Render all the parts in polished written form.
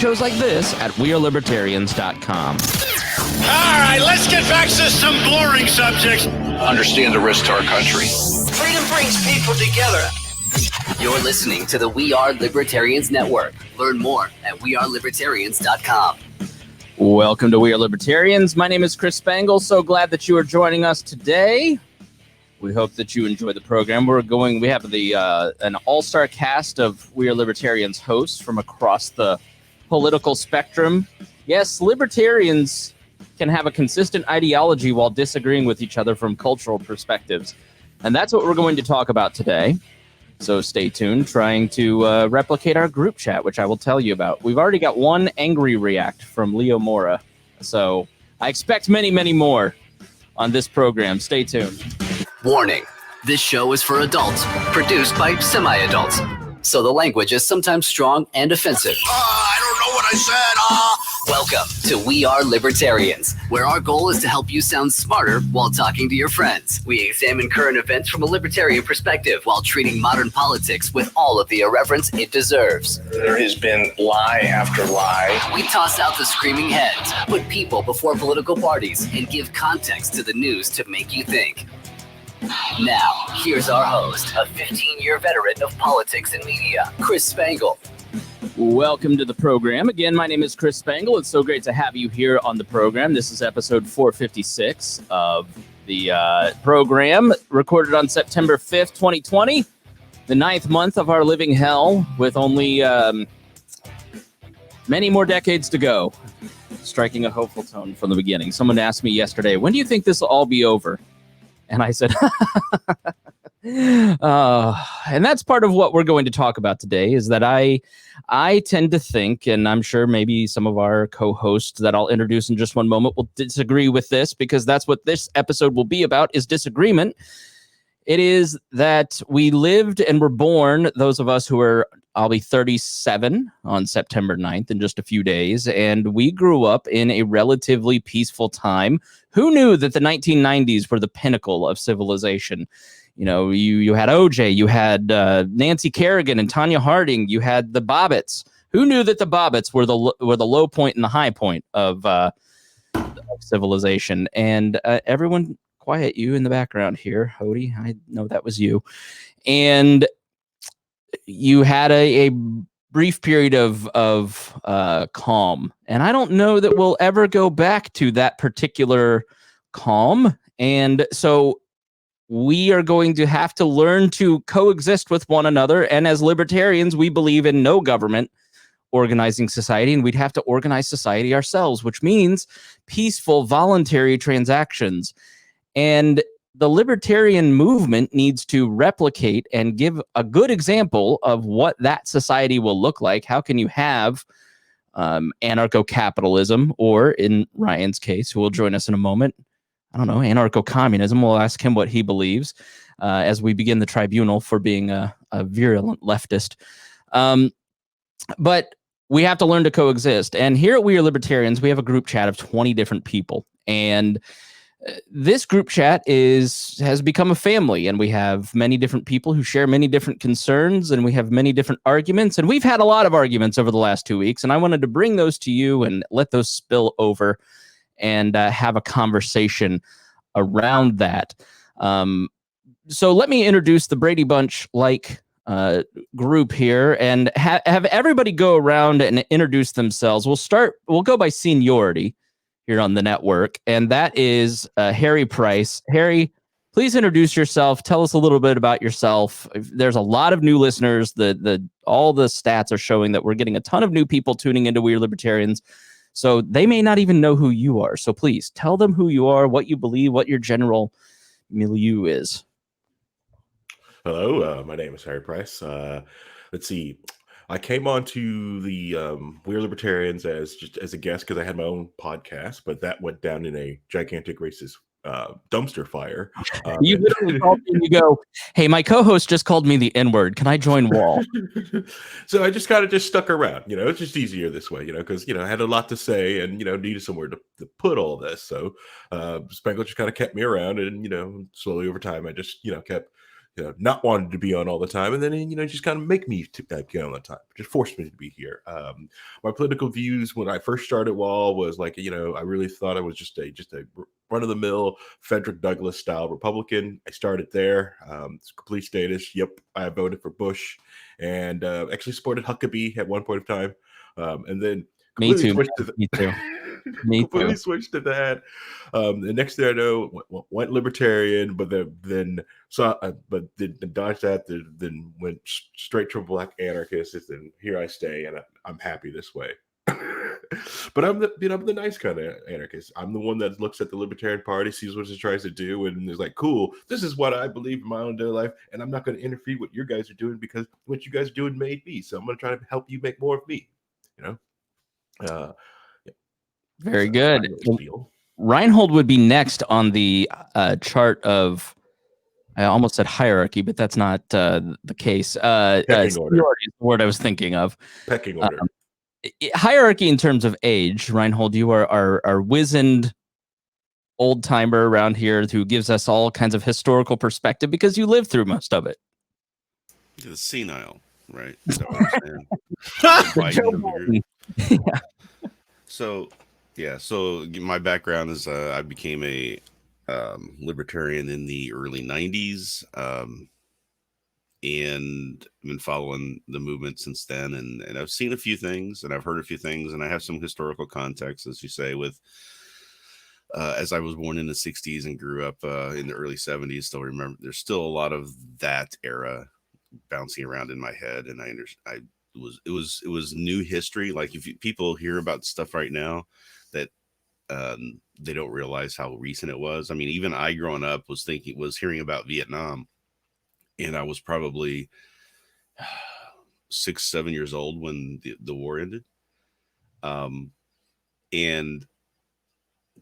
Shows like this at wearelibertarians.com. All right, let's get back to some boring subjects. Understand the risk to our country. Freedom brings people together. You're listening to the We Are Libertarians Network. Learn more at wearelibertarians.com. Welcome to We Are Libertarians. My name is Chris Spangle. So glad that you are joining us today. We hope that you enjoy the program. We have an all-star cast of We Are Libertarians hosts from across the political spectrum. Yes, libertarians can have a consistent ideology while disagreeing with each other from cultural perspectives. And that's what we're going to talk about today. So stay tuned, trying to replicate our group chat, which I will tell you about. We've already got one angry react from Leo Mora. So I expect many, many more on this program. Stay tuned. Warning, this show is for adults, produced by semi-adults. So the language is sometimes strong and offensive. I don't know what I said. Welcome to We Are Libertarians, where our goal is to help you sound smarter while talking to your friends. We examine current events from a libertarian perspective while treating modern politics with all of the irreverence it deserves. There has been lie after lie. We toss out the screaming heads, put people before political parties, and give context to the news to make you think. Now, here's our host, a 15-year veteran of politics and media, Chris Spangle. Welcome to the program. Again, my name is Chris Spangle. It's so great to have you here on the program. This is episode 456 of the program, recorded on September 5th, 2020, the 9th month of our living hell, with only many more decades to go. Striking a hopeful tone from the beginning. Someone asked me yesterday, when do you think this will all be over? And I said, and that's part of what we're going to talk about today, is that I tend to think, and I'm sure maybe some of our co-hosts that I'll introduce in just one moment will disagree with this, because that's what this episode will be about, is disagreement. It is that we lived and were born, those of us who are, I'll be 37 on September 9th in just a few days, and we grew up in a relatively peaceful time. Who knew that the 1990s were the pinnacle of civilization? You know, you had OJ, you had Nancy Kerrigan and Tanya Harding, you had the Bobbits. Who knew that the Bobbits were the low point and the high point of civilization? And everyone, quiet you in the background here, Hodey. I know that was you. And you had a brief period of calm. And I don't know that we'll ever go back to that particular calm. And so we are going to have to learn to coexist with one another. And as libertarians, we believe in no government organizing society, and we'd have to organize society ourselves, which means peaceful, voluntary transactions. And the libertarian movement needs to replicate and give a good example of what that society will look like. How can you have anarcho-capitalism, or in Ryan's case, who will join us in a moment, I don't know, anarcho-communism? We'll ask him what he believes as we begin the tribunal for being a virulent leftist. But we have to learn to coexist. And here at We Are Libertarians, we have a group chat of 20 different people. And this group chat has become a family, and we have many different people who share many different concerns, and we have many different arguments, and we've had a lot of arguments over the last 2 weeks, and I wanted to bring those to you and let those spill over and have a conversation around that. So let me introduce the Brady Bunch group here, and have everybody go around and introduce themselves. We'll go by seniority here on the network, and that is Harry Price. Harry, please introduce yourself. Tell us a little bit about yourself. There's a lot of new listeners. All the stats are showing that we're getting a ton of new people tuning into We Are Libertarians, so they may not even know who you are. So please tell them who you are, what you believe, what your general milieu is. Hello, my name is Harry Price. Let's see. I came on to the We're Libertarians as a guest because I had my own podcast, but that went down in a gigantic racist dumpster fire. You literally called me and you go, "Hey, my co-host just called me the N-word. Can I join Wall?" So I just kind of stuck around. It's just easier this way, because I had a lot to say and needed somewhere to put all this. So Spangle just kind of kept me around, and slowly over time I just kept not wanting to be on all the time, and then just kind of make me get on the time, just force me to be here. My political views when I first started WAL was like, I really thought I was just a run of the mill Frederick Douglass style Republican. I started there. It's complete status. Yep, I voted for Bush, and actually supported Huckabee at one point of time, and then Me completely too. switched to Me too. Me completely too. switched to that. The next thing I know, went libertarian, but then dodged that. Then went straight to black anarchist, and here I stay, and I'm happy this way. But I'm the nice kind of anarchist. I'm the one that looks at the Libertarian Party, sees what it tries to do, and is like, cool, this is what I believe in my own daily life, and I'm not going to interfere with what you guys are doing because what you guys are doing made me. So I'm going to try to help you make more of me. Very So good. I really feel. Rhinehold would be next on the chart of. I almost said hierarchy, but that's not the case. Pecking order. Seniority is the word I was thinking of. Pecking order. Hierarchy in terms of age. Rhinehold, you are our wizened old timer around here who gives us all kinds of historical perspective because you lived through most of it. It's senile, right? Is that what I'm saying? Yeah. So my background is I became a libertarian in the early 90s, and I've been following the movement since then, and I've seen a few things, and I've heard a few things, and I have some historical context, as you say, with as I was born in the 60s and grew up in the early 70s. Still remember, there's still a lot of that era bouncing around in my head, and it was new history. Like if people hear about stuff right now that they don't realize how recent it was. I mean, even I growing up was hearing about Vietnam, and I was probably 6-7 years old when the war ended. And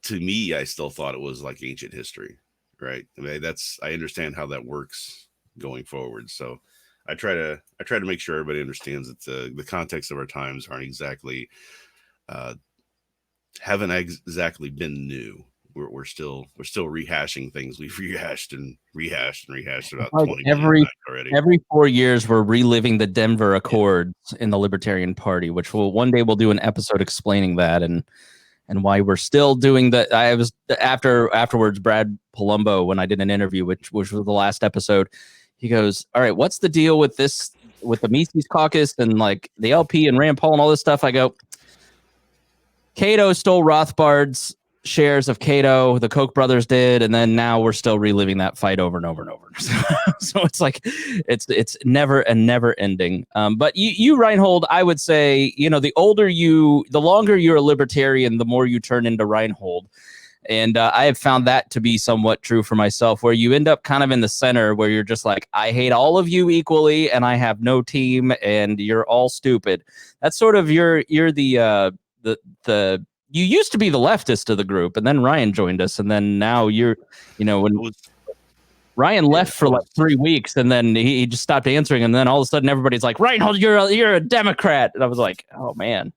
to me, I still thought it was like ancient history, right? I mean, I understand how that works going forward. So I try to make sure everybody understands that the context of our times aren't exactly haven't exactly been new. We're still rehashing things we've rehashed about Like 20 million times already. Every 4 years, we're reliving the Denver Accords in the Libertarian Party, which one day we'll do an episode explaining that and why we're still doing that. I was afterwards, Brad Palumbo, when I did an interview, which was the last episode, he goes, all right, what's the deal with this, with the Mises Caucus and like the LP and Rand Paul and all this stuff? I go, Cato stole Rothbard's shares of Cato, the Koch brothers did, and then now we're still reliving that fight over and over and over. So it's like it's never ending. But you Rhinehold, I would say, the longer you're a libertarian, the more you turn into Rhinehold. And I have found that to be somewhat true for myself, where you end up kind of in the center, where you're just like, I hate all of you equally, and I have no team, and you're all stupid. That's sort of you're the you used to be the leftist of the group, and then Ryan joined us, and then now when Ryan left for like 3 weeks, and then he just stopped answering, and then all of a sudden everybody's like, Rhinehold, you're a Democrat, and I was like, oh man.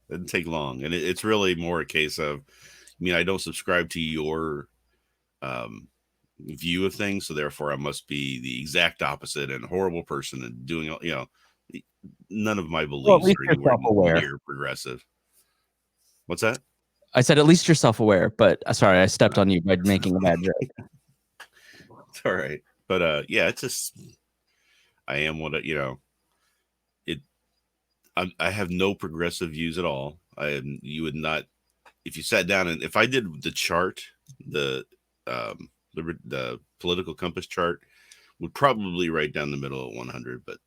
It didn't take long, and it's really more a case of, I don't subscribe to your view of things, so therefore I must be the exact opposite and a horrible person and doing, none of my beliefs are anywhere near progressive. What's that? I said, at least you're self-aware, but sorry, I stepped on you by making a bad joke. It's all right. But it's just, I am what I have no progressive views at all. You would not, if you sat down and if I did the chart, the political compass chart would probably right down the middle at 100, but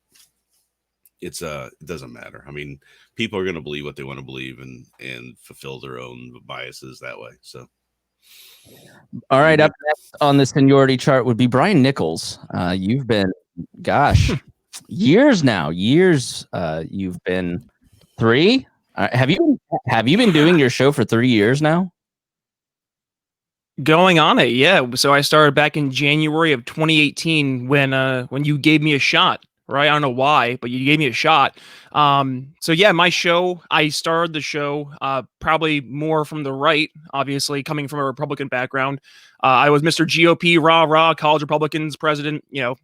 it doesn't matter. I mean, people are going to believe what they want to believe and fulfill their own biases that way. So, all right, up next on the seniority chart would be Brian Nichols. You've been, years now. You've been 3. Have you been doing your show for 3 years now? Going on it, yeah. So I started back in January of 2018 when you gave me a shot. right? I don't know why, but you gave me a shot. So yeah, my show, I started the show probably more from the right, obviously coming from a Republican background. I was Mr. GOP, rah, college Republicans president. You know,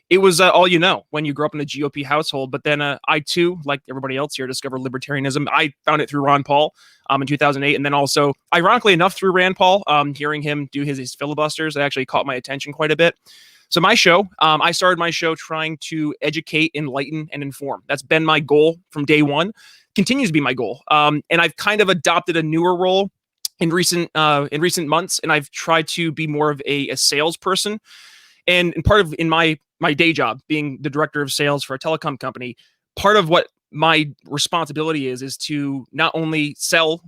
it was all you know when you grew up in a GOP household. But then I too, like everybody else here, discovered libertarianism. I found it through Ron Paul in 2008. And then also, ironically enough, through Rand Paul, hearing him do his filibusters, that actually caught my attention quite a bit. So my show, I started my show trying to educate, enlighten, and inform. That's been my goal from day one, continues to be my goal. And I've kind of adopted a newer role in recent months, and I've tried to be more of a salesperson. And part of in my day job, being the director of sales for a telecom company, part of what my responsibility is to not only sell,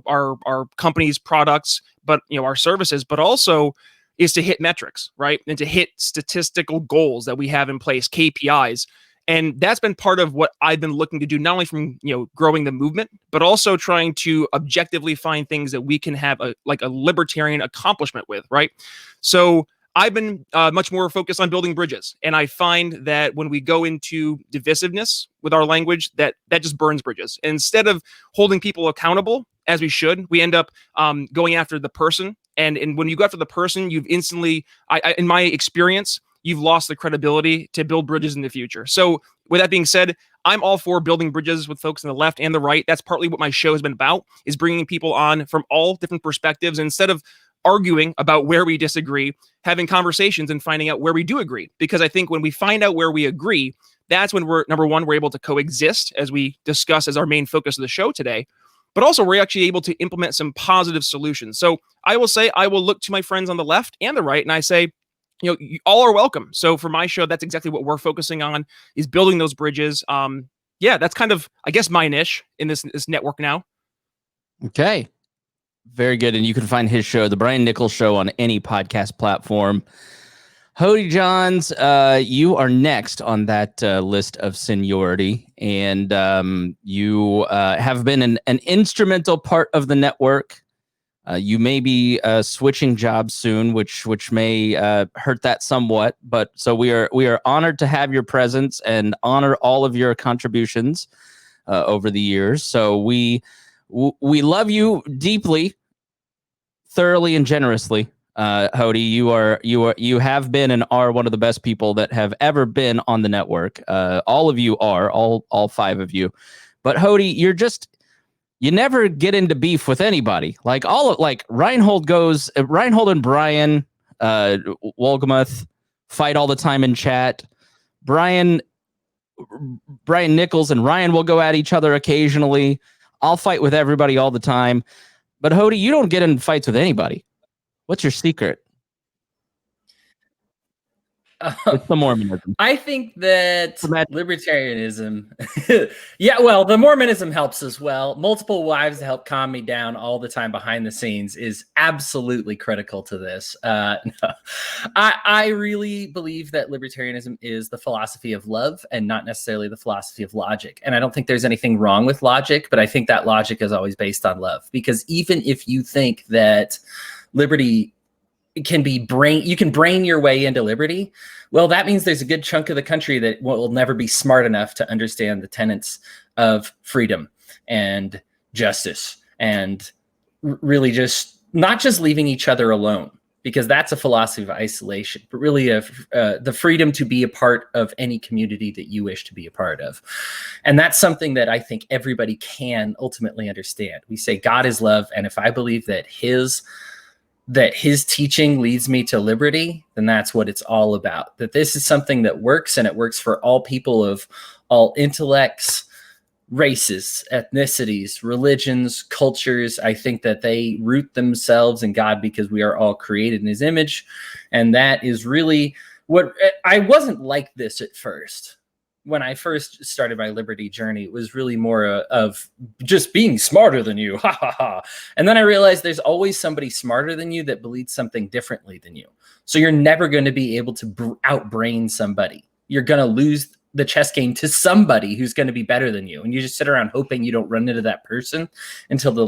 our company's products, but our services, but also is to hit metrics, right? And to hit statistical goals that we have in place, KPIs. And that's been part of what I've been looking to do, not only from, growing the movement, but also trying to objectively find things that we can have a libertarian accomplishment with, right? So I've been much more focused on building bridges. And I find that when we go into divisiveness with our language, that just burns bridges. And instead of holding people accountable, as we should, we end up going after the person. And when you go after the person, you've instantly, in my experience, you've lost the credibility to build bridges in the future. So with that being said, I'm all for building bridges with folks on the left and the right. That's partly what my show has been about, is bringing people on from all different perspectives. And instead of arguing about where we disagree, having conversations and finding out where we do agree. Because I think when we find out where we agree, that's when we're able to coexist, as we discuss as our main focus of the show today. But also we're actually able to implement some positive solutions. So I will say, I will look to my friends on the left and the right, and I say, you all are welcome. So for my show, that's exactly what we're focusing on, is building those bridges. That's kind of, I guess, my niche in this network now. Okay. Very good. And you can find his show, The Brian Nichols Show, on any podcast platform. Hodey Johns, you are next on that list of seniority, and you have been an instrumental part of the network. You may be switching jobs soon, which may hurt that somewhat. But so we are honored to have your presence and honor all of your contributions over the years. So we love you deeply, thoroughly, and generously. Hodey, you have been and are one of the best people that have ever been on the network. All of you are, all five of you. But Hodey, you never get into beef with anybody. Rhinehold and Brian Wolgamuth fight all the time in chat. Brian Nichols and Ryan will go at each other occasionally. I'll fight with everybody all the time. But Hodey, you don't get in fights with anybody. What's your secret? It's the Mormonism. I think that libertarianism, the Mormonism helps as well. Multiple wives to help calm me down all the time behind the scenes is absolutely critical to this. I really believe that libertarianism is the philosophy of love and not necessarily the philosophy of logic. And I don't think there's anything wrong with logic, but I think that logic is always based on love. Because even if you think that liberty can be you can brain your way into liberty, well, that means there's a good chunk of the country that will never be smart enough to understand the tenets of freedom and justice, and really just not just leaving each other alone, because that's a philosophy of isolation, but really the freedom to be a part of any community that you wish to be a part of. And that's something that I think everybody can ultimately understand. We say God is love, and if I believe that his teaching leads me to liberty, then that's what it's all about. That this is something that works, and it works for all people of all intellects, races, ethnicities, religions, cultures. I think that they root themselves in God because we are all created in his image. And that is really what I wasn't like this at first. When I first started my liberty journey, it was really more of just being smarter than you. Ha ha ha. And then I realized there's always somebody smarter than you that believes something differently than you. So you're never going to be able to outbrain somebody. You're going to lose the chess game to somebody who's going to be better than you. And you just sit around hoping you don't run into that person until the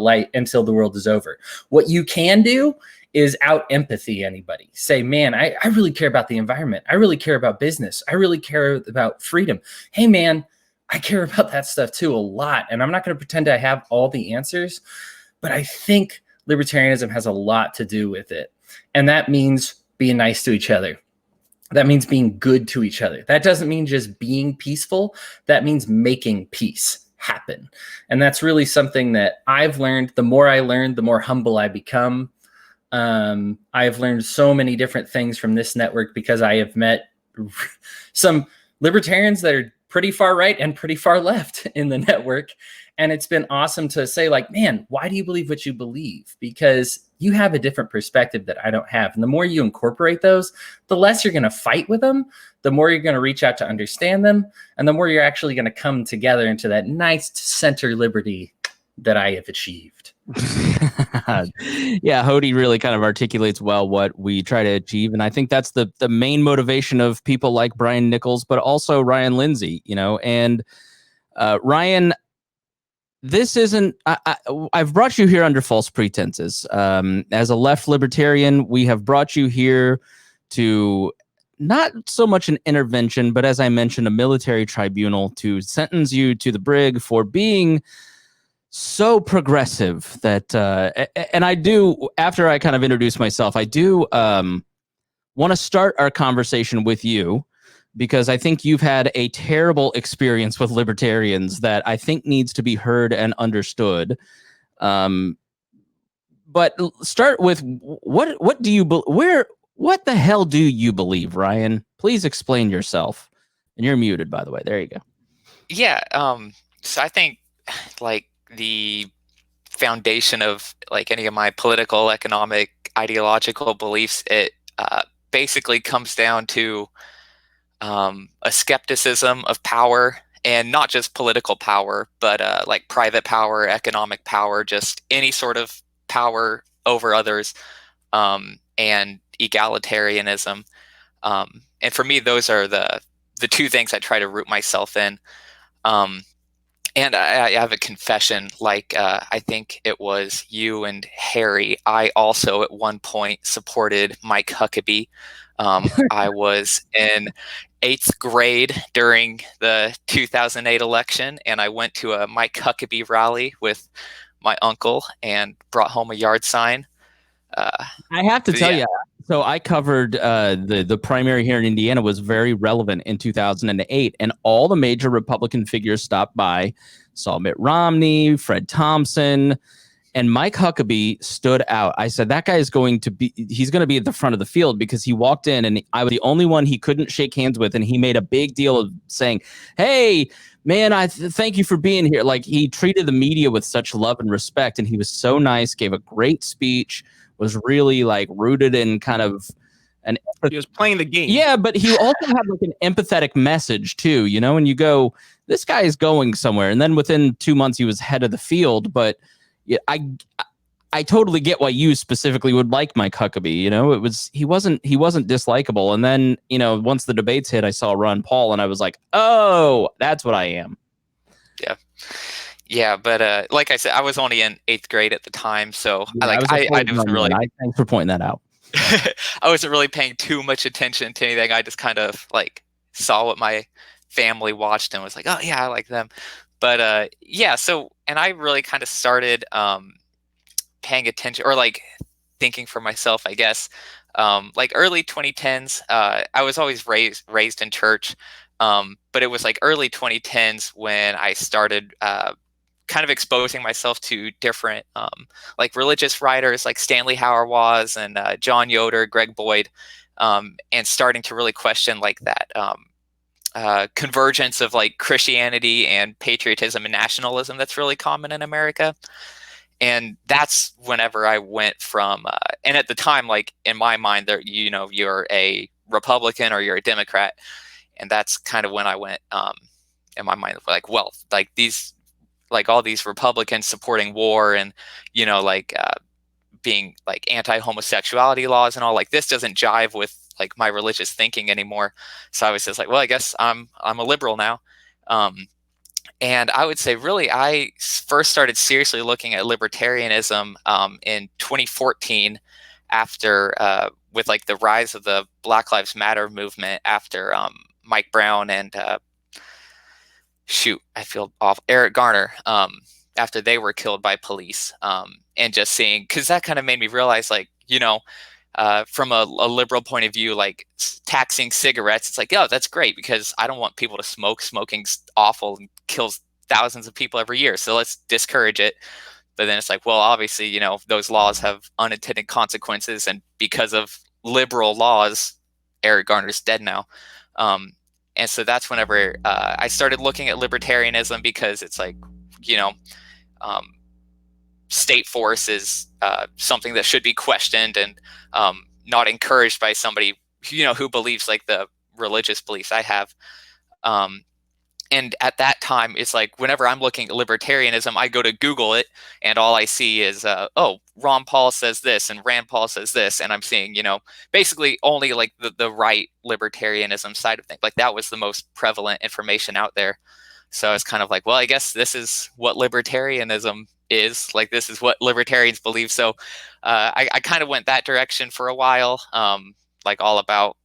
world is over. What you can do is out empathy anybody. Say, man, I really care about the environment. I really care about business. I really care about freedom. Hey, man, I care about that stuff too a lot. And I'm not going to pretend I have all the answers, but I think libertarianism has a lot to do with it. And that means being nice to each other. That means being good to each other. That doesn't mean just being peaceful. That means making peace happen. And that's really something that I've learned. The more I learn, the more humble I become. I've learned so many different things from this network because I have met some libertarians that are pretty far right and pretty far left in the network. And it's been awesome to say, like, man, why do you believe what you believe? Because you have a different perspective that I don't have. And the more you incorporate those, the less you're going to fight with them, the more you're going to reach out to understand them, and the more you're actually going to come together into that nice center liberty that I have achieved. Yeah, Hodey really kind of articulates well what we try to achieve. And I think that's the main motivation of people like Brian Nichols, but also Ryan Lindsey, and Ryan, this isn't, I've brought you here under false pretenses. As a left libertarian, we have brought you here to not so much an intervention, but as I mentioned, a military tribunal to sentence you to the brig for being so progressive that, and I do, after I kind of introduce myself, I do want to start our conversation with you, because I think you've had a terrible experience with libertarians that I think needs to be heard and understood. But start with what do you what the hell do you believe, Ryan? Please explain yourself. And you're muted, by the way. There you go. Yeah. So I think like the foundation of like any of my political, economic, ideological beliefs, it basically comes down to a skepticism of power, and not just political power, but like private power, economic power, just any sort of power over others, and egalitarianism. And for me, those are the two things I try to root myself in. And I have a confession, like I think it was you and Harry. I also at one point supported Mike Huckabee. I was in 8th grade during the 2008 election, and I went to a Mike Huckabee rally with my uncle and brought home a yard sign. I have to tell you, so I covered the primary here in Indiana was very relevant in 2008, and all the major Republican figures stopped by, saw Mitt Romney, Fred Thompson, and Mike Huckabee stood out. I said, that guy is he's going to be at the front of the field, because he walked in and I was the only one he couldn't shake hands with. And he made a big deal of saying, hey, man, thank you for being here. Like, he treated the media with such love and respect. And he was so nice, gave a great speech, was really like rooted in kind of he was playing the game. Yeah, but he also had like an empathetic message too, and you go, this guy is going somewhere. And then within 2 months, he was head of the field. But yeah, I totally get why you specifically would like Mike Huckabee. He wasn't dislikable. And then, once the debates hit, I saw Ron Paul and I was like, oh, that's what I am. Yeah. Yeah, but like I said, I was only in 8th grade at the time, so yeah, I wasn't really. Thanks for pointing that out. I wasn't really paying too much attention to anything. I just kind of like saw what my family watched and was like, oh yeah, I like them. But yeah, so, and I really kind of started paying attention, or like thinking for myself, I guess, like early 2010s. I was always raised in church, but it was like early 2010s when I started kind of exposing myself to different like religious writers like Stanley Hauerwas and John Yoder, Greg Boyd, and starting to really question like that convergence of like Christianity and patriotism and nationalism that's really common in America. And that's whenever I went from, and at the time, like in my mind, there, you're a Republican or you're a Democrat, and that's kind of when I went in my mind, like, well, like these, like all these Republicans supporting war and like being like anti-homosexuality laws and all, like this doesn't jive with like my religious thinking anymore. So I was just like, well, I guess I'm a liberal now. And I would say really I first started seriously looking at libertarianism in 2014 after with like the rise of the Black Lives Matter movement after Mike Brown and I feel off, Eric Garner, after they were killed by police, and just seeing, because that kind of made me realize, like, from a liberal point of view, like taxing cigarettes, it's like, oh, that's great because I don't want people to smoke. Smoking's awful and kills thousands of people every year. So let's discourage it. But then it's like, well, obviously, those laws have unintended consequences. And because of liberal laws, Eric Garner's dead now. And so that's whenever I started looking at libertarianism, because it's like, state force is something that should be questioned and not encouraged by somebody, who believes like the religious beliefs I have. And at that time, it's like whenever I'm looking at libertarianism, I go to Google it, and all I see is, Ron Paul says this and Rand Paul says this. And I'm seeing, basically only like the right libertarianism side of things. Like that was the most prevalent information out there. So it's kind of like, well, I guess this is what libertarianism is. Like, this is what libertarians believe. So I kind of went that direction for a while, like all about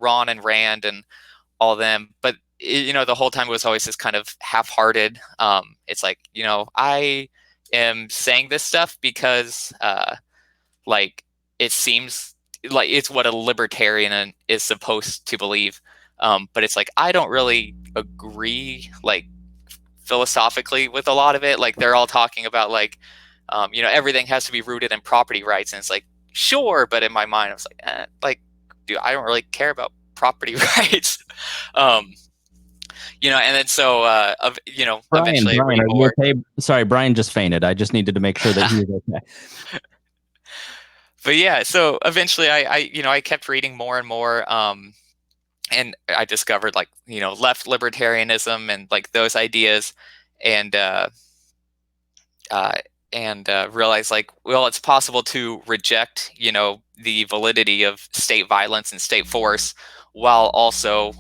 Ron and Rand and all them. But the whole time it was always this kind of half-hearted. It's like, I am saying this stuff because like it seems like it's what a libertarian is supposed to believe. But it's like, I don't really agree, like philosophically, with a lot of it. Like they're all talking about like, everything has to be rooted in property rights. And it's like, sure. But in my mind, I was like, dude, I don't really care about property rights. And then so, eventually. Brian, are you okay? Sorry, Brian just fainted. I just needed to make sure that he was okay. But yeah, so eventually I kept reading more and more. And I discovered like, left libertarianism and like those ideas, and realized like, well, it's possible to reject, the validity of state violence and state force while also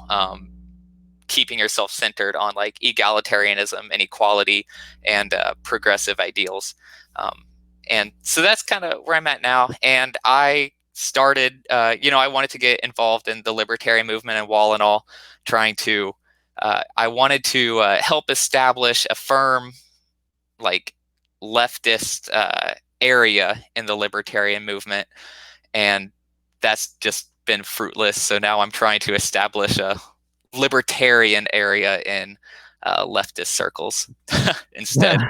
keeping yourself centered on like egalitarianism and equality and progressive ideals. And so that's kind of where I'm at now. And I started, I wanted to get involved in the libertarian movement and wall and all, trying to, I wanted to help establish a firm, like leftist area in the libertarian movement. And that's just been fruitless. So now I'm trying to establish a libertarian area in leftist circles instead.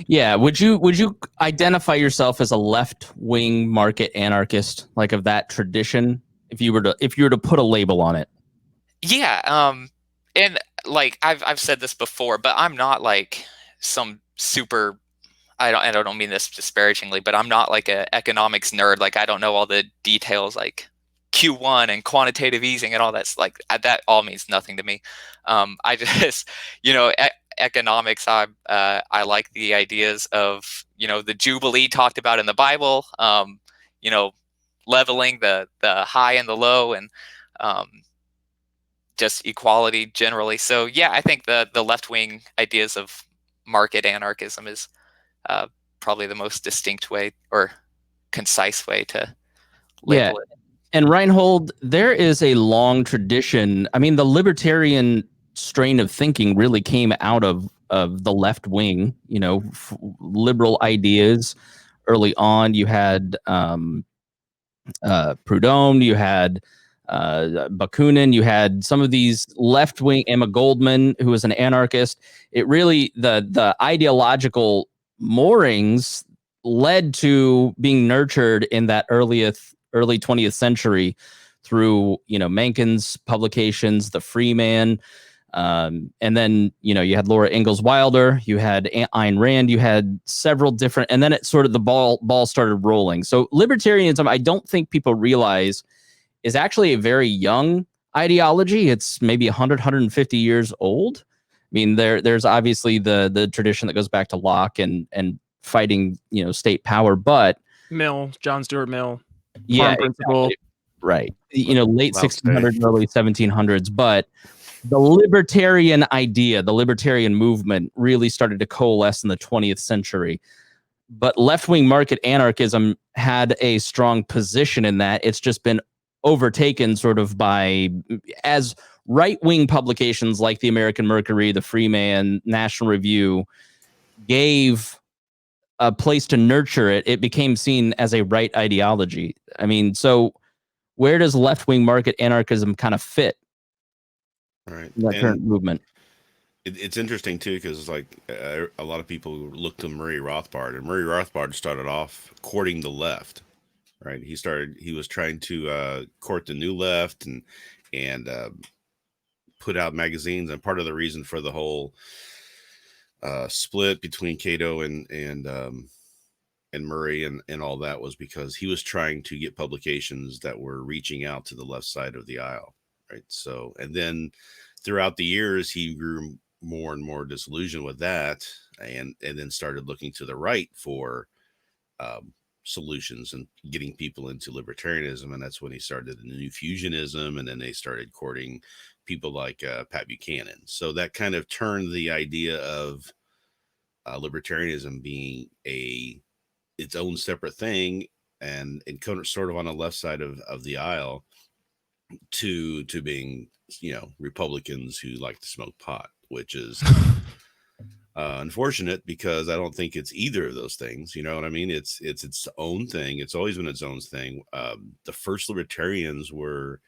Yeah. Would you identify yourself as a left-wing market anarchist, like of that tradition, if you were to put a label on it? Yeah. And like I've said this before, but I'm not like some super, I don't mean this disparagingly, but I'm not like an economics nerd. Like I don't know all the details, like Q1 and quantitative easing and all that's like, that all means nothing to me. I just, economics, I like the ideas of, the Jubilee talked about in the Bible, leveling the high and the low, and just equality generally. So yeah, I think the left-wing ideas of market anarchism is probably the most distinct way or concise way to label it. And Rhinehold, there is a long tradition. I mean, the libertarian strain of thinking really came out of the left wing, liberal ideas. Early on, you had Proudhon, you had Bakunin, you had some of these left wing, Emma Goldman, who was an anarchist. It really, the ideological moorings led to being nurtured in that early 20th century through, Mencken's publications, The Free Man. And then, you had Laura Ingalls Wilder, you had Ayn Rand, you had several different, and then it sort of, the ball started rolling. So libertarianism, I don't think people realize, is actually a very young ideology. It's maybe 100, 150 years old. I mean, there's obviously the tradition that goes back to Locke and fighting, state power, but John Stuart Mill. Yeah, principle. Exactly. Right. Late 1600s, early 1700s, but the libertarian idea, the libertarian movement really started to coalesce in the 20th century. but left-wing market anarchism had a strong position in that. It's just been overtaken sort of by, as right-wing publications like the American Mercury, the Freeman, National Review gave a place to nurture it, it became seen as a right ideology. I mean, so where does left-wing market anarchism kind of fit Right. in that current movement? It's interesting too, because like a lot of people look to Murray Rothbard, and Murray Rothbard started off courting the left, right? He was trying to court the new left and put out magazines, and part of the reason for the whole split between Cato and Murray and all that was because he was trying to get publications that were reaching out to the left side of the aisle, right? So, and then throughout the years, he grew more and more disillusioned with that, and then started looking to the right for solutions and getting people into libertarianism, and that's when he started the New Fusionism, and then they started courting people like Pat Buchanan. So that kind of turned the idea of libertarianism being its own separate thing, and sort of on the left side of the aisle to being, you know, Republicans who like to smoke pot, which is unfortunate, because I don't think it's either of those things. You know what I mean? It's its own thing. It's always been its own thing. The first libertarians were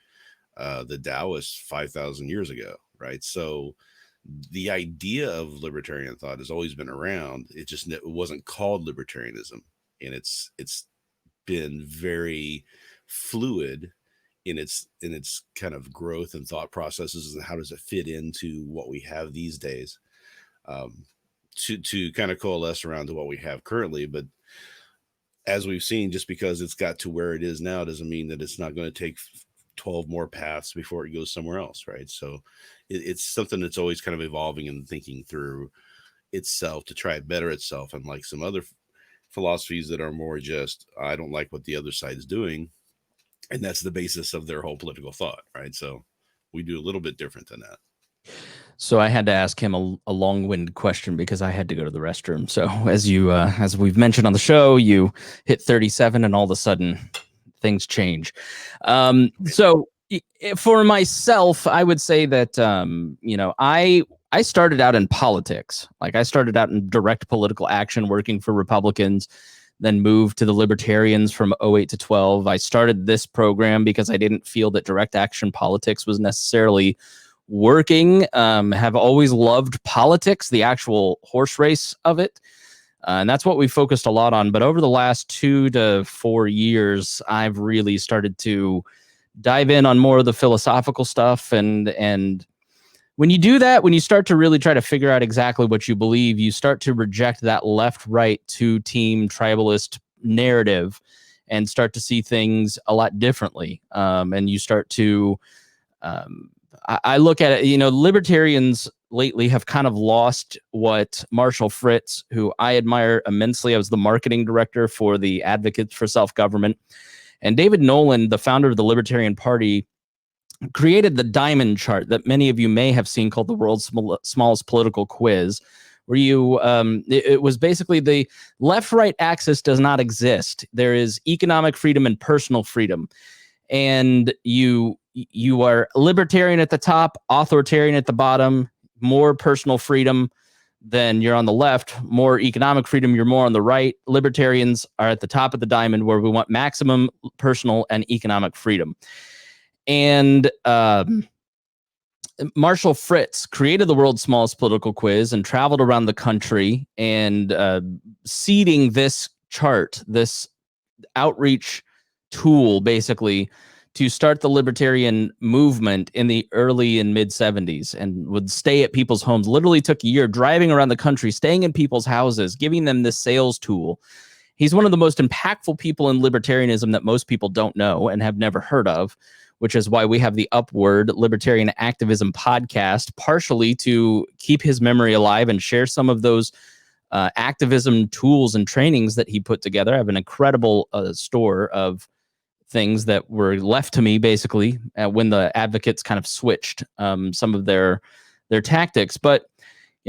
the Taoists 5,000 years ago, right? So the idea of libertarian thought has always been around. It wasn't called libertarianism, and it's been very fluid in its kind of growth and thought processes, and how does it fit into what we have these days, to kind of coalesce around to what we have currently. But as we've seen, just because it's got to where it is now doesn't mean that it's not going to take 12 more paths before it goes somewhere else, right? So it's something that's always kind of evolving and thinking through itself to try and better itself. And like some other philosophies that are more just, I don't like what the other side is doing, and that's the basis of their whole political thought, right? So we do a little bit different than that. So I had to ask him a long-winded question because I had to go to the restroom. So as we've mentioned on the show, you hit 37 and all of a sudden things change. So for myself, I would say that, I started out in politics. Like, I started out in direct political action, working for Republicans, then moved to the Libertarians from 08 to 12. I started this program because I didn't feel that direct action politics was necessarily working. Have always loved politics, the actual horse race of it. And that's what we focused a lot on. But over the last 2 to 4 years, I've really started to dive in on more of the philosophical stuff. And when you do that, when you start to really try to figure out exactly what you believe, you start to reject that left-right two-team tribalist narrative and start to see things a lot differently. And you start to, I look at it, libertarians lately have kind of lost what Marshall Fritz, who I admire immensely. I was the marketing director for the Advocates for Self-Government. And David Nolan, the founder of the Libertarian Party, created the diamond chart that many of you may have seen, called the world's smallest political quiz, where it was basically the left-right axis does not exist. There is economic freedom and personal freedom. And you are libertarian at the top, authoritarian at the bottom, more personal freedom, then you're on the left, more economic freedom, you're more on the right. Libertarians are at the top of the diamond, where we want maximum personal and economic freedom. And Marshall Fritz created the world's smallest political quiz and traveled around the country and seeding this chart, this outreach tool, basically, to start the libertarian movement in the early and mid 70s, and would stay at people's homes. Literally took a year driving around the country, staying in people's houses, giving them this sales tool. He's one of the most impactful people in libertarianism that most people don't know and have never heard of, which is why we have the Upward Libertarian Activism podcast, partially to keep his memory alive and share some of those activism tools and trainings that he put together. I have an incredible store of things that were left to me, basically, when the Advocates kind of switched some of their tactics. But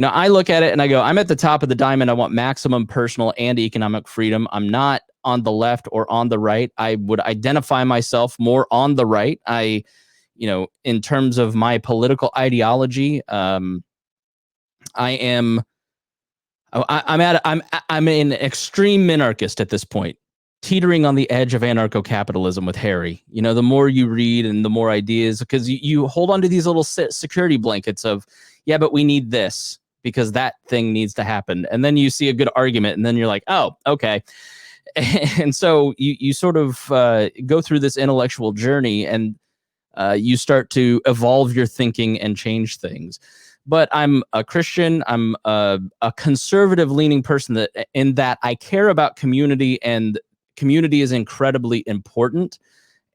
I look at it and I go, I'm at the top of the diamond. I want maximum personal and economic freedom. I'm not on the left or on the right. I would identify myself more on the right. In terms of my political ideology, I'm an extreme minarchist at this point, teetering on the edge of anarcho-capitalism with Harry. The more you read and the more ideas, because you hold on to these little security blankets of, yeah, but we need this because that thing needs to happen. And then you see a good argument and then you're like, oh, okay. And so you sort of go through this intellectual journey and you start to evolve your thinking and change things. But I'm a Christian. I'm a conservative leaning person in that I care about community, and community is incredibly important.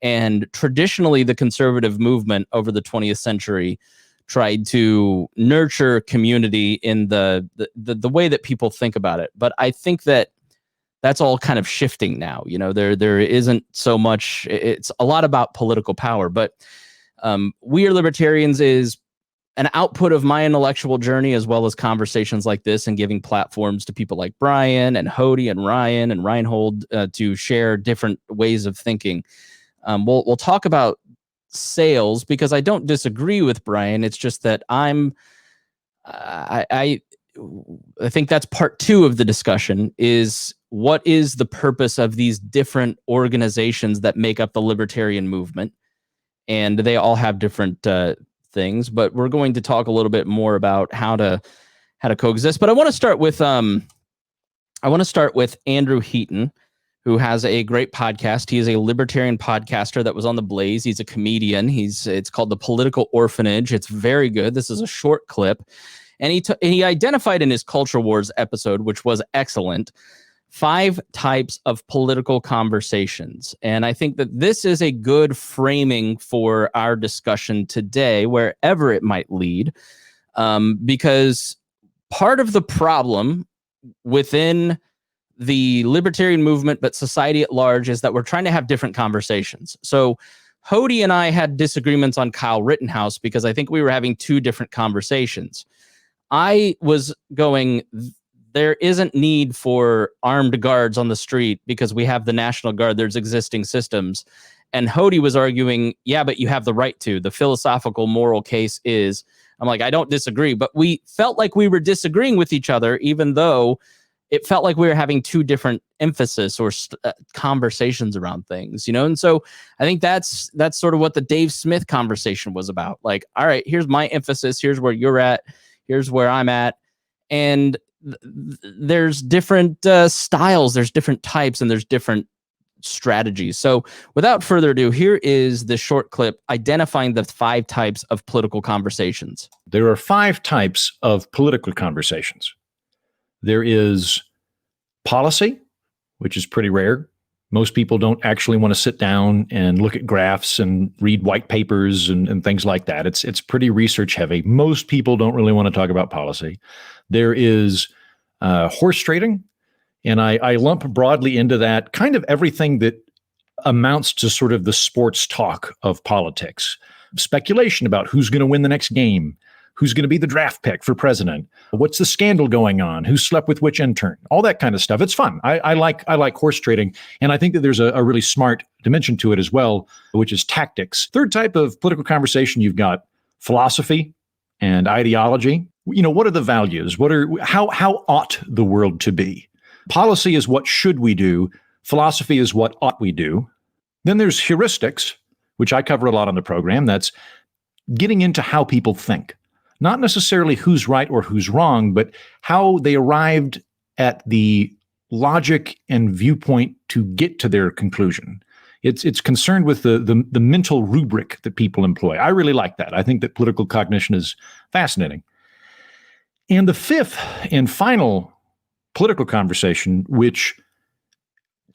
And traditionally, the conservative movement over the 20th century tried to nurture community in the way that people think about it. But I think that that's all kind of shifting now. There isn't so much. It's a lot about political power. But We Are Libertarians is an output of my intellectual journey, as well as conversations like this and giving platforms to people like Brian and Hodey and Ryan and Rhinehold to share different ways of thinking. We'll talk about sales because I don't disagree with Brian. It's just that I think that's part two of the discussion is what is the purpose of these different organizations that make up the libertarian movement? And they all have different things, but we're going to talk a little bit more about how to coexist. But I want to start with Andrew Heaton, who has a great podcast. He is a libertarian podcaster that was on The Blaze. He's a comedian. It's called The Political Orphanage. It's very good. This is a short clip. And he identified in his Culture Wars episode, which was excellent, 5 types of political conversations. And I think that this is a good framing for our discussion today, wherever it might lead, because part of the problem within the libertarian movement, but society at large, is that we're trying to have different conversations. So Hodey and I had disagreements on Kyle Rittenhouse because I think we were having 2 different conversations. I was going, there isn't need for armed guards on the street because we have the National Guard. There's existing systems. And Hodey was arguing, yeah, but you have the right to. The philosophical moral case is, I'm like, I don't disagree. But we felt like we were disagreeing with each other, even though it felt like we were having 2 different emphasis or conversations around things, And so I think that's sort of what the Dave Smith conversation was about. Like, all right, here's my emphasis. Here's where you're at. Here's where I'm at. And there's different styles, there's different types, and there's different strategies. So without further ado, here is the short clip identifying the 5 types of political conversations. There are 5 types of political conversations. There is policy, which is pretty rare. Most people don't actually want to sit down and look at graphs and read white papers and things like that. It's pretty research heavy. Most people don't really want to talk about policy. There is horse trading, and I lump broadly into that kind of everything that amounts to sort of the sports talk of politics. Speculation about who's going to win the next game, who's going to be the draft pick for president, what's the scandal going on, who slept with which intern, all that kind of stuff. It's fun. I like horse trading, and I think that there's a really smart dimension to it as well, which is tactics. Third type of political conversation, you've got philosophy and ideology. What are the values? How ought the world to be? Policy is what should we do. Philosophy is what ought we do. Then there's heuristics, which I cover a lot on the program. That's getting into how people think. Not necessarily who's right or who's wrong, but how they arrived at the logic and viewpoint to get to their conclusion. It's concerned with the mental rubric that people employ. I really like that. I think that political cognition is fascinating. And the 5th and final political conversation, which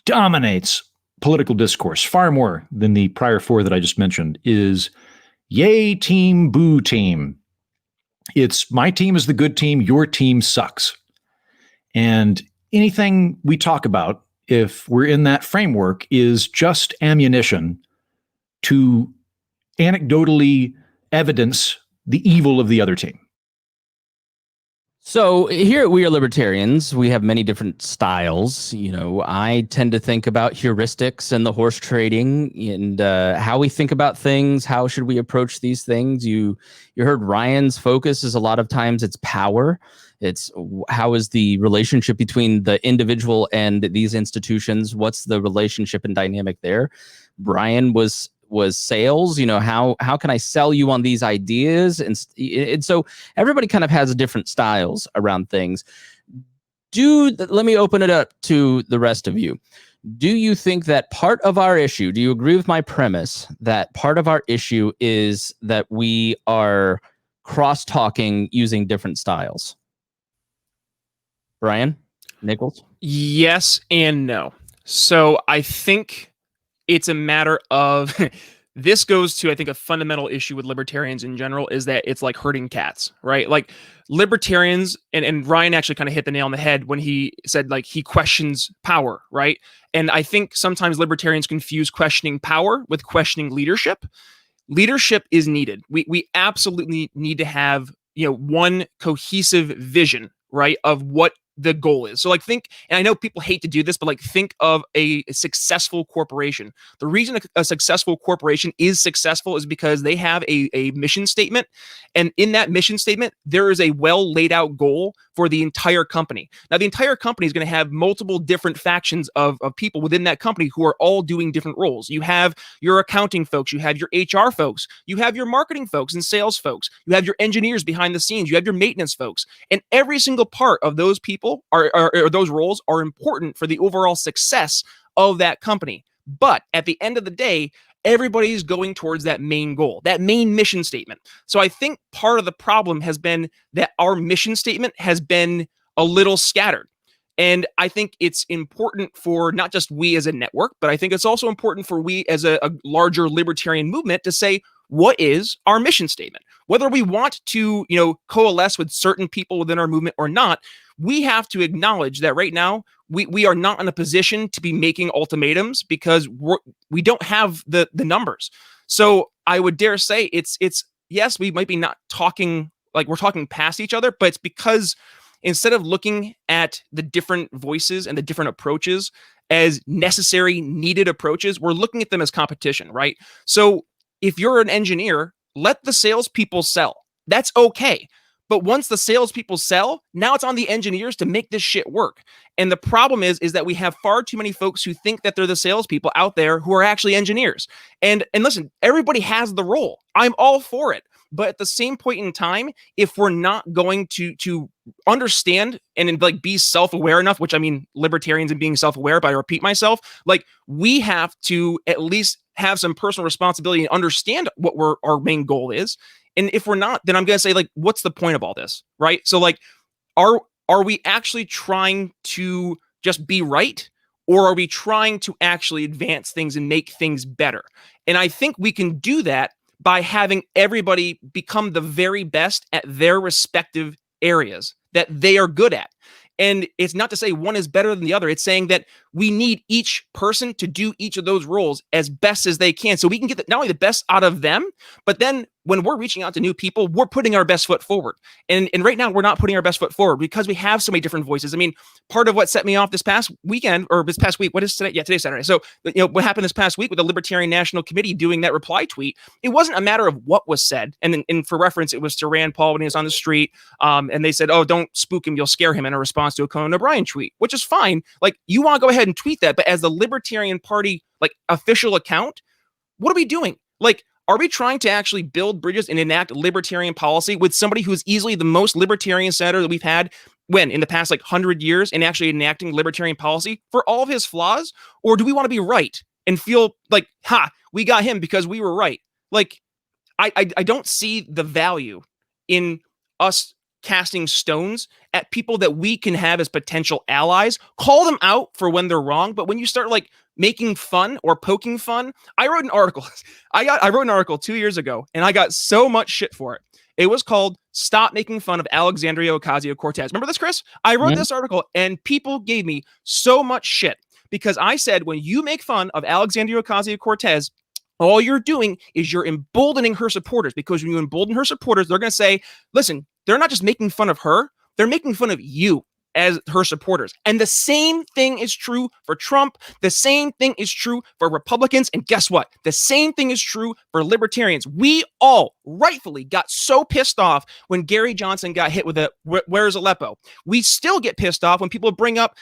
dominates political discourse far more than the prior 4 that I just mentioned, is yay team, boo team. It's my team is the good team, your team sucks. And anything we talk about, if we're in that framework, is just ammunition to anecdotally evidence the evil of the other team. So here at We Are Libertarians, we have many different styles. You know, I tend to think about heuristics and the horse trading and how we think about things. How should we approach these things? You heard Ryan's focus is a lot of times it's power. It's how is the relationship between the individual and these institutions? What's the relationship and dynamic there? Brian was sales. You know, how can I sell you on these ideas? And so everybody kind of has different styles around things. Let me open it up to the rest of you. Do you think that part of our issue, do you agree with my premise that part of our issue is that we are cross-talking using different styles? Brian, Nichols? Yes and no. So I think it's a matter of this goes to, I think, a fundamental issue with libertarians in general is that it's like herding cats, right? Like libertarians, and Ryan actually kind of hit the nail on the head when he said like he questions power, right? And I think sometimes libertarians confuse questioning power with questioning leadership. Leadership is needed. We absolutely need to have, one cohesive vision, right, of what the goal is. So like think, and I know people hate to do this, but like think of a successful corporation. The reason a successful corporation is successful is because they have a mission statement. And in that mission statement, there is a well laid out goal for the entire company. Now, the entire company is going to have multiple different factions of people within that company who are all doing different roles. You have your accounting folks, you have your HR folks, you have your marketing folks and sales folks, you have your engineers behind the scenes, you have your maintenance folks, and every single part of those people or those roles are important for the overall success of that company. But at the end of the day, everybody's going towards that main goal, that main mission statement. So I think part of the problem has been that our mission statement has been a little scattered. And I think it's important for not just we as a network, but I think it's also important for we as a larger libertarian movement to say, what is our mission statement? Whether we want to, coalesce with certain people within our movement or not, we have to acknowledge that right now we are not in a position to be making ultimatums because we don't have the numbers. So I would dare say it's yes, we might be not talking like we're talking past each other, but it's because instead of looking at the different voices and the different approaches as necessary, needed approaches, we're looking at them as competition, right? So if you're an engineer, let the salespeople sell. That's okay. But once the salespeople sell, now it's on the engineers to make this shit work. And the problem is that we have far too many folks who think that they're the salespeople out there who are actually engineers. And listen, everybody has the role. I'm all for it. But at the same point in time, if we're not going to understand and like be self-aware enough, which I mean, libertarians and being self-aware, but I repeat myself, like we have to at least have some personal responsibility and understand what our main goal is. And if we're not, then I'm going to say like, what's the point of all this? Right. So like, are we actually trying to just be right? Or are we trying to actually advance things and make things better? And I think we can do that by having everybody become the very best at their respective areas that they are good at. And it's not to say one is better than the other. It's saying that we need each person to do each of those roles as best as they can. So we can get not only the best out of them, but then when we're reaching out to new people, we're putting our best foot forward. And right now we're not putting our best foot forward because we have so many different voices. I mean, part of what set me off this past weekend or this past week, what is today? Yeah, today's Saturday. So, what happened this past week with the Libertarian National Committee doing that reply tweet, it wasn't a matter of what was said. And for reference, it was to Rand Paul when he was on the street. And they said, oh, don't spook him. You'll scare him in a response to a Conan O'Brien tweet, which is fine. Like you want to go ahead and tweet that. But as the Libertarian Party, like official account, what are we doing? Like, are we trying to actually build bridges and enact libertarian policy with somebody who's easily the most libertarian senator that we've had in the past like 100 years and actually enacting libertarian policy for all of his flaws? Or do we want to be right and feel like, we got him because we were right? Like, I don't see the value in us casting stones at people that we can have as potential allies. Call them out for when they're wrong, but when you start like making fun or poking fun, I wrote an article. I wrote an article 2 years ago, and I got so much shit for it. It was called "Stop Making Fun of Alexandria Ocasio-Cortez." Remember this, Chris? I wrote this article, and people gave me so much shit because I said when you make fun of Alexandria Ocasio-Cortez, all you're doing is you're emboldening her supporters, because when you embolden her supporters, they're going to say, listen, they're not just making fun of her. They're making fun of you as her supporters. And the same thing is true for Trump. The same thing is true for Republicans. And guess what? The same thing is true for libertarians. We all rightfully got so pissed off when Gary Johnson got hit with a "Where's Aleppo?" We still get pissed off when people bring up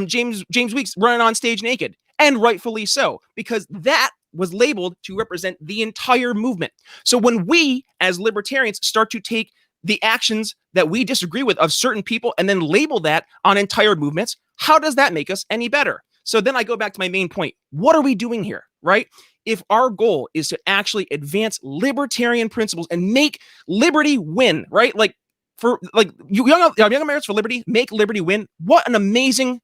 James Weeks running on stage naked. And rightfully so, because that was labeled to represent the entire movement. So when we as libertarians start to take the actions that we disagree with of certain people and then label that on entire movements, how does that make us any better? So then I go back to my main point. What are we doing here, right? If our goal is to actually advance libertarian principles and make liberty win, right? Like for like young Americans for liberty, make liberty win. What an amazing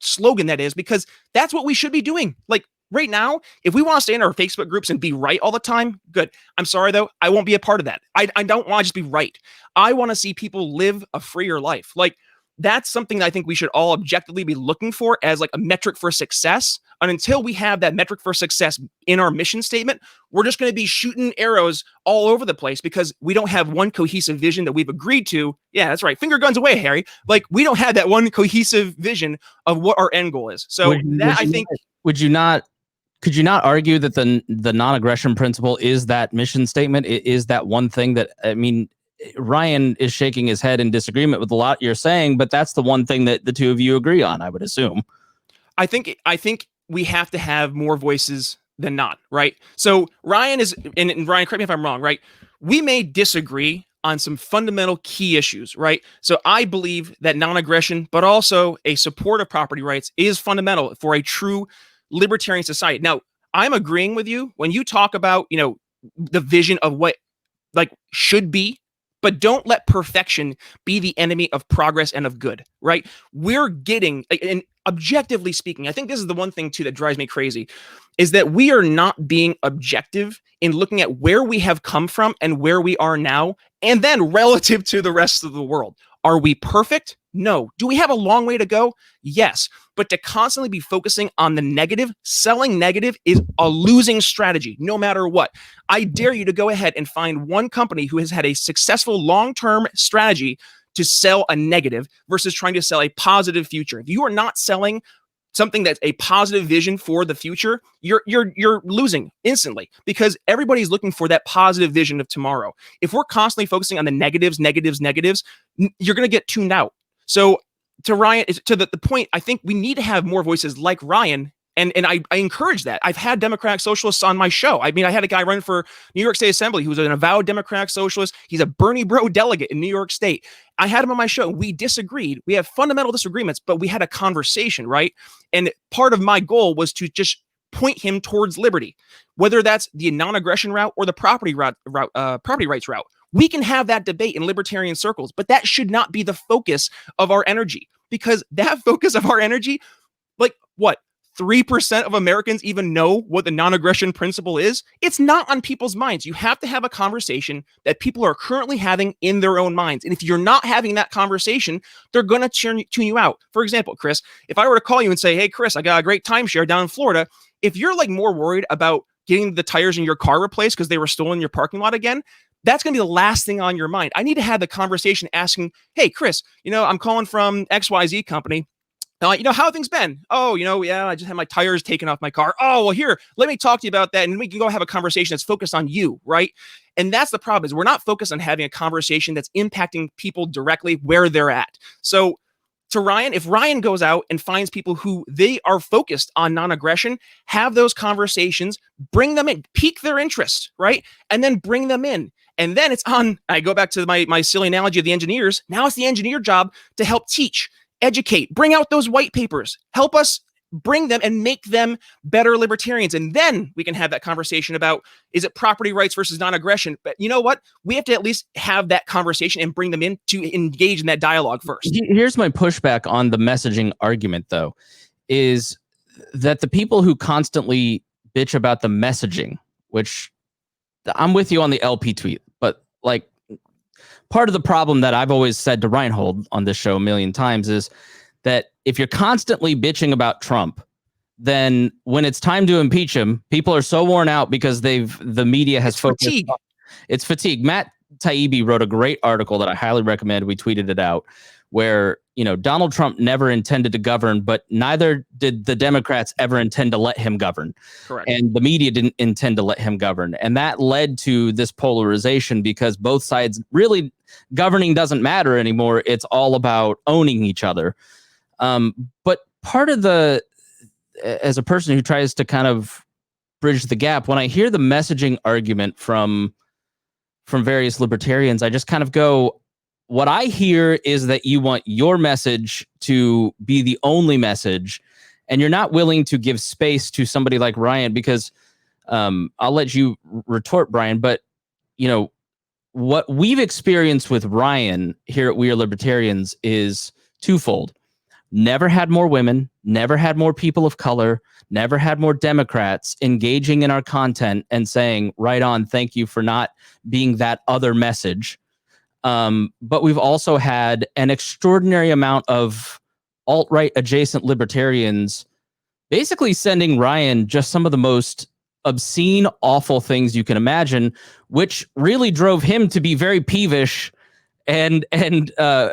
slogan that is, because that's what we should be doing. Like right now, if we want to stay in our Facebook groups and be right all the time, good. I'm sorry though, I won't be a part of that. I don't want to just be right. I want to see people live a freer life. Like that's something that I think we should all objectively be looking for as like a metric for success. And until we have that metric for success in our mission statement, we're just going to be shooting arrows all over the place because we don't have one cohesive vision that we've agreed to. Yeah, that's right. Finger guns away, Harry. Like we don't have that one cohesive vision of what our end goal is. So could you not argue that the non-aggression principle is that mission statement? It is that one thing that, I mean, Ryan is shaking his head in disagreement with a lot you're saying, but that's the one thing that the two of you agree on, I would assume. I think we have to have more voices than not, right? So Ryan is, and Ryan, correct me if I'm wrong, right? We may disagree on some fundamental key issues, right? So I believe that non-aggression, but also a support of property rights is fundamental for a true libertarian society. Now, I'm agreeing with you when you talk about, the vision of what should be, but don't let perfection be the enemy of progress and of good, right? We're getting, and objectively speaking, I think this is the one thing too that drives me crazy, is that we are not being objective in looking at where we have come from and where we are now, and then relative to the rest of the world. Are we perfect? No. Do we have a long way to go? Yes. But to constantly be focusing on the negative, selling negative is a losing strategy, no matter what. I dare you to go ahead and find one company who has had a successful long-term strategy to sell a negative versus trying to sell a positive future. If you are not selling something that's a positive vision for the future, you're losing instantly because everybody's looking for that positive vision of tomorrow. If we're constantly focusing on the negatives, you're going to get tuned out. So to Ryan, to the point, I think we need to have more voices like Ryan. And I encourage that. I've had Democratic Socialists on my show. I mean, I had a guy running for New York State Assembly who was an avowed Democratic Socialist. He's a Bernie bro delegate in New York State. I had him on my show. We disagreed. We have fundamental disagreements, but we had a conversation, right? And part of my goal was to just point him towards liberty, whether that's the non-aggression route or the property rights route. We can have that debate in libertarian circles, but that should not be the focus of our energy, because that focus of our energy, 3% of Americans even know what the non-aggression principle is. It's not on people's minds. You have to have a conversation that people are currently having in their own minds. And if you're not having that conversation, they're going to tune you out. For example, Chris, if I were to call you and say, hey, Chris, I got a great timeshare down in Florida. If you're more worried about getting the tires in your car replaced because they were stolen in your parking lot again, that's going to be the last thing on your mind. I need to have the conversation asking, hey, Chris, I'm calling from XYZ company. How have things been? Oh, yeah, I just had my tires taken off my car. Oh, well, here, let me talk to you about that. And we can go have a conversation that's focused on you, right? And that's the problem, is we're not focused on having a conversation that's impacting people directly where they're at. So to Ryan, if Ryan goes out and finds people who they are focused on non-aggression, have those conversations, bring them in, pique their interest, right? And then bring them in. And then it's on, I go back to my silly analogy of the engineers. Now it's the engineer job to help teach, educate, bring out those white papers, help us bring them and make them better libertarians. And then we can have that conversation about, is it property rights versus non-aggression? But you know what? We have to at least have that conversation and bring them in to engage in that dialogue first. Here's my pushback on the messaging argument, though, is that the people who constantly bitch about the messaging, which I'm with you on the LP tweet, but part of the problem that I've always said to Rhinehold on this show a million times is that if you're constantly bitching about Trump, then when it's time to impeach him, people are so worn out because the media has focused. Fatigue. It's fatigue. Matt Taibbi wrote a great article that I highly recommend. We tweeted it out, where, you know, Donald Trump never intended to govern, but neither did the Democrats ever intend to let him govern. Correct. And the media didn't intend to let him govern. And that led to this polarization, because both sides really, governing doesn't matter anymore. It's all about owning each other. But part of as a person who tries to kind of bridge the gap, when I hear the messaging argument from various libertarians, I just kind of go, what I hear is that you want your message to be the only message, and you're not willing to give space to somebody like Ryan, because I'll let you retort, Brian, but you know, what we've experienced with Ryan here at We Are Libertarians is twofold. Never had more women, never had more people of color, never had more Democrats engaging in our content and saying, right on, thank you for not being that other message. But we've also had an extraordinary amount of alt-right adjacent libertarians basically sending Ryan just some of the most obscene, awful things you can imagine, which really drove him to be very peevish, and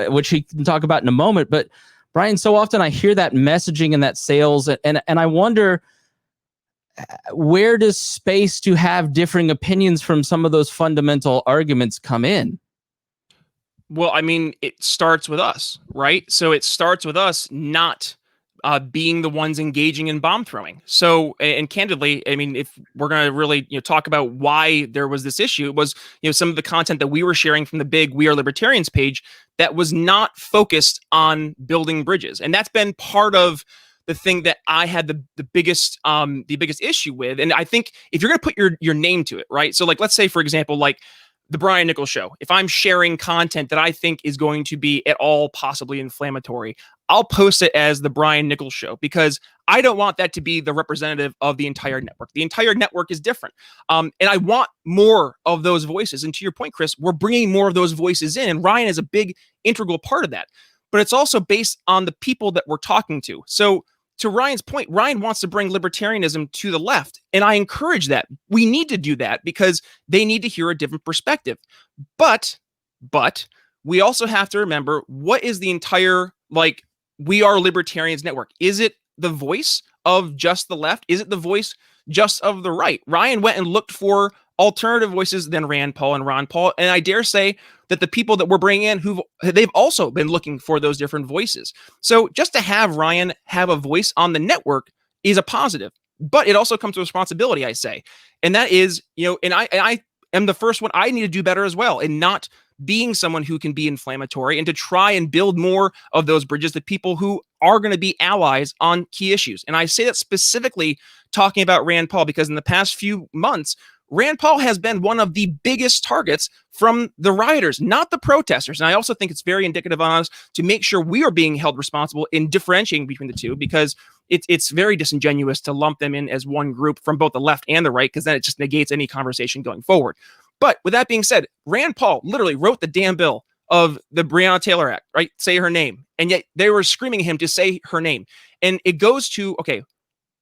which he can talk about in a moment. But Brian, so often I hear that messaging and that sales, and I wonder, where does space to have differing opinions from some of those fundamental arguments come in? Well, I mean, it starts with us, right? So it starts with us not being the ones engaging in bomb throwing. So, and candidly, I mean, if we're going to really, you know, talk about why there was this issue, it was, you know, some of the content that we were sharing from the big We Are Libertarians page that was not focused on building bridges. And that's been part of the thing that I had the biggest issue with. And I think if you're going to put your name to it, right? So like, let's say, for example, like the Brian Nichols show, if I'm sharing content that I think is going to be at all possibly inflammatory, I'll post it as the Brian Nichols show, because I don't want that to be the representative of the entire network. The entire network is different. And I want more of those voices. And to your point, Chris, we're bringing more of those voices in, and Ryan is a big integral part of that. But it's also based on the people that we're talking to. So to Ryan's point, Ryan wants to bring libertarianism to the left, and I encourage that. We need to do that because they need to hear a different perspective. But we also have to remember, what is the entire, like, We Are Libertarians network? Is it the voice of just the left? Is it the voice just of the right? Ryan went and looked for alternative voices than Rand Paul and Ron Paul, and I dare say that the people that we're bringing in, they've also been looking for those different voices. So just to have Ryan have a voice on the network is a positive, but it also comes with responsibility, I say. And that is, you know, and I am the first one. I need to do better as well, and not being someone who can be inflammatory, and to try and build more of those bridges to people who are going to be allies on key issues. And I say that specifically talking about Rand Paul, because in the past few months, Rand Paul has been one of the biggest targets from the rioters, not the protesters. And I also think it's very indicative on us to make sure we are being held responsible in differentiating between the two, because it's very disingenuous to lump them in as one group from both the left and the right, because then it just negates any conversation going forward. But with that being said, Rand Paul literally wrote the damn bill of the Breonna Taylor Act, right? Say her name. And yet they were screaming at him to say her name. And it goes to, okay,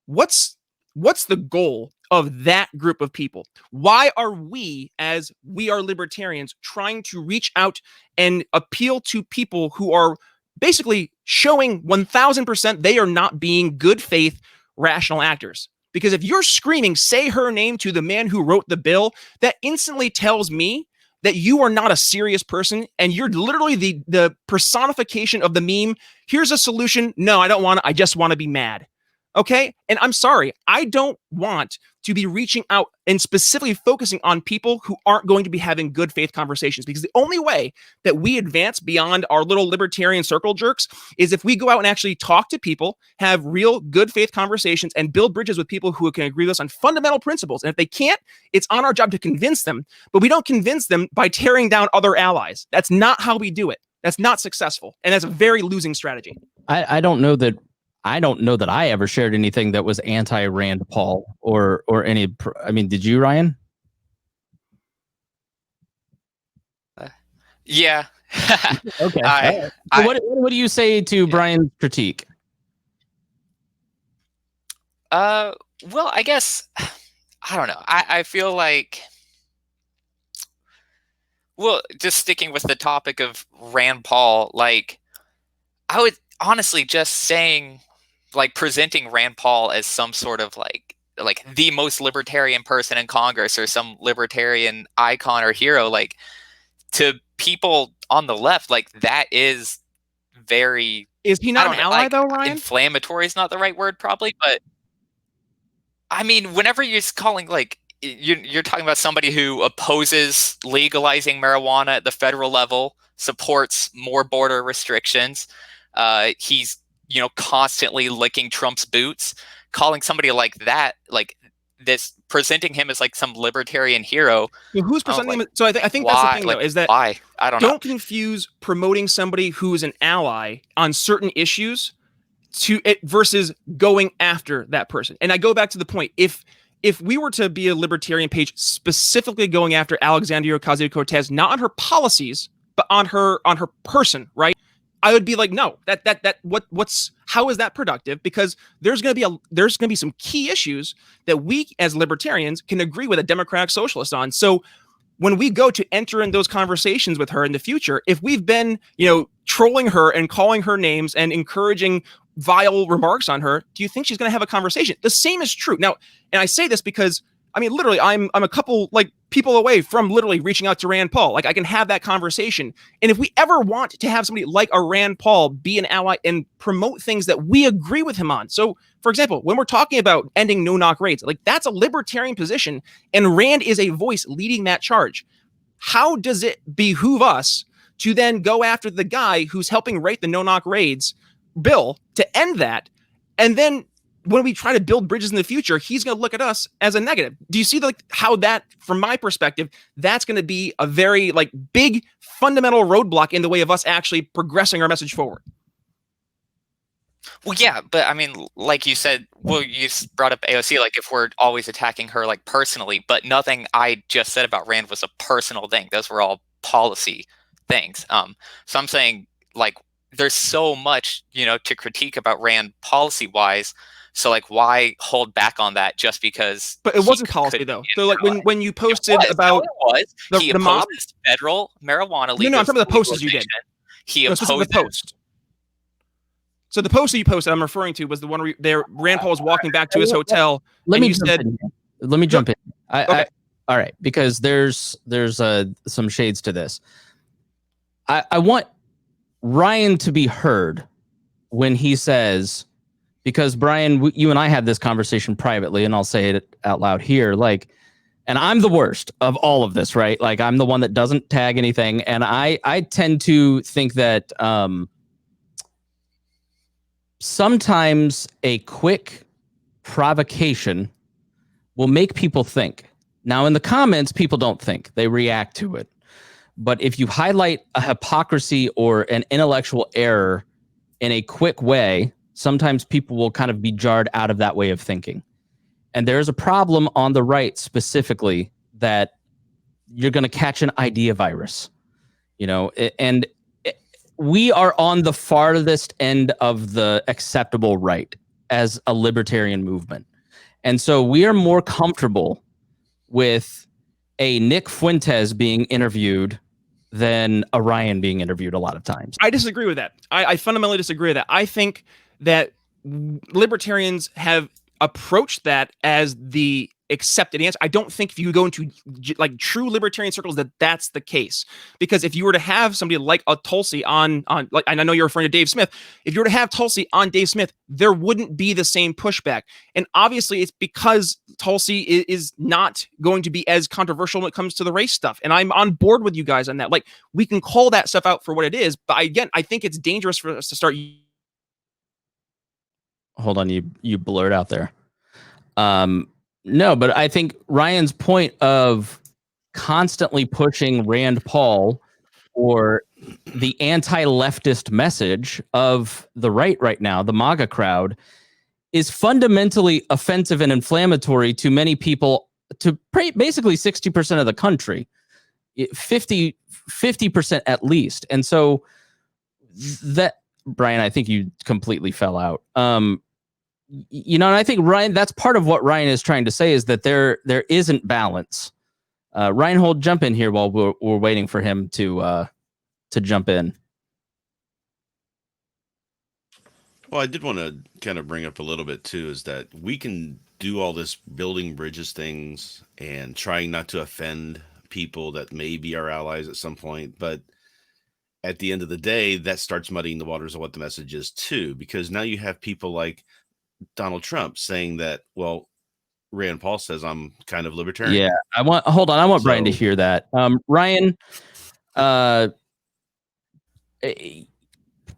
what's the goal of that group of people? Why are we, as We Are Libertarians, trying to reach out and appeal to people who are basically showing 1000% they are not being good faith, rational actors? Because if you're screaming, say her name to the man who wrote the bill, that instantly tells me that you are not a serious person, and you're literally the personification of the meme. Here's a solution. No, I don't want it. I just want to be mad. Okay. And I'm sorry, I don't want to be reaching out and specifically focusing on people who aren't going to be having good faith conversations, because the only way that we advance beyond our little libertarian circle jerks is if we go out and actually talk to people, have real good faith conversations, and build bridges with people who can agree with us on fundamental principles. And if they can't, it's on our job to convince them, but we don't convince them by tearing down other allies. That's not how we do it. That's not successful. And that's a very losing strategy. I don't know that I ever shared anything that was anti-Rand Paul or any. I mean, did you, Ryan? Yeah. Okay. What do you say to Brian's critique? Well, I guess I don't know. I feel like Well, just sticking with the topic of Rand Paul, like, I would honestly just saying, like, presenting Rand Paul as some sort of like the most libertarian person in Congress or some libertarian icon or hero, like, to people on the left, like, that is very. Is he not an ally, like, though, Ryan? Inflammatory is not the right word, probably, but I mean, whenever you're calling, like, you're talking about somebody who opposes legalizing marijuana at the federal level, supports more border restrictions. He's, constantly licking Trump's boots. Calling somebody like that, like this, presenting him as like some libertarian hero. Who's presenting him? So I think that's the thing, though, is that why? I don't know. Don't confuse promoting somebody who is an ally on certain issues to it versus going after that person. And I go back to the point, if we were to be a libertarian page specifically going after Alexandria Ocasio-Cortez, not on her policies, but on her person, right? I would be like, no, how is that productive? Because there's going to be some key issues that we as libertarians can agree with a democratic socialist on. So when we go to enter in those conversations with her in the future, if we've been, trolling her and calling her names and encouraging vile remarks on her, do you think she's going to have a conversation? The same is true. Now, and I say this because, I mean, literally, I'm a couple like people away from literally reaching out to Rand Paul. Like, I can have that conversation. And if we ever want to have somebody like a Rand Paul be an ally and promote things that we agree with him on. So, for example, when we're talking about ending no-knock raids, like, that's a libertarian position, and Rand is a voice leading that charge. How does it behoove us to then go after the guy who's helping write the no-knock raids bill to end that, and then when we try to build bridges in the future, he's going to look at us as a negative? Do you see how that, from my perspective, that's going to be a very big fundamental roadblock in the way of us actually progressing our message forward? Well, yeah, but I mean, like you said, you brought up AOC, like, if we're always attacking her personally, but nothing I just said about Rand was a personal thing. Those were all policy things. So I'm saying, there's so much, to critique about Rand policy wise. So why hold back on that just because? But it wasn't policy, though. So when you posted about he opposed federal marijuana legalization. No, I'm talking about the posts you did. He opposed the post. So the post that you posted, I'm referring to, was the one where Rand Paul was walking back to his hotel. Let me jump in. Okay. All right, because there's some shades to this. I want Ryan to be heard when he says, because Brian, you and I had this conversation privately, and I'll say it out loud here, and I'm the worst of all of this, right? I'm the one that doesn't tag anything, and I tend to think that sometimes a quick provocation will make people think. Now, in the comments, people don't think. They react to it. But if you highlight a hypocrisy or an intellectual error in a quick way, sometimes people will kind of be jarred out of that way of thinking. And there's a problem on the right specifically that you're going to catch an idea virus, and we are on the farthest end of the acceptable right as a libertarian movement. And so we are more comfortable with a Nick Fuentes being interviewed than a Ryan being interviewed a lot of times. I disagree with that. I fundamentally disagree with that. I think that libertarians have approached that as the accepted answer. I don't think if you go into true libertarian circles that's the case, because if you were to have somebody like a Tulsi on and I know you're referring to Dave Smith, if you were to have Tulsi on Dave Smith, there wouldn't be the same pushback. And obviously it's because Tulsi is not going to be as controversial when it comes to the race stuff. And I'm on board with you guys on that. We can call that stuff out for what it is, but again, I think it's dangerous for us to start. Hold on, you blurred out there. No, but I think Ryan's point of constantly pushing Rand Paul or the anti-leftist message of the right now, the MAGA crowd, is fundamentally offensive and inflammatory to many people, to basically 60% of the country, 50% at least. And so that, Brian, I think you completely fell out. And I think Ryan, that's part of what Ryan is trying to say, is that there isn't balance Rhinehold, jump in here while we're waiting for him to jump in. Well, I did want to kind of bring up a little bit too, is that we can do all this building bridges things and trying not to offend people that may be our allies at some point. But at the end of the day, that starts muddying the waters of what the message is too, because now you have people like Donald Trump saying that, well, Rand Paul says I'm kind of libertarian. Yeah, I want Brian to hear that. Ryan,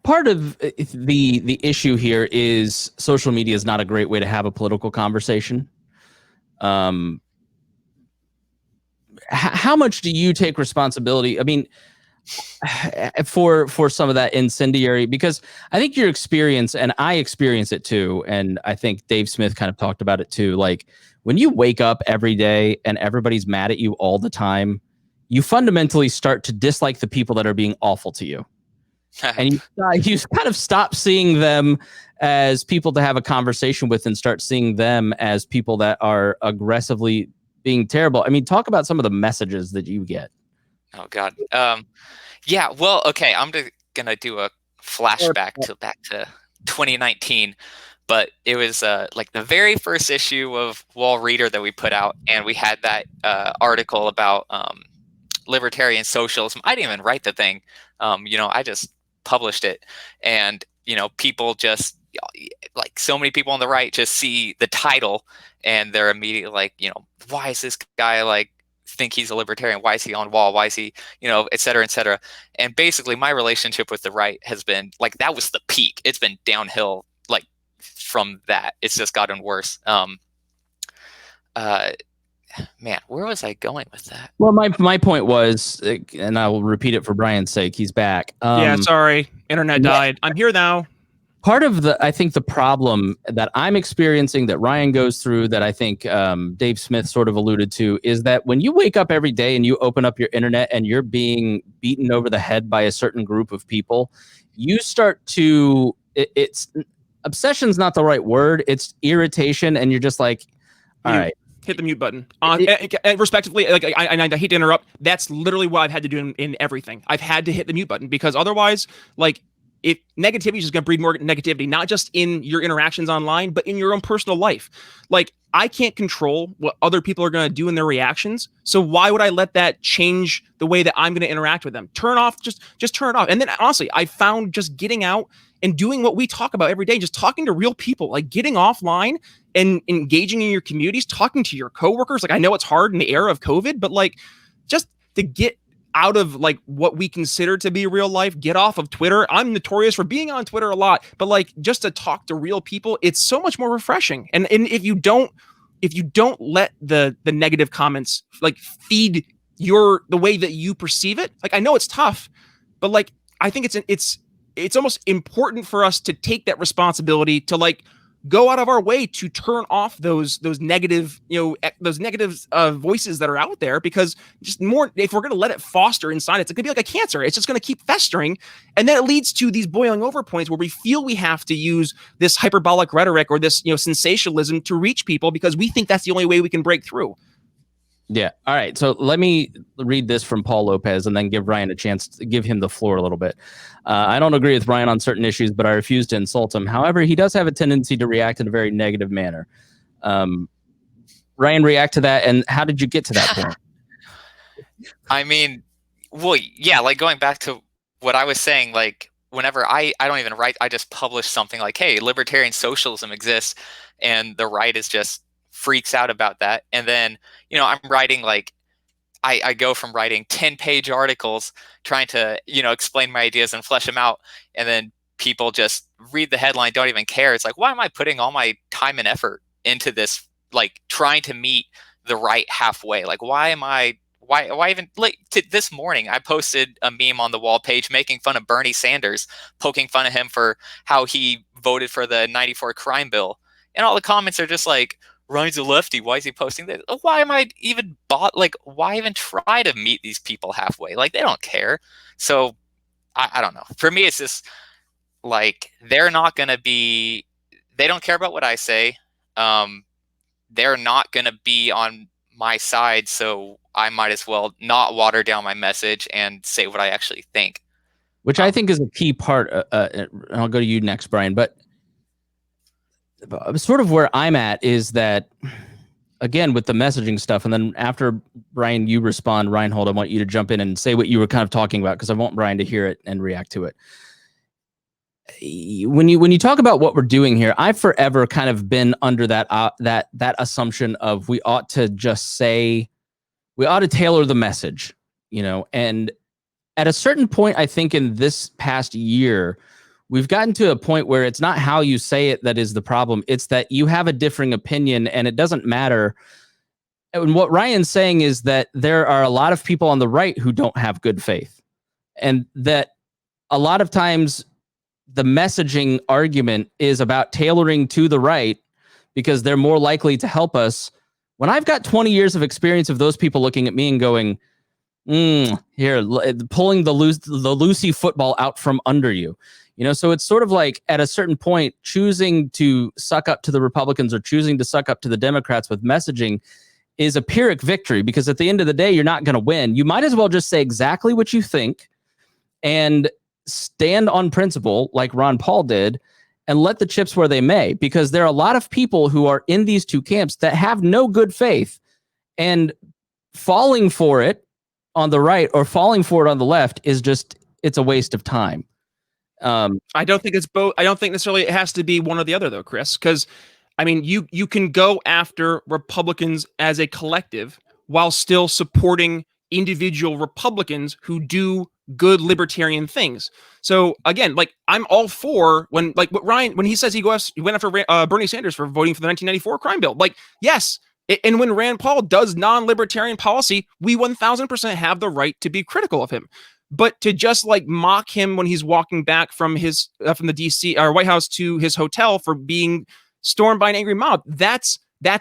part of the issue here is social media is not a great way to have a political conversation. How much do you take responsibility? I mean, for some of that incendiary, because I think your experience, and I experience it too, and I think Dave Smith kind of talked about it too. Like when you wake up every day and everybody's mad at you all the time, you fundamentally start to dislike the people that are being awful to you. And you kind of stop seeing them as people to have a conversation with and start seeing them as people that are aggressively being terrible. I mean, talk about some of the messages that you get. Oh God. Yeah. Well, okay. I'm gonna do a flashback back to 2019, but it was like the very first issue of Wall Reader that we put out, and we had that article about libertarian socialism. I didn't even write the thing. I just published it, and people just like so many people on the right just see the title and they're immediately like, why is this guy like think he's a libertarian? Why is he on Wall? Why is he, et cetera, et cetera. And basically my relationship with the right has been like, that was the peak. It's been downhill like from that. It's just gotten worse. Man, where was I going with that? Well, my point was, and I will repeat it for Brian's sake, he's back. Yeah, sorry. Internet died. I'm here now. Part of I think the problem that I'm experiencing, that Ryan goes through, that I think Dave Smith sort of alluded to, is that when you wake up every day and you open up your internet and you're being beaten over the head by a certain group of people, you start to, it's obsession's not the right word. It's irritation. And you're just like, all right. Hit the mute button. Respectively, like I hate to interrupt. That's literally what I've had to do in everything. I've had to hit the mute button because otherwise, like, if negativity is just going to breed more negativity, not just in your interactions online, but in your own personal life. Like, I can't control what other people are going to do in their reactions. So why would I let that change the way that I'm going to interact with them? Turn off, just turn it off. And then honestly, I found just getting out and doing what we talk about every day, just talking to real people, like getting offline and engaging in your communities, talking to your coworkers. Like, I know it's hard in the era of COVID, but like just to get out of like what we consider to be real life, get off of Twitter. I'm notorious for being on Twitter a lot, but like just to talk to real people, it's so much more refreshing. And if you don't let the negative comments like feed the way that you perceive it, like I know it's tough, but like I think it's almost important for us to take that responsibility to like go out of our way to turn off those negative, voices that are out there, because just more, if we're going to let it foster inside, it's going to be like a cancer. It's just going to keep festering. And then it leads to these boiling over points where we feel we have to use this hyperbolic rhetoric or this, sensationalism to reach people because we think that's the only way we can break through. Yeah. All right. So let me read this from Paul Lopez and then give Ryan a chance to give him the floor a little bit. I don't agree with Ryan on certain issues, but I refuse to insult him. However, he does have a tendency to react in a very negative manner. Ryan, react to that. And how did you get to that point? I mean, well, yeah, like going back to what I was saying, like whenever I don't even write, I just publish something like, hey, libertarian socialism exists. And the right is just freaks out about that. And then, I'm writing like, I go from writing 10-page articles trying to, explain my ideas and flesh them out. And then people just read the headline, don't even care. It's like, why am I putting all my time and effort into this? Like trying to meet the right halfway. Like, why even like this morning, I posted a meme on the Wall page making fun of Bernie Sanders, poking fun of him for how he voted for the 94 crime bill. And all the comments are just like, Ryan's a lefty. Why is he posting this? Why am I even why even try to meet these people halfway? Like, they don't care. So I don't know. For me, it's just like, they don't care about what I say. They're not going to be on my side. So I might as well not water down my message and say what I actually think. Which I think is a key part. And I'll go to you next, Brian. But sort of where I'm at is that, again, with the messaging stuff, and then after, Brian, you respond, Rhinehold, I want you to jump in and say what you were kind of talking about, because I want Brian to hear it and react to it. When you talk about what we're doing here, I've forever kind of been under that assumption of we ought to tailor the message, and at a certain point, I think in this past year, we've gotten to a point where it's not how you say it that is the problem. It's that you have a differing opinion and it doesn't matter. And what Ryan's saying is that there are a lot of people on the right who don't have good faith, and that a lot of times the messaging argument is about tailoring to the right because they're more likely to help us. When I've got 20 years of experience of those people looking at me and going, here, pulling the Lucy football out from under you. So it's sort of like at a certain point, choosing to suck up to the Republicans or choosing to suck up to the Democrats with messaging is a Pyrrhic victory, because at the end of the day, you're not going to win. You might as well just say exactly what you think and stand on principle like Ron Paul did and let the chips where they may, because there are a lot of people who are in these two camps that have no good faith, and falling for it on the right or falling for it on the left is it's a waste of time. I don't think it's both. I don't think necessarily it has to be one or the other, though, Chris, because I mean, you can go after Republicans as a collective while still supporting individual Republicans who do good libertarian things. So again, like, I'm all for when he says he went after Bernie Sanders for voting for the 1994 crime bill. Like, yes. And when Rand Paul does non-libertarian policy, we 1000% have the right to be critical of him. But to just like mock him when he's walking back from his from the DC or White House to his hotel for being stormed by an angry mob, that's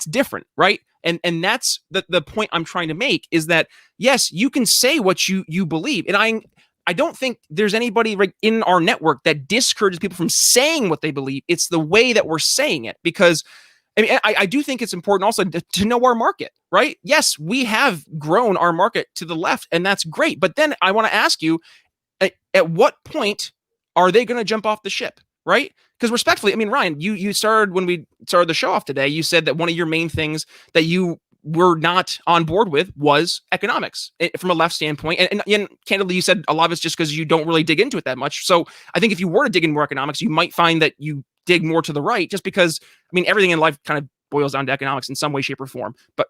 different, right? And that's the point I'm trying to make, is that yes, you can say what you believe, and I don't think there's anybody right in our network that discourages people from saying what they believe. It's the way that we're saying it, because I mean, I do think it's important also to know our market, right? Yes, we have grown our market to the left, and that's great. But then I want to ask you, at what point are they going to jump off the ship, right? Because respectfully, I mean, Ryan, you started, when we started the show off today, you said that one of your main things that you were not on board with was economics from a left standpoint. And candidly, you said a lot of it's just because you don't really dig into it that much. So I think if you were to dig in more economics, you might find that you dig more to the right, just because, I mean, everything in life kind of boils down to economics in some way, shape, or form, but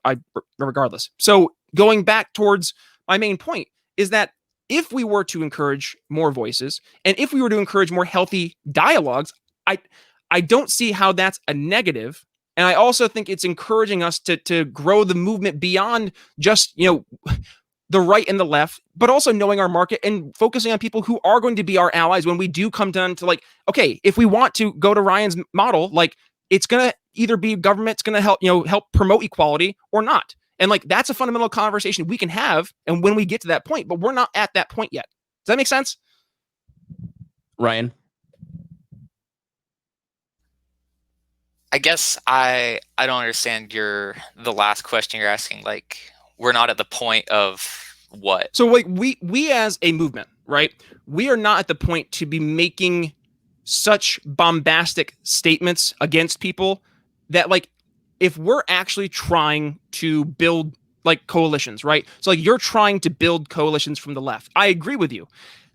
regardless. So going back towards my main point is that if we were to encourage more voices, and if we were to encourage more healthy dialogues, I don't see how that's a negative. And I also think it's encouraging us to grow the movement beyond just, the right and the left, but also knowing our market and focusing on people who are going to be our allies when we do come down to, like, okay, if we want to go to Ryan's model, like, it's going to either be government's going to help promote equality or not. And like, that's a fundamental conversation we can have. And when we get to that point, but we're not at that point yet. Does that make sense? Ryan? I guess I don't understand the last question you're asking. Like, we're not at the point of what? So like we as a movement, right? We are not at the point to be making such bombastic statements against people that, like, if we're actually trying to build like coalitions, right? So like, you're trying to build coalitions from the left. I agree with you.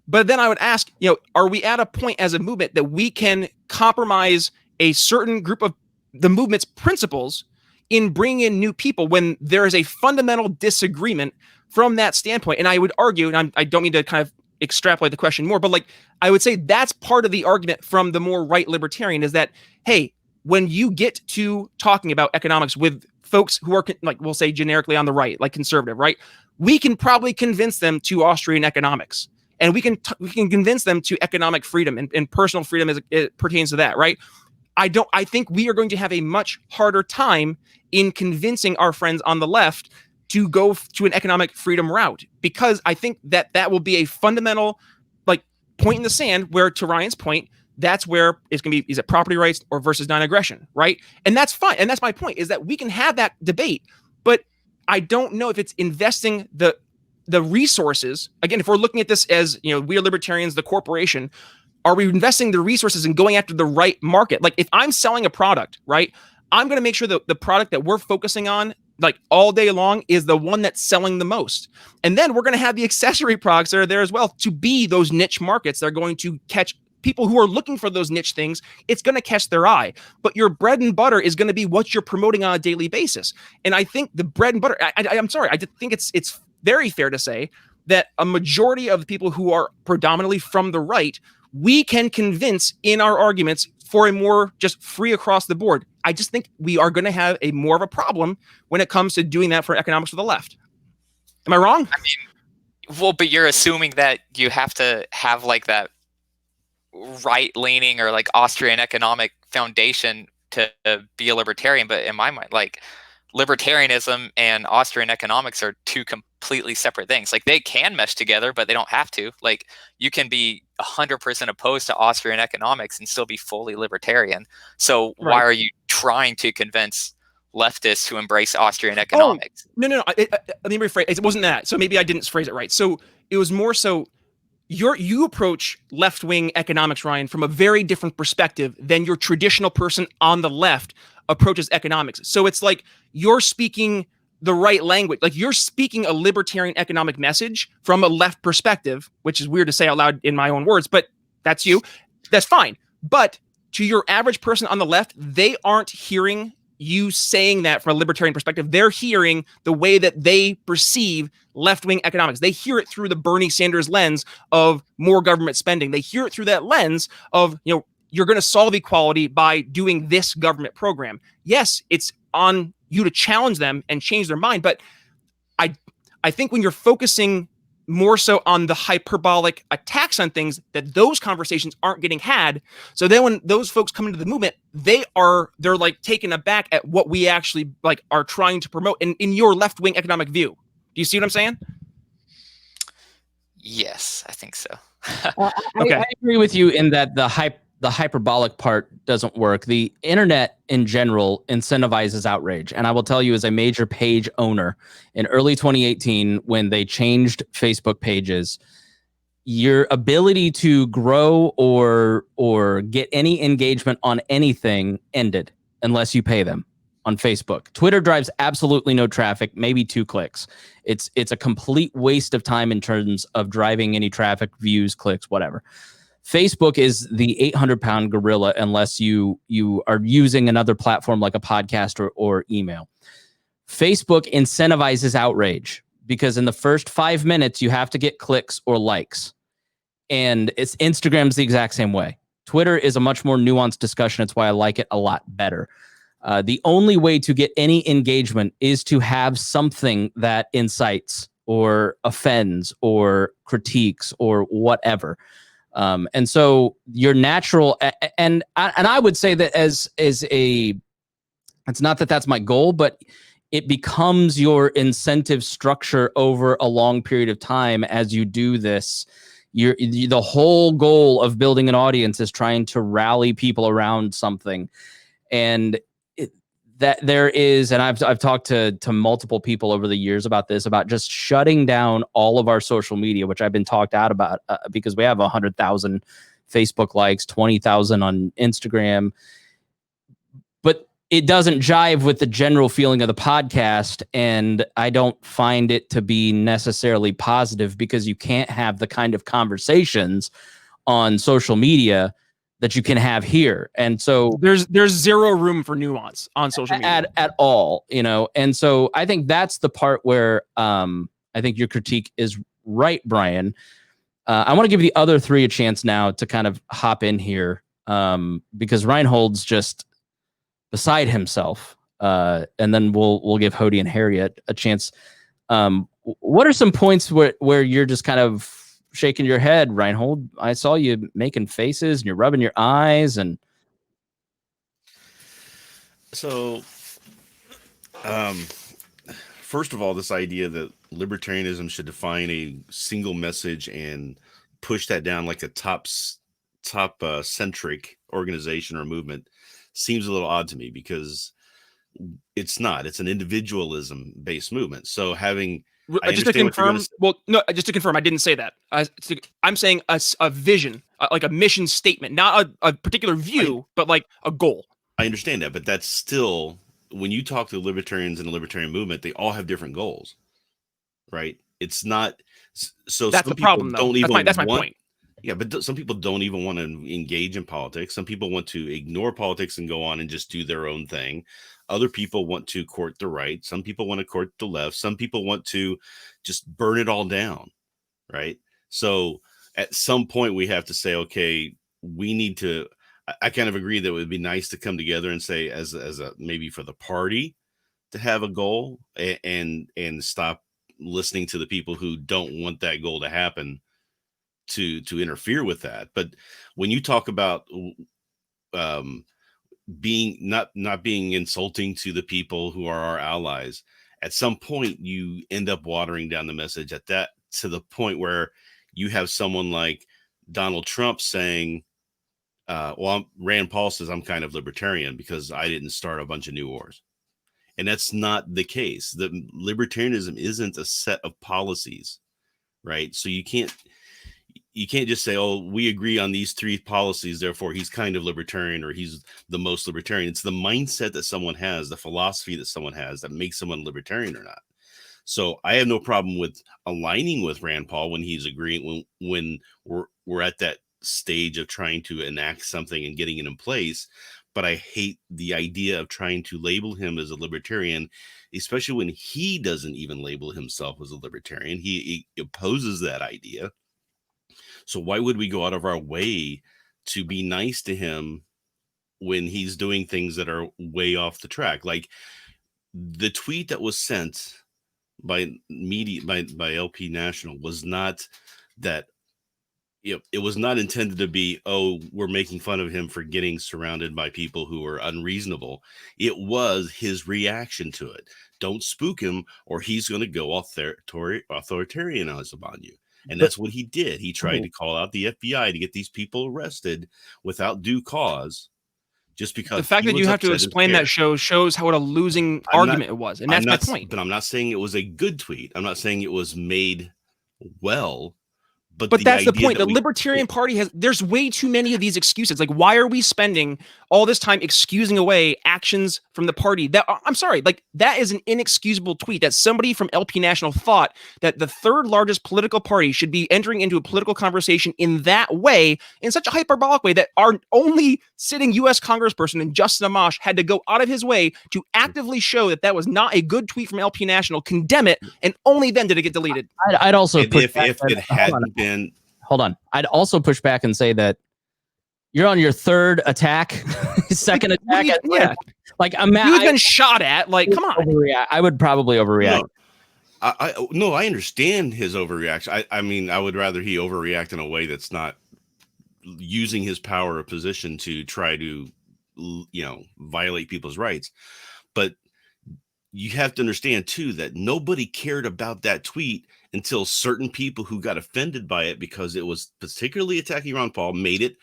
But then I would ask, are we at a point as a movement that we can compromise a certain group of the movement's principles in bringing in new people when there is a fundamental disagreement from that standpoint? And I would argue, and I don't mean to kind of extrapolate the question more, but like, I would say that's part of the argument from the more right libertarian, is that, hey, when you get to talking about economics with folks who are, like, we'll say generically on the right, like conservative, right? We can probably convince them to Austrian economics, and we can convince them to economic freedom and personal freedom as it pertains to that, right? I think we are going to have a much harder time in convincing our friends on the left to go to an economic freedom route, because I think that will be a fundamental, like, point in the sand where, to Ryan's point, that's where it's going to be, is it property rights or versus non-aggression, right? And that's fine. And that's my point, is that we can have that debate, but I don't know if it's investing the resources. Again, if we're looking at this as, we are libertarians, the corporation, are we investing the resources and going after the right market? Like if I'm selling a product, right, I'm going to make sure that the product that we're focusing on like all day long is the one that's selling the most. And then we're going to have the accessory products that are there as well to be those niche markets that are going to catch people who are looking for those niche things. It's going to catch their eye. But your bread and butter is going to be what you're promoting on a daily basis. And I think the bread and butter, I'm sorry, I think it's very fair to say that a majority of the people who are predominantly from the right, we can convince in our arguments for a more just free across the board. I just think we are going to have a more of a problem when it comes to doing that for economics for the left. Am I wrong? I mean, well, but you're assuming that you have to have like that right-leaning or like Austrian economic foundation to be a libertarian. But in my mind, like libertarianism and Austrian economics are two completely separate things. Like they can mesh together, but they don't have to. Like you can be 100% opposed to Austrian economics and still be fully libertarian. So why are you trying to convince leftists to embrace Austrian economics? No. Let me rephrase. It wasn't that. So maybe I didn't phrase it right. So it was more so you approach left-wing economics, Ryan, from a very different perspective than your traditional person on the left approaches economics. So it's like you're speaking the right language. Like you're speaking a libertarian economic message from a left perspective, which is weird to say out loud in my own words, but that's you. That's fine. But to your average person on the left, they aren't hearing you saying that from a libertarian perspective. They're hearing the way that they perceive left-wing economics. They hear it through the Bernie Sanders lens of more government spending. They hear it through that lens of, you're going to solve equality by doing this government program. Yes, it's on you to challenge them and change their mind. But I think when you're focusing more so on the hyperbolic attacks on things, that those conversations aren't getting had. So then when those folks come into the movement, they're like taken aback at what we actually like are trying to promote in your left-wing economic view. Do you see what I'm saying? Yes, I think so. Okay. I agree with you in that the hyperbolic part doesn't work. The internet in general incentivizes outrage. And I will tell you, as a major page owner in early 2018, when they changed Facebook pages, your ability to grow or get any engagement on anything ended unless you pay them on Facebook. Twitter drives absolutely no traffic, maybe 2 clicks. It's a complete waste of time in terms of driving any traffic, views, clicks, whatever. Facebook is the 800-pound gorilla unless you are using another platform like a podcast or email. Facebook incentivizes outrage because in the first 5 minutes, you have to get clicks or likes. And Instagram's the exact same way. Twitter is a much more nuanced discussion. It's why I like it a lot better. The only way to get any engagement is to have something that incites or offends or critiques or whatever. And so your natural, and I would say that as it's not that that's my goal, but it becomes your incentive structure over a long period of time as you do this. The whole goal of building an audience is trying to rally people around something, and that there is, and I've talked to multiple people over the years about this, about just shutting down all of our social media, which I've been talked out about because we have 100,000 Facebook likes, 20,000 on Instagram, but it doesn't jive with the general feeling of the podcast, and I don't find it to be necessarily positive because you can't have the kind of conversations on social media that you can have here. And so there's zero room for nuance on social media at all, And so I think that's the part where I think your critique is right, Brian. I want to give the other 3 a chance now to kind of hop in here because Rhinehold's just beside himself. And then we'll give Hodey and Harriet a chance. What are some points where you're just kind of shaking your head, Rhinehold? I saw you making faces and you're rubbing your eyes. And so, first of all, this idea that libertarianism should define a single message and push that down like a top centric organization or movement seems a little odd to me, because It's not. It's an individualism based movement. So having just to confirm, just to confirm, I didn't say that. I'm saying a vision, like a mission statement, not a particular view, but like a goal. I understand that, but that's still, when you talk to libertarians in the libertarian movement, they all have different goals, right? It's not. So that's the problem, though. That's my point. Yeah, but some people don't even want to engage in politics. Some people want to ignore politics and go on and just do their own thing. Other people want to court the right. Some people want to court the left. Some people want to just burn it all down, right? So at some point we have to say, okay, we need to. I kind of agree that it would be nice to come together and say, as a maybe for the party to have a goal and stop listening to the people who don't want that goal to happen to interfere with that. But when you talk about being not being insulting to the people who are our allies, at some point you end up watering down the message at that, to the point where you have someone like Donald Trump saying, Rand Paul says I'm kind of libertarian because I didn't start a bunch of new wars. And that's not the case. The libertarianism isn't a set of policies, right? So you can't just say, oh, we agree on these 3 policies, therefore he's kind of libertarian or he's the most libertarian. It's the mindset that someone has, the philosophy that someone has that makes someone libertarian or not. So I have no problem with aligning with Rand Paul when he's agreeing, when we're at that stage of trying to enact something and getting it in place. But I hate the idea of trying to label him as a libertarian, especially when he doesn't even label himself as a libertarian. He opposes that idea. So why would we go out of our way to be nice to him when he's doing things that are way off the track? Like the tweet that was sent by LP National was not that. It was not intended to be, oh, we're making fun of him for getting surrounded by people who are unreasonable. It was his reaction to it. Don't spook him or he's going to go authoritarianism on you. And that's what he did. He tried to call out the FBI to get these people arrested without due cause. Just because the fact that you have to explain that shows how what a losing argument it was. And that's my point. But I'm not saying it was a good tweet. I'm not saying it was made well. But that's the point. The Libertarian Party there's way too many of these excuses. Like, why are we spending all this time excusing away actions from the party? I'm sorry, like that is an inexcusable tweet that somebody from LP National thought that the 3rd largest political party should be entering into a political conversation in that way, in such a hyperbolic way that our only sitting U.S. Congressperson and Justin Amash had to go out of his way to actively show that was not a good tweet from LP National, condemn it, and only then did it get deleted. I'd also if it hadn't been. Hold on. I'd also push back and say that you're on your 3rd attack, 2nd attack. Yeah. Like you've been shot at. Like, come on. I would probably overreact. No, I understand his overreaction. I mean, I would rather he overreact in a way that's not using his power or position to try to, violate people's rights. But you have to understand too that nobody cared about that tweet until certain people who got offended by it because it was particularly attacking Ron Paul made it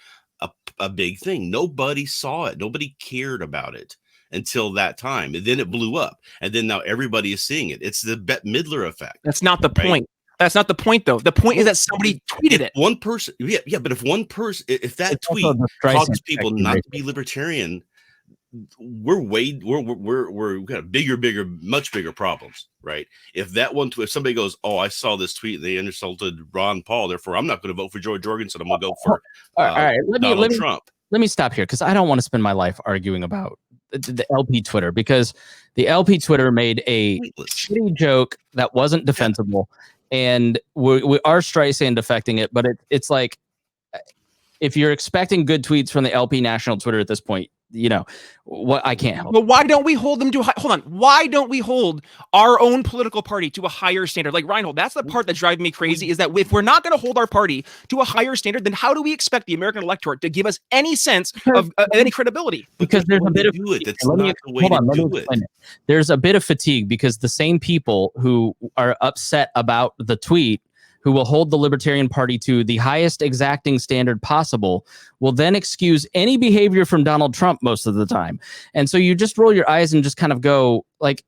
a big thing. Nobody saw it. Nobody cared about it until that time. And then it blew up. And then now everybody is seeing it. It's the Bette Midler effect. That's not the point. That's not the point, though. The point is that somebody tweeted it. One person. Yeah. But if one person, if that tweet causes people not to be libertarian, we've got bigger, much bigger problems, right? If somebody goes, oh, I saw this tweet, they insulted Ron Paul, therefore I'm not going to vote for George Jorgensen, I'm going to go for Donald Trump. Let me stop here because I don't want to spend my life arguing about the LP Twitter, because the LP Twitter made a shitty joke that wasn't defensible, and we are Streisand defecting it, but it's like, if you're expecting good tweets from the LP National Twitter at this point, what I can't help. But why don't we hold them to hold on? Why don't we hold our own political party to a higher standard? Like Rhinehold, that's the part that's driving me crazy, is that if we're not going to hold our party to a higher standard, then how do we expect the American electorate to give us any sense of any credibility? Because there's a bit of There's a bit of fatigue because the same people who are upset about the tweet who will hold the Libertarian Party to the highest exacting standard possible, will then excuse any behavior from Donald Trump most of the time. And so you just roll your eyes and just kind of go, like,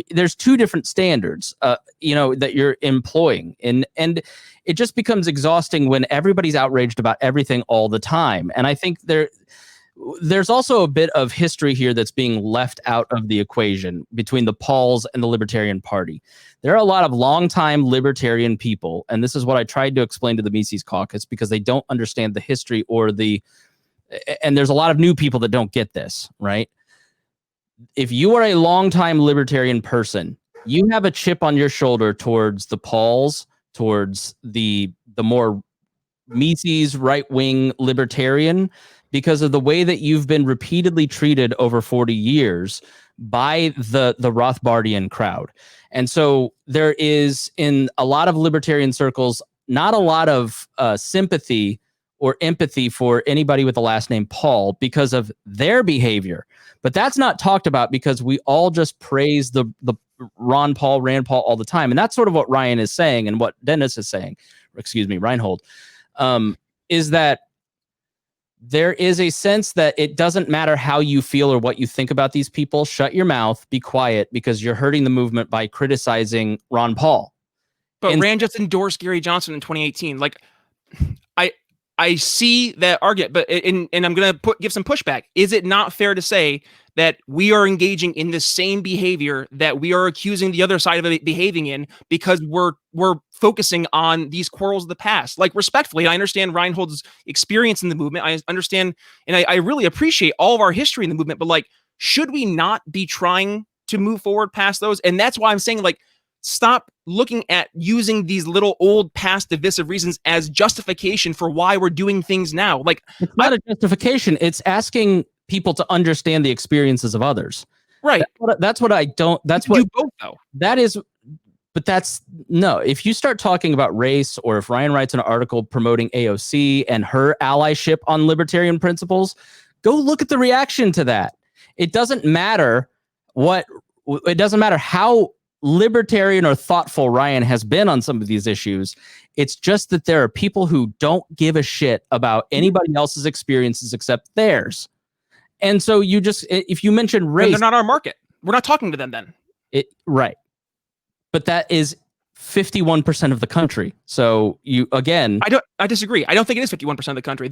there's two different standards, that you're employing. And it just becomes exhausting when everybody's outraged about everything all the time. And I think there's also a bit of history here that's being left out of the equation between the Pauls and the Libertarian Party. There are a lot of longtime Libertarian people, and this is what I tried to explain to the Mises Caucus, because they don't understand the history and there's a lot of new people that don't get this, right? If you are a longtime Libertarian person, you have a chip on your shoulder towards the Pauls, towards the more Mises right-wing Libertarian, because of the way that you've been repeatedly treated over 40 years by the Rothbardian crowd. And so there is, in a lot of Libertarian circles, not a lot of sympathy or empathy for anybody with the last name Paul because of their behavior. But that's not talked about because we all just praise the Rand Paul all the time. And that's sort of what Ryan is saying, and what Dennis is saying, Rhinehold, is that there is a sense that it doesn't matter how you feel or what you think about these people. Shut your mouth, be quiet, because you're hurting the movement by criticizing Ron Paul. But Rand just endorsed Gary Johnson in 2018. Like, I see that argument, but I'm going to give some pushback. Is it not fair to say that we are engaging in the same behavior that we are accusing the other side of it behaving in, because we're focusing on these quarrels of the past? Like, respectfully, I understand Rhinehold's experience in the movement. I understand, and I really appreciate all of our history in the movement, but like, should we not be trying to move forward past those? And that's why I'm saying, like, stop looking at using these little old past divisive reasons as justification for why we're doing things now. Like, it's not a justification. It's asking people to understand the experiences of others. Right. That's what I don't. That's what do both, though. That is. But that's no. If you start talking about race, or if Ryan writes an article promoting AOC and her allyship on libertarian principles, go look at the reaction to that. It doesn't matter how libertarian or thoughtful Ryan has been on some of these issues. It's just that there are people who don't give a shit about anybody else's experiences except theirs. And so you just, if you mention race, they're not our market. We're not talking to them then. Right. But that is 51% of the country. So I disagree. I don't think it is 51% of the country.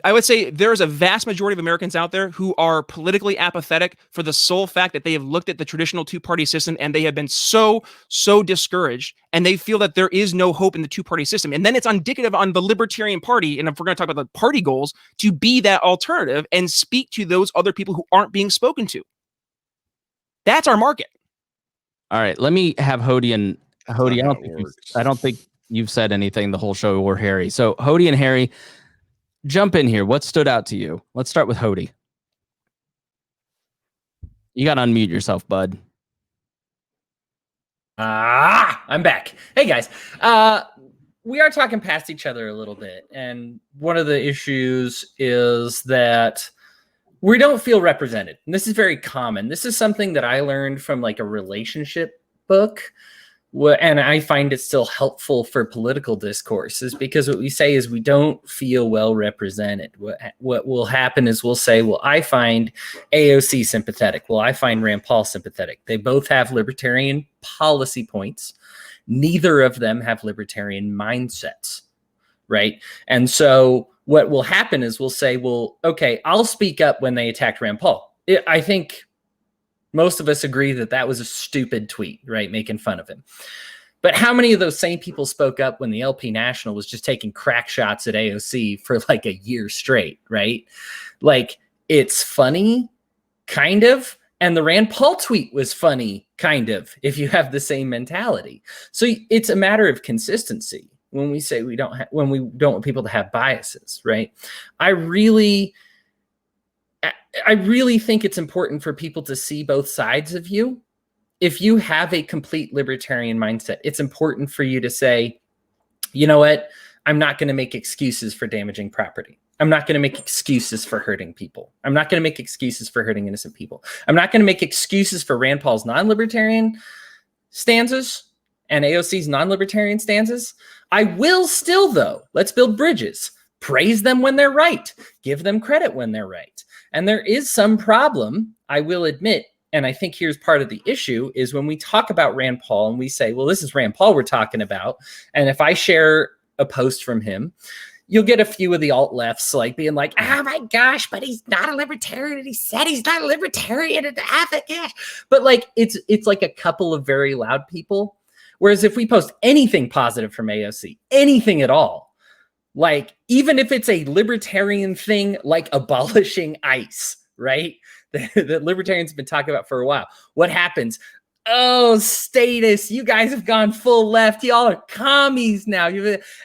I would say there's a vast majority of Americans out there who are politically apathetic for the sole fact that they have looked at the traditional two-party system and they have been so discouraged, and they feel that there is no hope in the two-party system. And then it's indicative on the Libertarian Party, and if we're going to talk about the party goals, to be that alternative and speak to those other people who aren't being spoken to. That's our market. All right, let me have Hodey. I don't think you've said anything the whole show, or Harry. So Hodey and Harry, jump in here. What stood out to you? Let's start with Hodey. You got to unmute yourself, bud. I'm back. Hey, guys. We are talking past each other a little bit. And one of the issues is that we don't feel represented. And this is very common. This is something that I learned from like a relationship book. And I find it still helpful for political discourses, because what we say is we don't feel well represented. What will happen is we'll say, well, I find AOC sympathetic. Well, I find Rand Paul sympathetic. They both have libertarian policy points. Neither of them have libertarian mindsets, right? And so what will happen is we'll say, well, okay, I'll speak up when they attacked Rand Paul. I think most of us agree that that was a stupid tweet, right? Making fun of him. But how many of those same people spoke up when the LP National was just taking crack shots at AOC for like a year straight, right? Like, it's funny, kind of. And the Rand Paul tweet was funny, kind of, if you have the same mentality. So it's a matter of consistency when we say we don't want people to have biases, right? I really think it's important for people to see both sides of you. If you have a complete libertarian mindset, it's important for you to say, you know what? I'm not going to make excuses for damaging property. I'm not going to make excuses for hurting people. I'm not going to make excuses for hurting innocent people. I'm not going to make excuses for Rand Paul's non-libertarian stanzas. and AOC's non-libertarian stances. I will still, though, let's build bridges, praise them when they're right, give them credit when they're right. And there is some problem, I will admit, and I think here's part of the issue, is when we talk about Rand Paul and we say, well, this is Rand Paul we're talking about, and if I share a post from him, you'll get a few of the alt-lefts like being like, oh my gosh, but he's not a libertarian, and he said he's not a libertarian and advocate. But like it's like a couple of very loud people. Whereas if we post anything positive from AOC, anything at all, like even if it's a libertarian thing like abolishing ICE, right? That libertarians have been talking about for a while. What happens? Oh, status, you guys have gone full left. Y'all are commies now.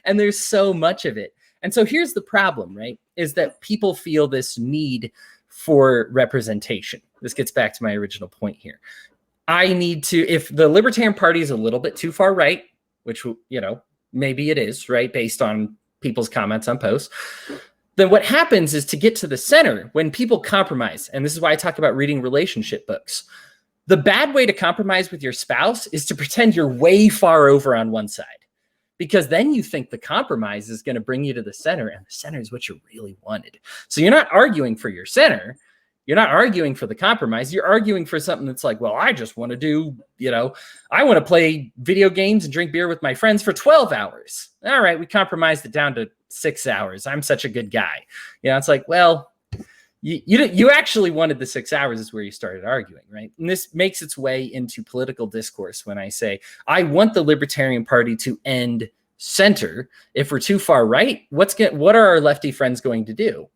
And there's so much of it. And so here's the problem, right? Is that people feel this need for representation. This gets back to my original point here. I need to, if the Libertarian Party is a little bit too far right, which, you know, maybe it is, right? Based on people's comments on posts, then what happens is to get to the center when people compromise. And this is why I talk about reading relationship books. The bad way to compromise with your spouse is to pretend you're way far over on one side, because then you think the compromise is going to bring you to the center, and the center is what you really wanted. So you're not arguing for your center. You're not arguing for the compromise. You're arguing for something that's like, well, I just want to do, you know, I want to play video games and drink beer with my friends for 12 hours. All right, we compromised it down to 6 hours. I'm such a good guy. You know, it's like, well, you actually wanted the 6 hours is where you started arguing, right? And this makes its way into political discourse when I say, I want the Libertarian Party to end center. If we're too far right, what are our lefty friends going to do?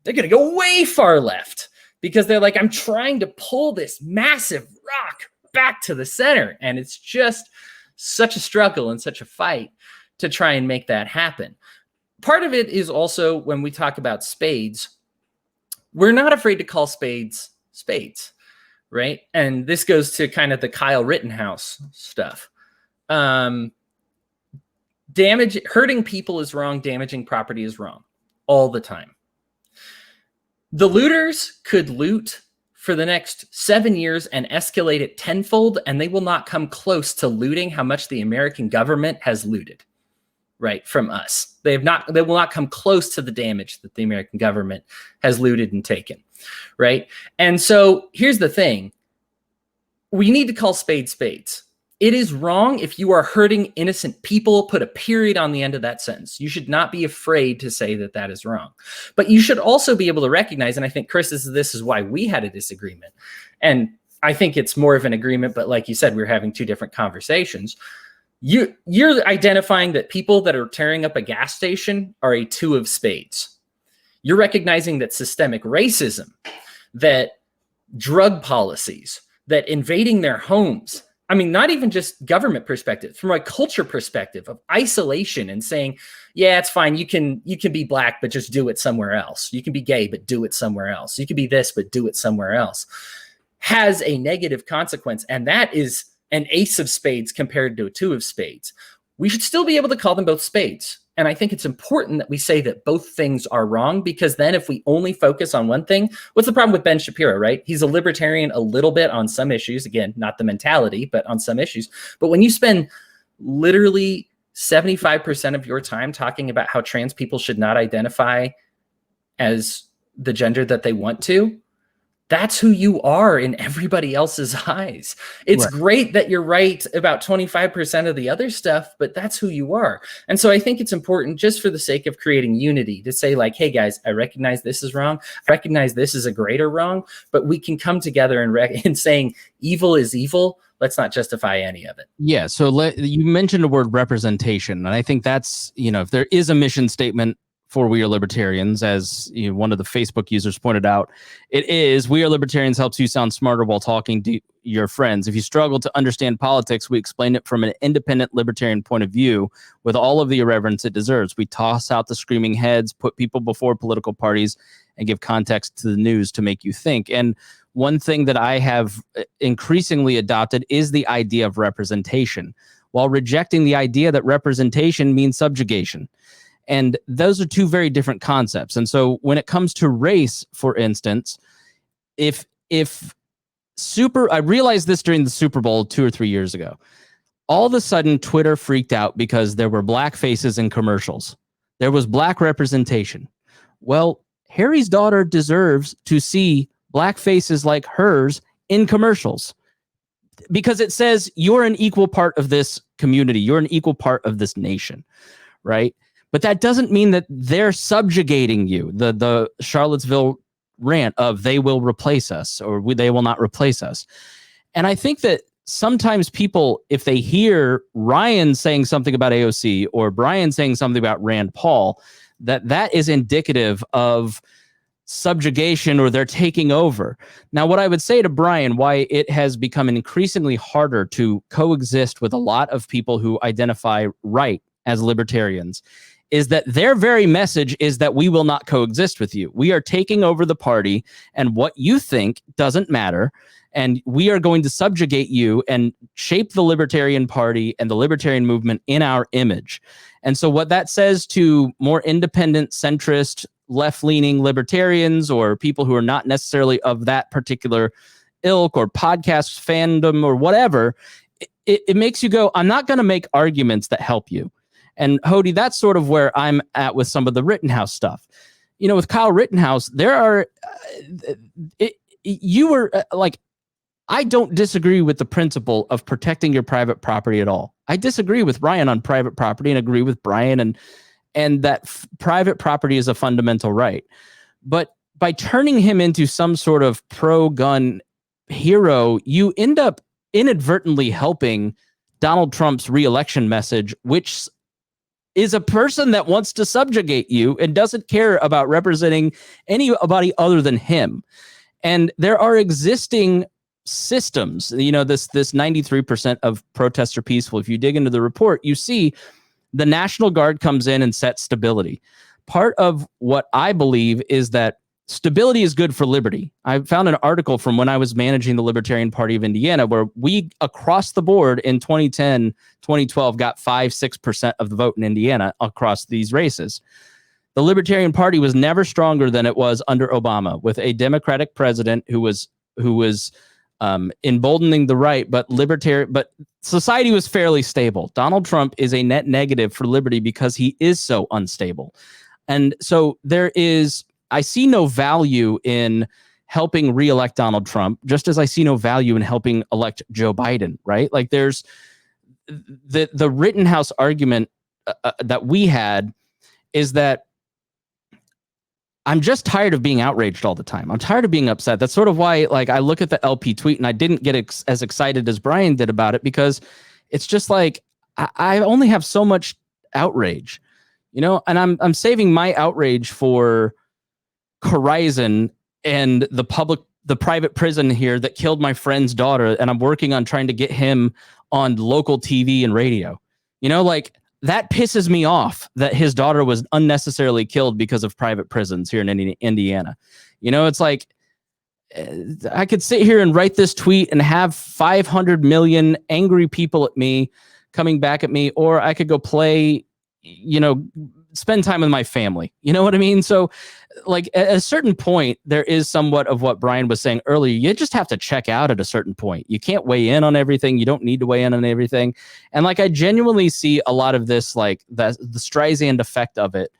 They're going to go way far left because they're like, I'm trying to pull this massive rock back to the center. And it's just such a struggle and such a fight to try and make that happen. Part of it is also when we talk about spades, we're not afraid to call spades spades, right? And this goes to kind of the Kyle Rittenhouse stuff. Hurting people is wrong. Damaging property is wrong all the time. The looters could loot for the next 7 years and escalate it tenfold, and they will not come close to looting how much the American government has looted, right, from us. They will not come close to the damage that the American government has looted and taken, right? And so here's the thing. We need to call spades spades. It is wrong if you are hurting innocent people. Put a period on the end of that sentence. You should not be afraid to say that that is wrong. But you should also be able to recognize, and I think, Chris, this is why we had a disagreement. And I think it's more of an agreement, but like you said, we're having two different conversations. You're identifying that people that are tearing up a gas station are a two of spades. You're recognizing that systemic racism, that drug policies, that invading their homes, I mean, not even just government perspective, from a culture perspective of isolation and saying, yeah, it's fine. You can be black, but just do it somewhere else. You can be gay, but do it somewhere else. You can be this, but do it somewhere else, has a negative consequence. And that is an ace of spades compared to a two of spades. We should still be able to call them both spades. And I think it's important that we say that both things are wrong, because then if we only focus on one thing, what's the problem with Ben Shapiro, right? He's a libertarian a little bit on some issues. Again, not the mentality, but on some issues. But when you spend literally 75% of your time talking about how trans people should not identify as the gender that they want to, that's who you are in everybody else's eyes. It's right. Great that you're right about 25% of the other stuff, but that's who you are. And so I think it's important, just for the sake of creating unity, to say like, hey guys, I recognize this is wrong. I recognize this is a greater wrong, but we can come together and saying evil is evil. Let's not justify any of it. Yeah. So you mentioned the word representation. And I think that's, if there is a mission statement for We Are Libertarians, as one of the Facebook users pointed out, it is We Are Libertarians helps you sound smarter while talking to your friends. If you struggle to understand politics, we explain it from an independent libertarian point of view with all of the irreverence it deserves. We toss out the screaming heads, put people before political parties, and give context to the news to make you think. And one thing that I have increasingly adopted is the idea of representation, while rejecting the idea that representation means subjugation. And those are two very different concepts. And so when it comes to race, for instance, I realized this during the Super Bowl 2 or 3 years ago. all of a sudden Twitter freaked out because there were black faces in commercials. There was black representation. Well, Harry's daughter deserves to see black faces like hers in commercials because it says you're an equal part of this community. You're an equal part of this nation, right? But that doesn't mean that they're subjugating you. The Charlottesville rant of they will replace us or they will not replace us. And I think that sometimes people, if they hear Ryan saying something about AOC or Brian saying something about Rand Paul, that is indicative of subjugation or they're taking over. Now, what I would say to Brian, why it has become increasingly harder to coexist with a lot of people who identify right as libertarians, is that their very message is that we will not coexist with you. We are taking over the party, and what you think doesn't matter. And we are going to subjugate you and shape the Libertarian Party and the Libertarian movement in our image. And so what that says to more independent, centrist, left-leaning libertarians or people who are not necessarily of that particular ilk or podcast fandom or whatever, it makes you go, I'm not going to make arguments that help you. And Hodey, that's sort of where I'm at with some of the Rittenhouse stuff. You know, with Kyle Rittenhouse, there are, you were like, I don't disagree with the principle of protecting your private property at all. I disagree with Ryan on private property and agree with Brian and that private property is a fundamental right. But by turning him into some sort of pro-gun hero, you end up inadvertently helping Donald Trump's re-election message, which is a person that wants to subjugate you and doesn't care about representing anybody other than him. And there are existing systems, you know, this 93% of protests are peaceful. If you dig into the report, you see the National Guard comes in and sets stability. Part of what I believe is that stability is good for liberty. I found an article from when I was managing the Libertarian Party of Indiana where we across the board in 2010, 2012 got 5-6% of the vote in Indiana across these races. The Libertarian Party was never stronger than it was under Obama, with a Democratic president who was emboldening the right, but society was fairly stable. Donald Trump is a net negative for liberty because he is so unstable. And so I see no value in helping reelect Donald Trump, just as I see no value in helping elect Joe Biden, right? Like there's the Rittenhouse argument that we had is that I'm just tired of being outraged all the time. I'm tired of being upset. That's sort of why, like, I look at the LP tweet and I didn't get as excited as Brian did about it because it's just like I only have so much outrage, you know, and I'm saving my outrage for Horizon and the private prison here that killed my friend's daughter, and I'm working on trying to get him on local TV and radio. You know, like, that pisses me off that his daughter was unnecessarily killed because of private prisons here in Indiana. You know, it's like I could sit here and write this tweet and have 500 million angry people at me coming back at me, or I could go play, you know, spend time with my family. You know what I mean? So like at a certain point, there is somewhat of what Brian was saying earlier. You just have to check out at a certain point. You can't weigh in on everything. You don't need to weigh in on everything. And like, I genuinely see a lot of this, like the Streisand effect of it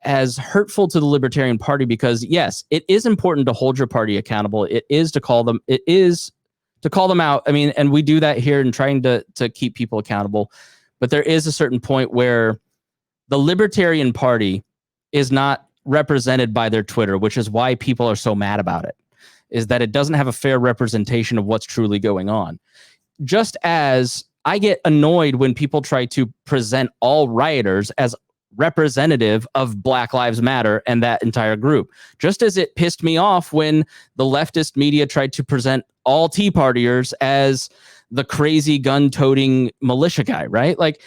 as hurtful to the Libertarian Party, because yes, it is important to hold your party accountable. It is to call them out. I mean, and we do that here in trying to keep people accountable. But there is a certain point where the Libertarian Party is not represented by their Twitter, which is why people are so mad about it, is that it doesn't have a fair representation of what's truly going on. Just as I get annoyed when people try to present all rioters as representative of Black Lives Matter and that entire group, just as it pissed me off when the leftist media tried to present all Tea Partiers as the crazy gun-toting militia guy, right? Like,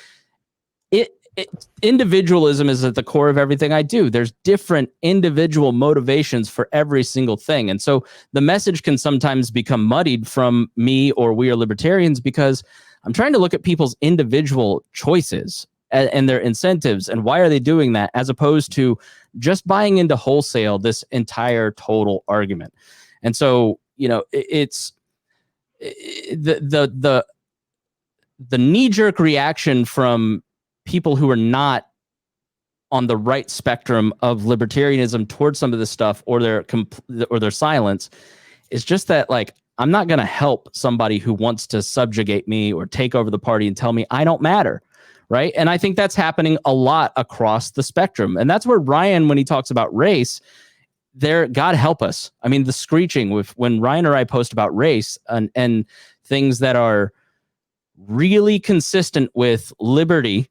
individualism is at the core of everything I do. There's different individual motivations for every single thing. And so the message can sometimes become muddied from me or We Are Libertarians because I'm trying to look at people's individual choices and their incentives and why are they doing that, as opposed to just buying into wholesale this entire total argument. And so, you know, it's the the knee-jerk reaction from people who are not on the right spectrum of libertarianism towards some of this stuff, or their silence, is just that, like, I'm not going to help somebody who wants to subjugate me or take over the party and tell me I don't matter, right? And I think that's happening a lot across the spectrum. And that's where Ryan, when he talks about race, God help us. I mean, the screeching with when Ryan or I post about race and things that are really consistent with liberty,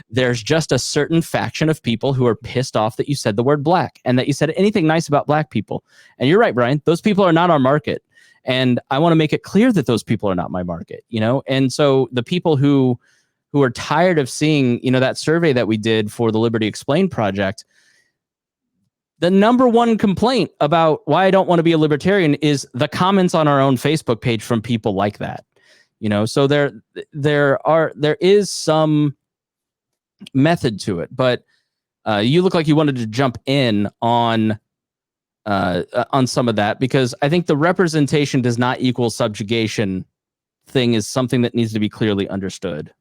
there's just a certain faction of people who are pissed off that you said the word black and that you said anything nice about black people. And you're right, Brian, those people are not our market. And I want to make it clear that those people are not my market, you know? And so the people who are tired of seeing, you know, that survey that we did for the Liberty Explained project, the number one complaint about why I don't want to be a libertarian is the comments on our own Facebook page from people like that. You know, so there is some method to it, but you look like you wanted to jump in on some of that, because I think the representation does not equal subjugation thing is something that needs to be clearly understood.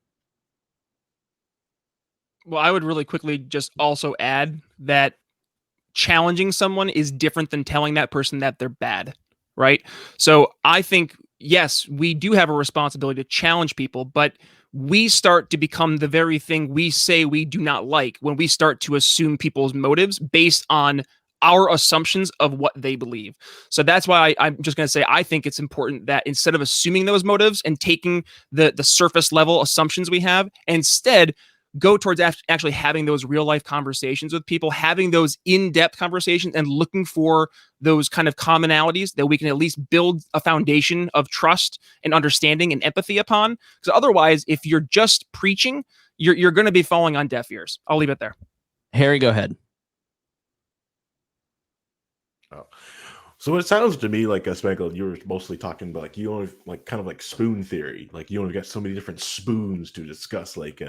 Well, I would really quickly just also add that challenging someone is different than telling that person that they're bad, right? So I think, yes, we do have a responsibility to challenge people, but we start to become the very thing we say we do not like when we start to assume people's motives based on our assumptions of what they believe. So that's why I'm just going to say, I think it's important that instead of assuming those motives and taking the surface level assumptions we have, instead go towards actually having those real life conversations with people, having those in-depth conversations and looking for those kind of commonalities that we can at least build a foundation of trust and understanding and empathy upon. Because otherwise, if you're just preaching, you're going to be falling on deaf ears. I'll leave it there. Harry, go ahead. Oh. So it sounds to me like, Spangle, you were mostly talking about, like, you only, like, kind of like spoon theory. Like, you only got so many different spoons to discuss. Like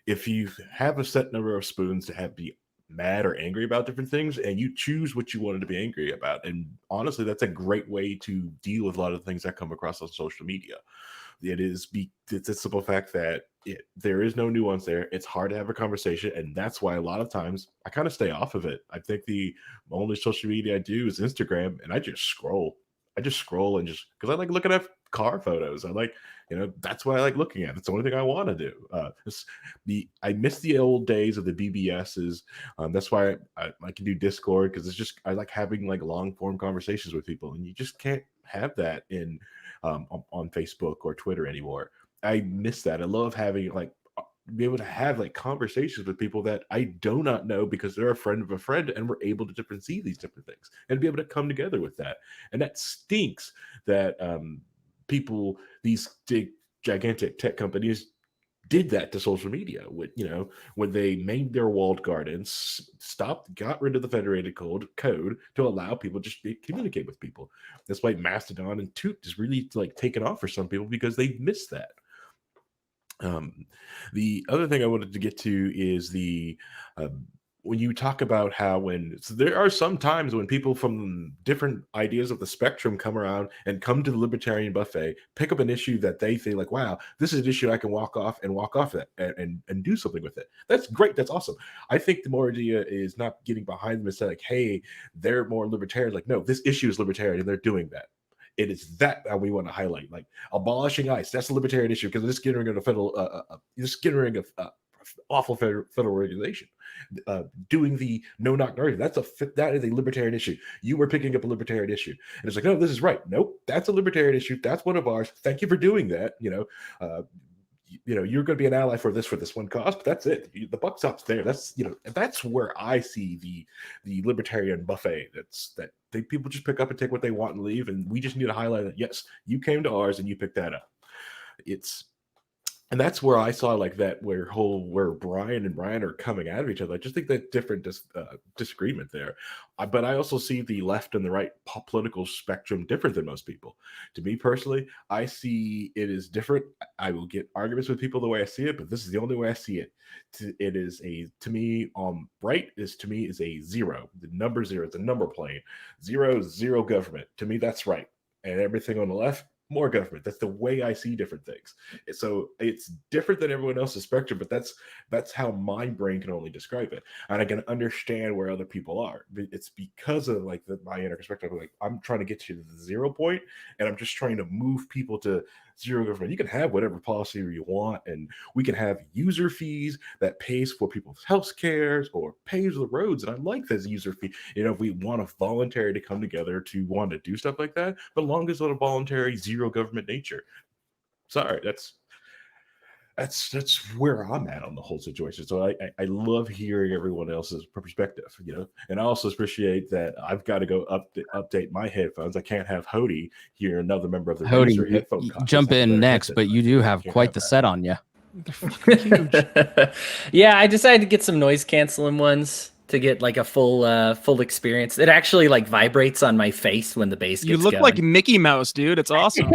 if you have a set number of spoons to be mad or angry about different things, and you choose what you wanted to be angry about. And honestly, that's a great way to deal with a lot of the things that come across on social media. It's a simple fact that there is no nuance there. It's hard to have a conversation, and that's why a lot of times I kind of stay off of it. I think the only social media I do is Instagram, and I just scroll. And just because I like looking at car photos. I like, that's what I like looking at. It's the only thing I want to do. I miss the old days of the BBSs. That's why I can do Discord, because I like having like long form conversations with people, and you just can't have that on Facebook or Twitter anymore. I miss that. I love having be able to have like conversations with people that I do not know because they're a friend of a friend, and we're able to see these different things and be able to come together with that. And that stinks that people, these big gigantic tech companies, did that to social media. When they made their walled gardens, got rid of the federated code to allow people just to communicate with people. That's why Mastodon and Toot is really like taken off for some people, because they missed that. The other thing I wanted to get to is when you talk about how there are some times when people from different ideas of the spectrum come around and come to the libertarian buffet, pick up an issue that they think like, wow, this is an issue I can walk off that and do something with it. That's great. That's awesome. I think the more idea is not getting behind them and say like, hey, they're more libertarian. Like, no, this issue is libertarian and they're doing that. It is that we want to highlight, like abolishing ICE. That's a libertarian issue, because it's getting rid of awful federal regulation. Doing the no knock narrative, that is a libertarian issue. You were picking up a libertarian issue, and it's like, no, this is right. Nope, that's a libertarian issue. That's one of ours. Thank you for doing that. You're going to be an ally for this one cause, but that's it. The buck stops there. That's where I see the libertarian buffet. People just pick up and take what they want and leave, and we just need to highlight that, yes, you came to ours and you picked that up. And that's where I saw like that where Brian and Ryan are coming out of each other. I just think that different disagreement there. But I also see the left and the right political spectrum different than most people. To me personally, I see it is different. I will get arguments with people the way I see it, but this is the only way I see it. It is right is a zero. The number zero, it's a number plane. Zero government. To me, that's right. And everything on the left, more government. That's the way I see different things. So it's different than everyone else's spectrum, but that's how my brain can only describe it. And I can understand where other people are. It's because of like my inner perspective. Like I'm trying to get you to the 0 point, and I'm just trying to move people to zero government. You can have whatever policy you want, and we can have user fees that pays for people's health cares or pays the roads. And I like this user fee. If we want a voluntary to come together to want to do stuff like that, but long as it's a voluntary zero government nature. Sorry, that's where I'm at on the whole situation. So I love hearing everyone else's perspective, and I also appreciate that I've got to go update my headphones. I can't have Hodey here, another member of the Hodey, headphone jump in next, but you do have quite the set on you. Yeah, I decided to get some noise canceling ones to get like a full experience. It actually like vibrates on my face when the bass gets You look going. like Mickey Mouse, dude. It's awesome.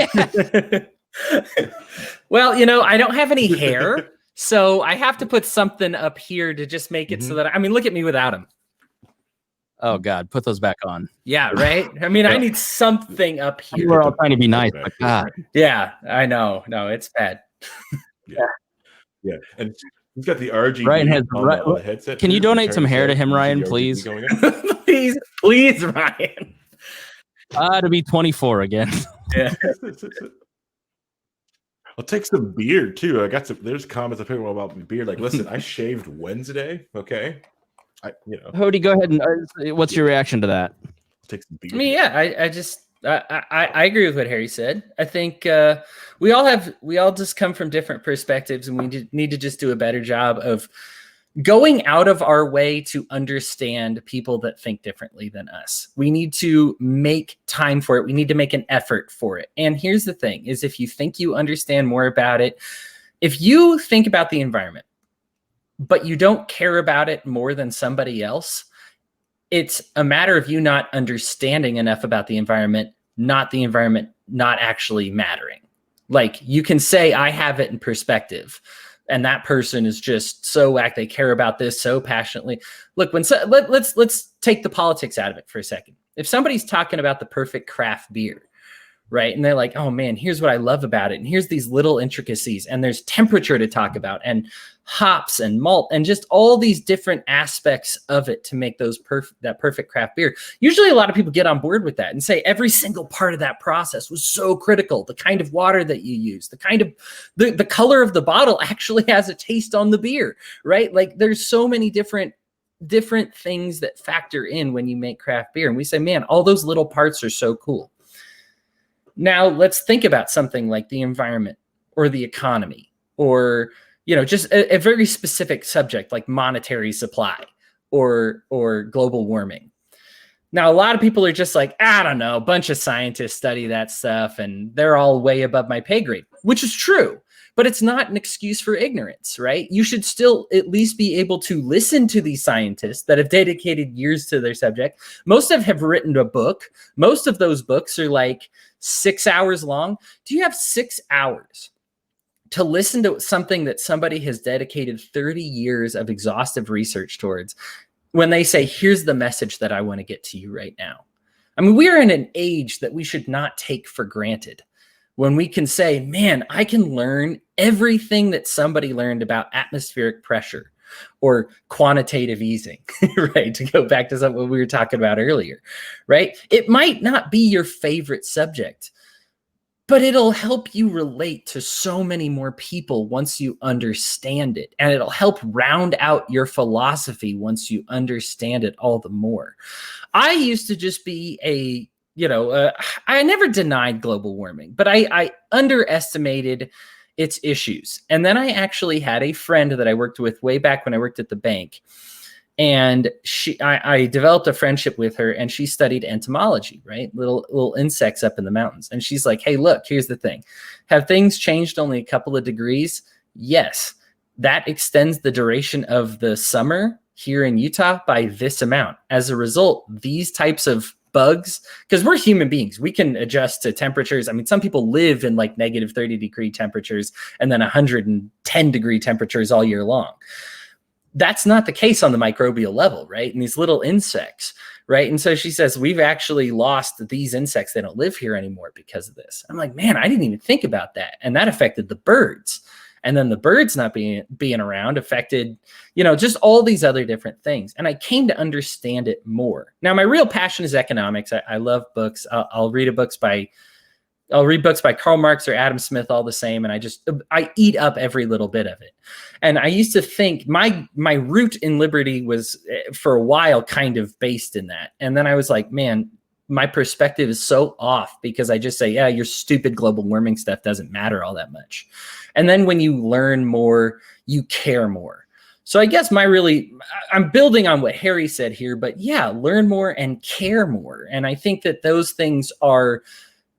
Well, I don't have any hair, so I have to put something up here to just make it so that look at me without him. Oh God, put those back on. Yeah, right. I need something up here. We're all trying to be nice, but God. Yeah, I know. No, it's bad. Yeah, and he's got the RGB Ryan has on the headset. Can you donate some hair to him, Ryan, please? please, Ryan. To be 24 again. Yeah. I'll take some beard too. There's comments of people about beard. Like, listen, I shaved Wednesday. Okay. Hodey, go ahead and what's your reaction to that? Take some beard. I agree with what Harry said. I think we all just come from different perspectives, and we need to just do a better job of going out of our way to understand people that think differently than us. We need to make time for it. We need to make an effort for it. And here's the thing is, if you think you understand more about it, if you think about the environment, but you don't care about it more than somebody else, it's a matter of you not understanding enough about the environment not actually mattering. Like, you can say, I have it in perspective, and that person is just so whack. They care about this so passionately. Look, let's take the politics out of it for a second. If somebody's talking about the perfect craft beer, right? And they're like, oh man, here's what I love about it. And here's these little intricacies, and there's temperature to talk about, and hops and malt, and just all these different aspects of it to make that perfect craft beer. Usually a lot of people get on board with that and say every single part of that process was so critical. The kind of water that you use, the kind of the color of the bottle actually has a taste on the beer, right? Like, there's so many different things that factor in when you make craft beer. And we say, man, all those little parts are so cool. Now let's think about something like the environment or the economy, or just a very specific subject like monetary supply or global warming. Now, a lot of people are just like, I don't know, a bunch of scientists study that stuff and they're all way above my pay grade, which is true, but it's not an excuse for ignorance, right? You should still at least be able to listen to these scientists that have dedicated years to their subject. Most of them have written a book. Most of those books are like 6 hours long. Do you have 6 hours to listen to something that somebody has dedicated 30 years of exhaustive research towards, when they say, here's the message that I want to get to you right now? We are in an age that we should not take for granted, when we can say, man, I can learn everything that somebody learned about atmospheric pressure or quantitative easing, right? To go back to what we were talking about earlier, right? It might not be your favorite subject, but it'll help you relate to so many more people once you understand it. And it'll help round out your philosophy once you understand it all the more. I used to just be I never denied global warming, but I underestimated its issues. And then I actually had a friend that I worked with way back when I worked at the bank. And I developed a friendship with her, and she studied entomology, right? Little insects up in the mountains. And she's like, hey, look, here's the thing. Have things changed only a couple of degrees? Yes. That extends the duration of the summer here in Utah by this amount. As a result, these types of bugs, because we're human beings, we can adjust to temperatures. Some people live in like negative 30 degree temperatures and then 110 degree temperatures all year long. that's not the case on the microbial level, right? And these little insects, right? And so she says, we've actually lost these insects. They don't live here anymore because of this. I'm like, man, I didn't even think about that. And that affected the birds. And then the birds not being around affected, just all these other different things. And I came to understand it more. Now, my real passion is economics. I love books. I'll read books by Karl Marx or Adam Smith, all the same. And I eat up every little bit of it. And I used to think my root in liberty was for a while kind of based in that. And then I was like, man, my perspective is so off because I just say, yeah, your stupid global warming stuff doesn't matter all that much. And then when you learn more, you care more. So I guess I'm building on what Harry said here, but yeah, learn more and care more. And I think that those things are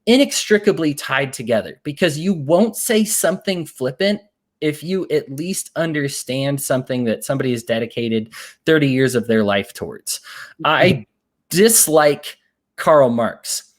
inextricably tied together, because you won't say something flippant if you at least understand something that somebody has dedicated 30 years of their life towards. I dislike Karl Marx,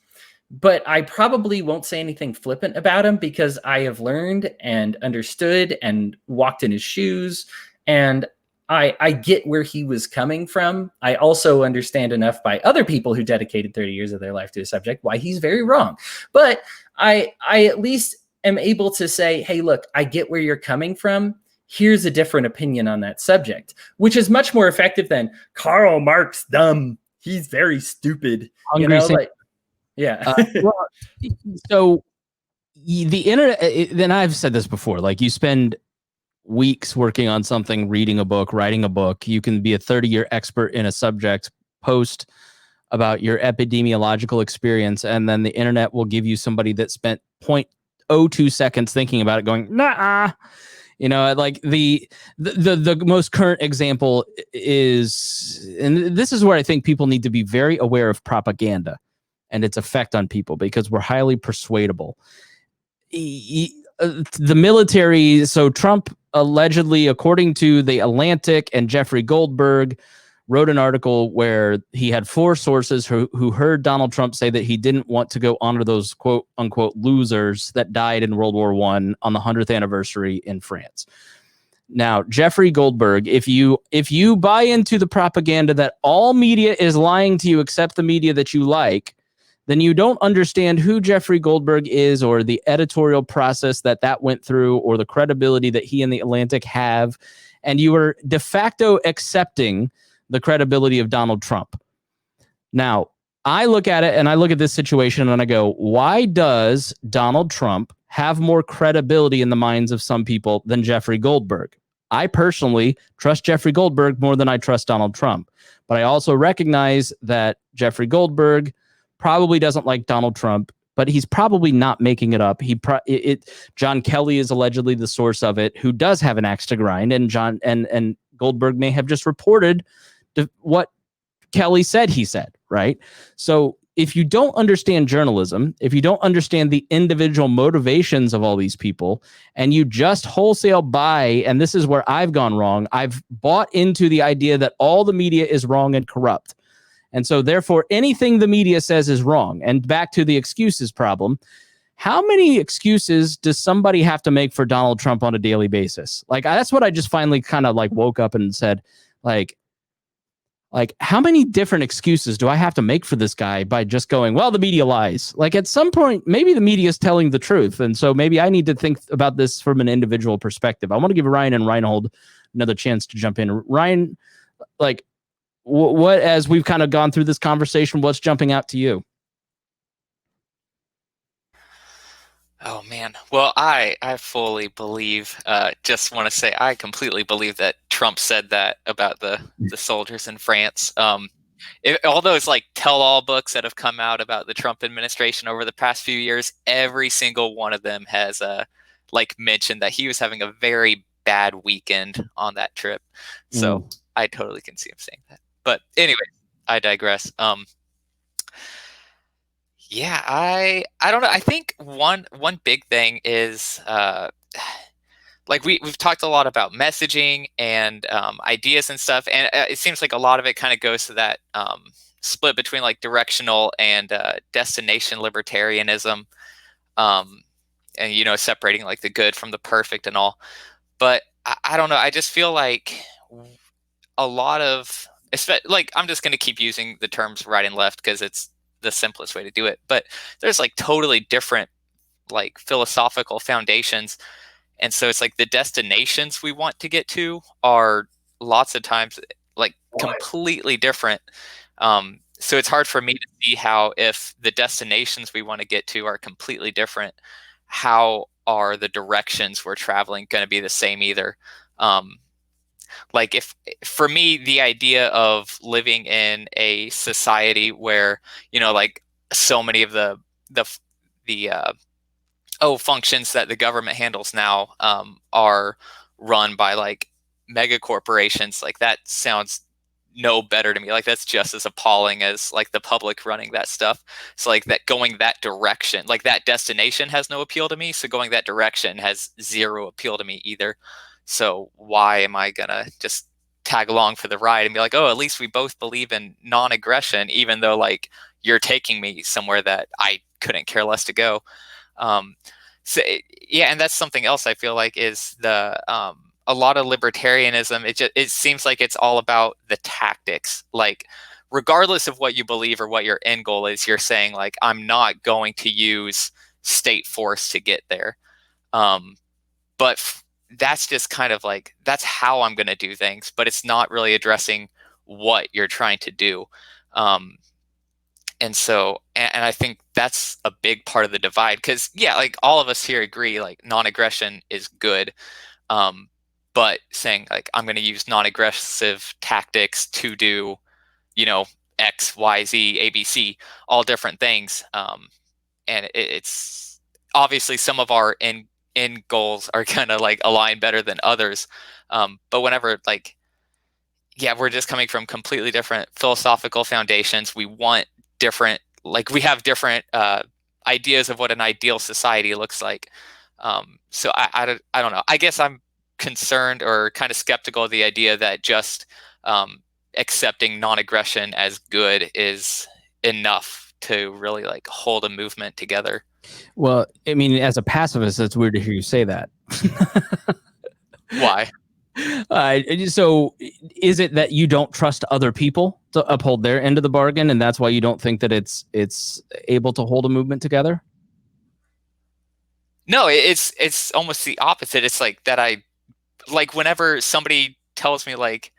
but I probably won't say anything flippant about him because I have learned and understood and walked in his shoes, and I get where he was coming from. I also understand enough by other people who dedicated 30 years of their life to a subject why he's very wrong. But I at least am able to say, hey, look, I get where you're coming from. Here's a different opinion on that subject, which is much more effective than Karl Marx dumb. He's very stupid. Yeah. So the internet, then I've said this before, like you spend weeks working on something, reading a book, writing a book. You can be a 30-year expert in a subject, post about your epidemiological experience, and then the internet will give you somebody that spent 0.02 seconds thinking about it going, nah. Like the most current example is, and this is where I think people need to be very aware of propaganda and its effect on people, because we're highly persuadable. The military, so Trump allegedly, according to The Atlantic and Jeffrey Goldberg, wrote an article where he had 4 sources who heard Donald Trump say that he didn't want to go honor those quote unquote losers that died in World War I on the 100th anniversary in France. Now, Jeffrey Goldberg, if you buy into the propaganda that all media is lying to you except the media that you like, then you don't understand who Jeffrey Goldberg is, or the editorial process that went through, or the credibility that he and The Atlantic have. And you are de facto accepting the credibility of Donald Trump. Now, I look at it and I look at this situation and I go, why does Donald Trump have more credibility in the minds of some people than Jeffrey Goldberg? I personally trust Jeffrey Goldberg more than I trust Donald Trump. But I also recognize that Jeffrey Goldberg probably doesn't like Donald Trump, but he's probably not making it up. John Kelly is allegedly the source of it, who does have an axe to grind, and Goldberg may have just reported what Kelly said he said, right? So if you don't understand journalism, if you don't understand the individual motivations of all these people, and you just wholesale buy, and this is where I've gone wrong, I've bought into the idea that all the media is wrong and corrupt. And so therefore anything the media says is wrong. And back to the excuses problem. How many excuses does somebody have to make for Donald Trump on a daily basis? Like, that's what I just finally kind of like woke up and said, like, how many different excuses do I have to make for this guy by just going, well, the media lies? Like, at some point, maybe the media is telling the truth. And so maybe I need to think about this from an individual perspective. I want to give Ryan and Rhinehold another chance to jump in. Ryan, like, what, as we've kind of gone through this conversation, what's jumping out to you? Oh, man. Well, I fully believe, just want to say, I completely believe that Trump said that about the soldiers in France. All those like tell-all books that have come out about the Trump administration over the past few years, every single one of them has like mentioned that he was having a very bad weekend on that trip. So I totally can see him saying that. But anyway, I digress. Yeah, I don't know. I think one big thing is like we've talked a lot about messaging and ideas and stuff, and it seems like a lot of it kind of goes to that split between like directional and destination libertarianism, and separating like the good from the perfect and all. But I don't know. I just feel like a lot of, like, I'm just going to keep using the terms right and left because it's the simplest way to do it. But there's like totally different like philosophical foundations. And so it's like the destinations we want to get to are lots of times like completely different. So it's hard for me to see how, if the destinations we want to get to are completely different, how are the directions we're traveling going to be the same either? Like, if for me, the idea of living in a society where, you know, like so many of the functions that the government handles now are run by like mega corporations, like that sounds no better to me. Like that's just as appalling as like the public running that stuff. So like that, going that direction, like that destination has no appeal to me. So going that direction has zero appeal to me either. So why am I gonna just tag along for the ride and be like, oh, at least we both believe in non-aggression, even though like you're taking me somewhere that I couldn't care less to go. So yeah, and that's something else I feel like is the a lot of libertarianism. It seems like it's all about the tactics. Like, regardless of what you believe or what your end goal is, you're saying like, I'm not going to use state force to get there. But that's just kind of like, that's how I'm going to do things, but it's not really addressing what you're trying to do. And so, and I think that's a big part of the divide, because yeah, like all of us here agree, like non-aggression is good. But saying like, I'm going to use non-aggressive tactics to do, you know, X, Y, Z, A, B, C, all different things. And it's obviously some of our end goals are kind of like align better than others. But whenever like, yeah, we're just coming from completely different philosophical foundations. We want different, like we have different ideas of what an ideal society looks like. So I don't know. I guess I'm concerned or kind of skeptical of the idea that just accepting non-aggression as good is enough to really like hold a movement together. Well, I mean, as a pacifist, it's weird to hear you say that. Why? So is it that you don't trust other people to uphold their end of the bargain, and that's why you don't think that it's able to hold a movement together? No, it's almost the opposite. It's like that like whenever somebody tells me like,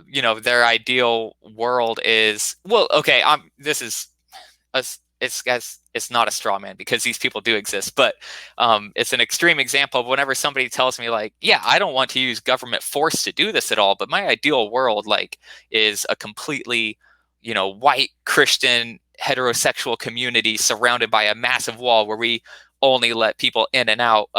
you know, their ideal world is, well, okay, this is it's not a straw man because these people do exist, but it's an extreme example of whenever somebody tells me like, yeah, I don't want to use government force to do this at all, but my ideal world like is a completely, you know, white Christian heterosexual community surrounded by a massive wall where we only let people in and out,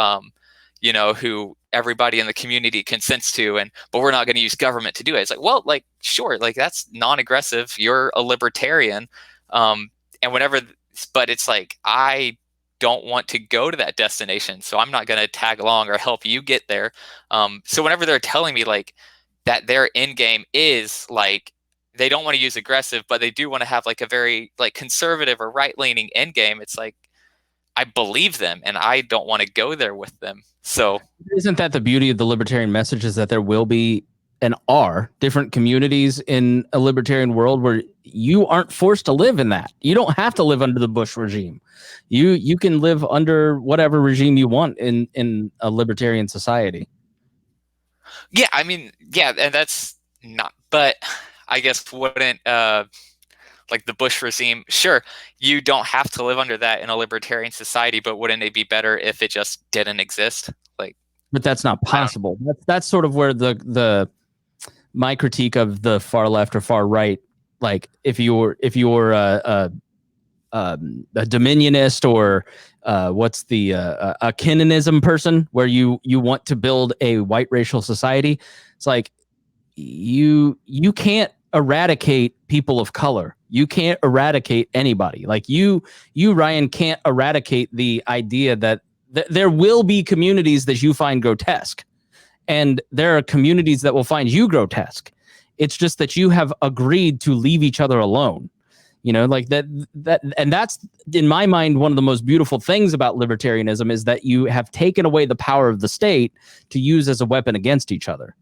you know, who everybody in the community consents to, but we're not going to use government to do it. It's like, well, like, sure, like that's non-aggressive. You're a libertarian. And whenever, but it's like, I don't want to go to that destination, so I'm not going to tag along or help you get there. So whenever they're telling me like that their end game is like, they don't want to use aggressive, but they do want to have like a very like conservative or right-leaning end game, it's like, I believe them and I don't want to go there with them. So isn't that the beauty of the libertarian message, is that there will be and are different communities in a libertarian world where you aren't forced to live in that. You don't have to live under the Bush regime. You can live under whatever regime you want in a libertarian society. Yeah, I mean, yeah, and that's not, but I guess wouldn't like the Bush regime, sure, you don't have to live under that in a libertarian society, but wouldn't it be better if it just didn't exist? Like, but that's not possible. That's sort of where the my critique of the far left or far right, like if you're a dominionist or what's the a Kennanism person, where you want to build a white racial society, it's like you can't eradicate people of color. You can't eradicate anybody. Like you Ryan, can't eradicate the idea that there will be communities that you find grotesque, and there are communities that will find you grotesque. It's just that you have agreed to leave each other alone. You know, like that, and that's, in my mind, one of the most beautiful things about libertarianism is that you have taken away the power of the state to use as a weapon against each other.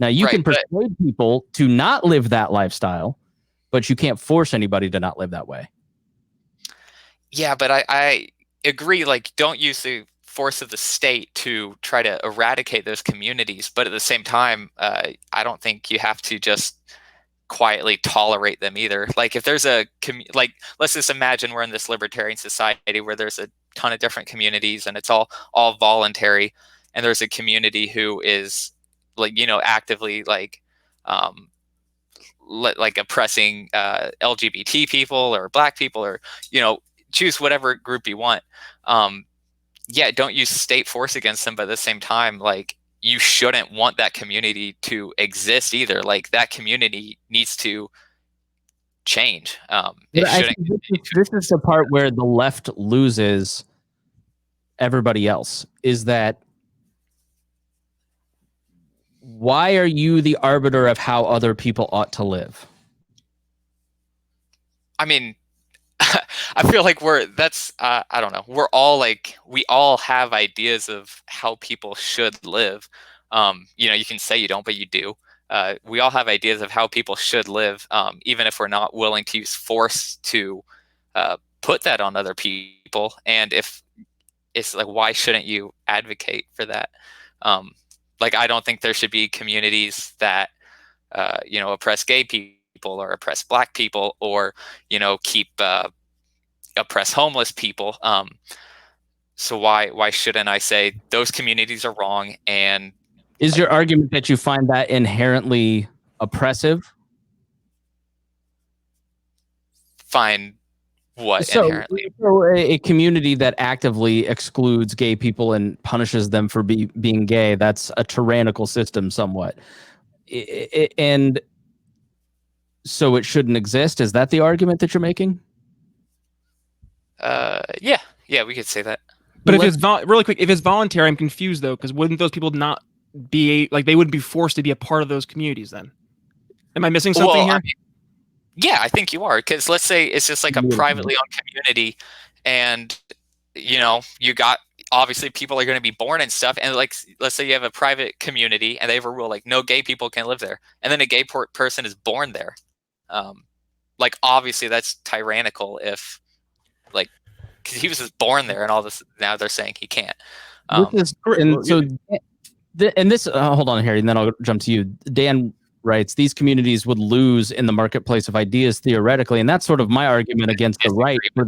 Now, you Right, can persuade people to not live that lifestyle, but you can't force anybody to not live that way. Yeah, but I agree. Like, don't use the force of the state to try to eradicate those communities. But at the same time, I don't think you have to just quietly tolerate them either. Like, if there's like, let's just imagine we're in this libertarian society where there's a ton of different communities and it's all voluntary, and there's a community who is like, actively like like oppressing LGBT people or black people, or choose whatever group you want. Yeah, don't use state force against them, but at the same time, like, you shouldn't want that community to exist either. Like, that community needs to change. It shouldn't. This is the part where the left loses everybody else, is that why are you the arbiter of how other people ought to live? I mean, I feel like I don't know. We all have ideas of how people should live. You can say you don't, but you do. We all have ideas of how people should live, even if we're not willing to use force to put that on other people. And if it's like, why shouldn't you advocate for that? Like, I don't think there should be communities that, oppress gay people or oppress black people, or, keep oppress homeless people. So why shouldn't I say those communities are wrong? And is your argument that you find that inherently oppressive? Find what inherently? So a community that actively excludes gay people and punishes them for being gay, that's a tyrannical system somewhat. And so it shouldn't exist. Is that the argument that you're making? Yeah, we could say that. But if it's really quick, if it's voluntary, I'm confused though, because wouldn't those people not be like, they wouldn't be forced to be a part of those communities then? Am I missing something here? Yeah, I think you are, because let's say it's just like a privately owned community, and you got, obviously people are going to be born and stuff, and like, let's say you have a private community and they have a rule like no gay people can live there, and then a gay person is born there. Like, obviously that's tyrannical, if like, because he was just born there, and all this, now they're saying he can't. And this hold on, Harry, and then I'll jump to you. Dan writes, these communities would lose in the marketplace of ideas theoretically, and that's sort of my argument against the right for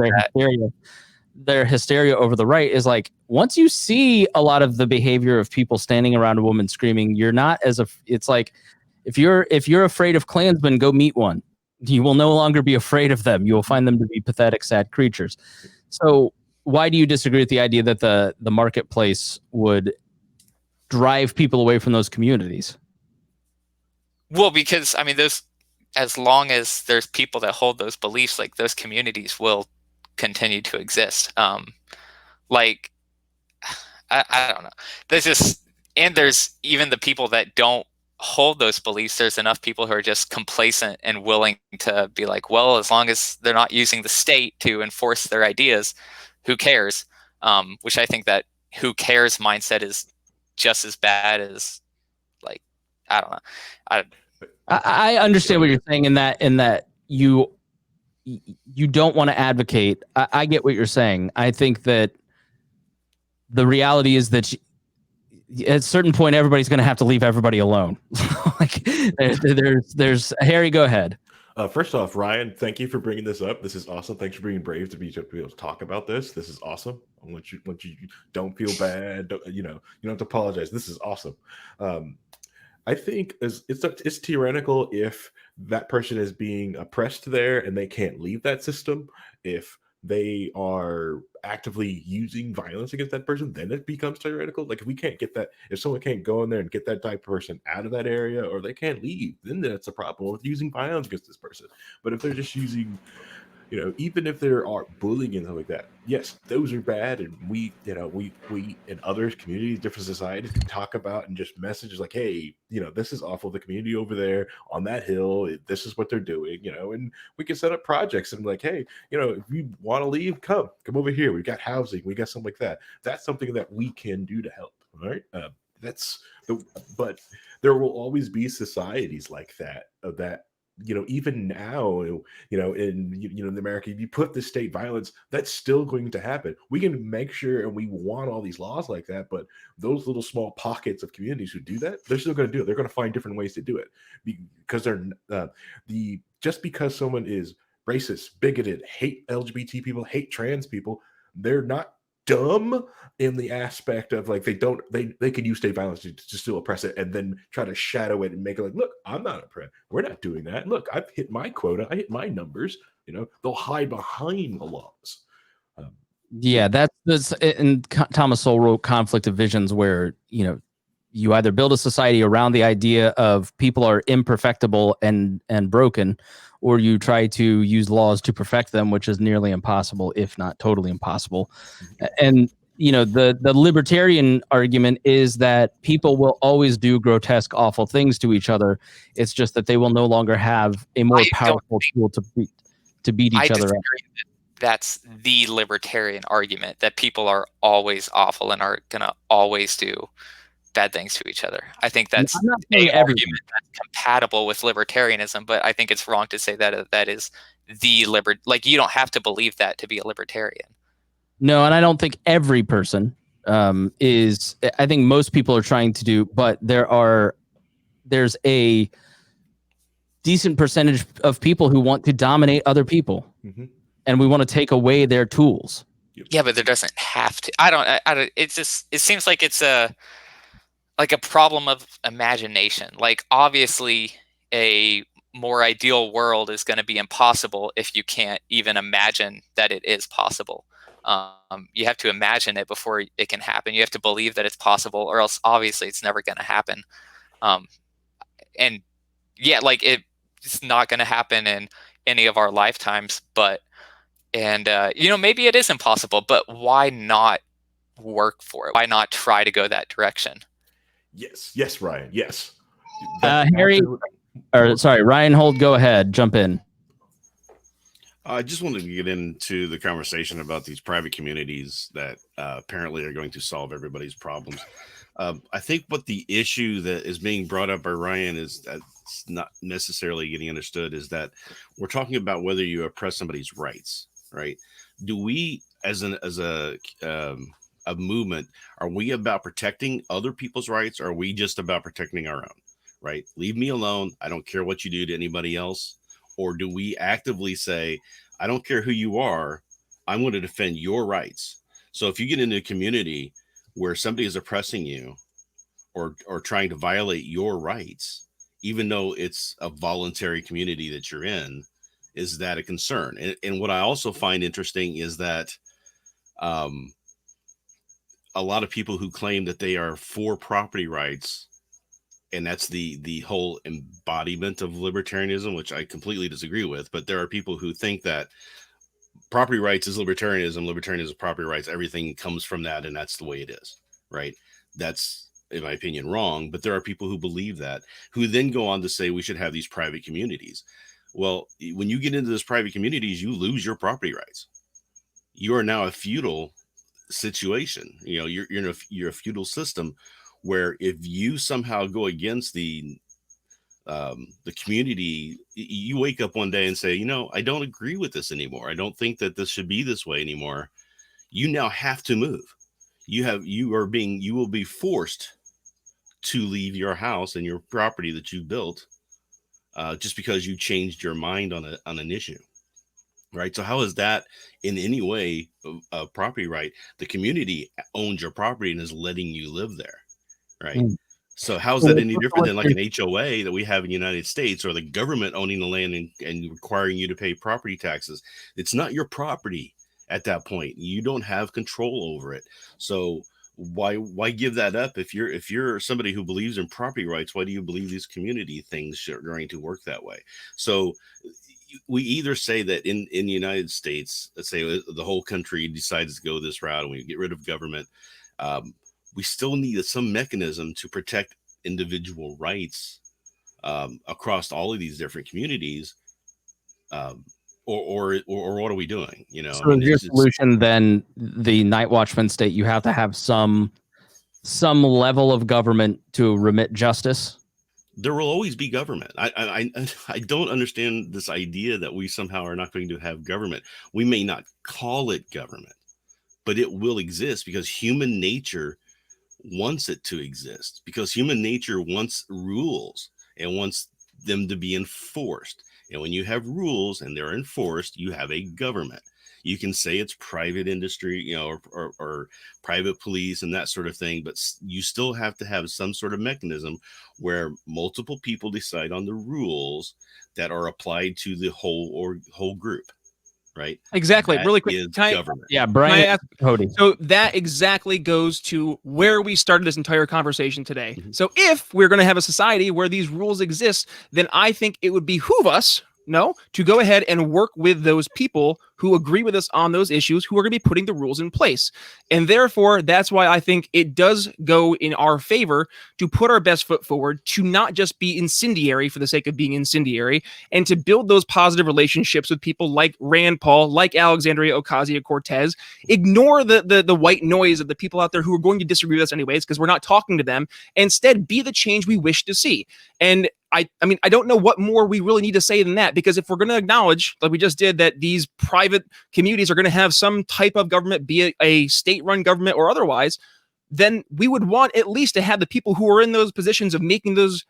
their hysteria over the right, is like, once you see a lot of the behavior of people standing around a woman screaming, you're not it's like, if you're afraid of Klansmen, go meet one. You will no longer be afraid of them. You will find them to be pathetic, sad creatures. So why do you disagree with the idea that the marketplace would drive people away from those communities? Well, because I mean, as long as there's people that hold those beliefs, like, those communities will continue to exist. Like, I don't know. There's even the people that don't hold those beliefs. There's enough people who are just complacent and willing to be like, well, as long as they're not using the state to enforce their ideas, who cares? Which I think that who cares mindset is just as bad as, like, I don't know. I understand what you're saying in that you don't want to advocate. I get what you're saying. I think that the reality is that at a certain point, everybody's going to have to leave everybody alone. Like, there's Harry, go ahead. First off, Ryan, thank you for bringing this up. This is awesome. Thanks for being brave to be able to talk about this. This is awesome. I want you don't feel bad. You don't have to apologize. This is awesome. I think it's tyrannical if that person is being oppressed there and they can't leave that system. If they are actively using violence against that person, then it becomes tyrannical. Like, if we can't get that, if someone can't go in there and get that type of person out of that area, or they can't leave, then that's a problem with using violence against this person. But if they're just using, even if there are bullying and stuff like that, yes, those are bad. And we in other communities, different societies, can talk about and just messages like, hey, this is awful. The community over there on that hill, this is what they're doing, and we can set up projects and like, hey, if you want to leave, come over here. We've got housing. We got something like that. That's something that we can do to help. All right. but there will always be societies like that, even now, in America, if you put the state violence, that's still going to happen. We can make sure, and we want all these laws like that, but those little small pockets of communities who do that, they're still going to do it. They're going to find different ways to do it, because just because someone is racist, bigoted, hate LGBT people, hate trans people, they're not dumb in the aspect of like they can use state violence to still oppress it and then try to shadow it and make it like, look, I'm not oppressed. We're not doing that. Look, I've hit my quota. I hit my numbers. They'll hide behind the laws. That's and Thomas Sowell wrote Conflict of Visions, where you either build a society around the idea of people are imperfectible and broken, or you try to use laws to perfect them, which is nearly impossible, if not totally impossible. And the libertarian argument is that people will always do grotesque, awful things to each other. It's just that they will no longer have a more powerful tool to beat each other up. That's the libertarian argument, that people are always awful and are going to always do bad things to each other. I think that's an argument that's compatible with libertarianism, but I think it's wrong to say that is the like, you don't have to believe that to be a libertarian. No, and I don't think every person is. I think most people are trying to do, but there's a decent percentage of people who want to dominate other people, and we want to take away their tools. Yeah, but there doesn't have to. I don't. It seems like it's a problem of imagination. Like, obviously a more ideal world is going to be impossible if you can't even imagine that it is possible. You have to imagine it before it can happen. You have to believe that it's possible, or else obviously it's never going to happen. And yeah, like, it's not going to happen in any of our lifetimes, maybe it is impossible, but why not work for it? Why not try to go that direction? Yes, Ryan. Yes. Rhinehold, go ahead. Jump in. I just wanted to get into the conversation about these private communities that apparently are going to solve everybody's problems. I think what the issue that is being brought up by Ryan is that's not necessarily getting understood is that we're talking about whether you oppress somebody's rights, right? Do we, as a movement, are we about protecting other people's rights, or are we just about protecting our own, right? Leave me alone. I don't care what you do to anybody else. Or do we actively say, I don't care who you are, I'm going to defend your rights? So if you get into a community where somebody is oppressing you or trying to violate your rights, even though it's a voluntary community that you're in, is that a concern? And what I also find interesting is that a lot of people who claim that they are for property rights, and that's the whole embodiment of libertarianism, which I completely disagree with. But there are people who think that property rights is libertarianism, libertarianism is property rights. Everything comes from that, and that's the way it is, right? That's, in my opinion, wrong. But there are people who believe that, who then go on to say we should have these private communities. Well, when you get into those private communities, you lose your property rights. You are now a feudal situation. You're in a feudal system, where if you somehow go against the community, you wake up one day and say, I don't agree with this anymore. I don't think that this should be this way anymore. You now have to move. You will be forced to leave your house and your property that you built just because you changed your mind on an issue. Right. So how is that in any way a property right? The community owns your property and is letting you live there. Right. So how is that any different than like an HOA that we have in the United States, or the government owning the land and requiring you to pay property taxes? It's not your property at that point. You don't have control over it. So why give that up? If you're somebody who believes in property rights, why do you believe these community things are going to work that way? So we either say that in the United States, let's say the whole country decides to go this route and we get rid of government, we still need some mechanism to protect individual rights across all of these different communities. Or what are we doing? So is your solution then the night watchman state? You have to have some some level of government to remit justice? There will always be government. I don't understand this idea that we somehow are not going to have government. We may not call it government, but it will exist because human nature wants it to exist, because human nature wants rules and wants them to be enforced. And when you have rules and they're enforced, you have a government. You can say it's private industry, or private police and that sort of thing, but you still have to have some sort of mechanism where multiple people decide on the rules that are applied to the whole group. Right. Exactly. That really quick. is government. Yeah, Brian. So that exactly goes to where we started this entire conversation today. So if we're going to have a society where these rules exist, then I think it would behoove us, to go ahead and work with those people who agree with us on those issues, who are going to be putting the rules in place. And therefore, that's why I think it does go in our favor to put our best foot forward, to not just be incendiary for the sake of being incendiary, and to build those positive relationships with people like Rand Paul, like Alexandria Ocasio-Cortez. Ignore the white noise of the people out there who are going to disagree with us anyways, because we're not talking to them. Instead, be the change we wish to see. And I mean, I don't know what more we really need to say than that, because if we're going to acknowledge, like we just did, that these private communities are going to have some type of government, be it a state-run government or otherwise, then we would want at least to have the people who are in those positions of making those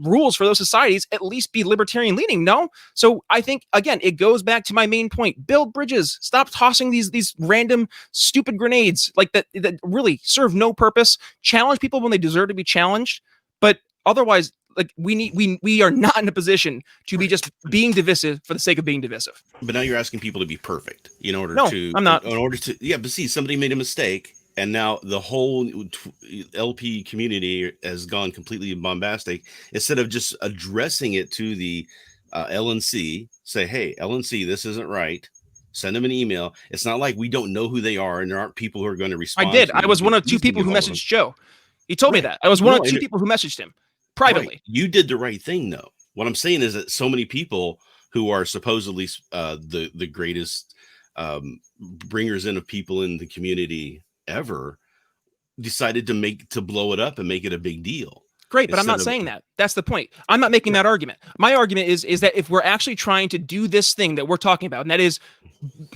rules for those societies at least be libertarian leaning. No? So I think, again, it goes back to my main point. Build bridges. Stop tossing these random stupid grenades like that really serve no purpose. Challenge people when they deserve to be challenged. But otherwise, like we are not in a position to be just being divisive for the sake of being divisive. But now you're asking people to be perfect in order to. I'm not. In order to, yeah. But see, somebody made a mistake, and now the whole LP community has gone completely bombastic. Instead of just addressing it to the LNC, say, "Hey, LNC, this isn't right." Send them an email. It's not like we don't know who they are, and there aren't people who are going to respond. I did. I was one of two people who messaged Joe. He told me that. I was one of two people who messaged him privately. Right. You did the right thing, though. What I'm saying is that so many people who are supposedly the greatest bringers in of people in the community ever decided to blow it up and make it a big deal. Great, but I'm not saying that. That's the point. I'm not making that argument. My argument is that if we're actually trying to do this thing that we're talking about, and that is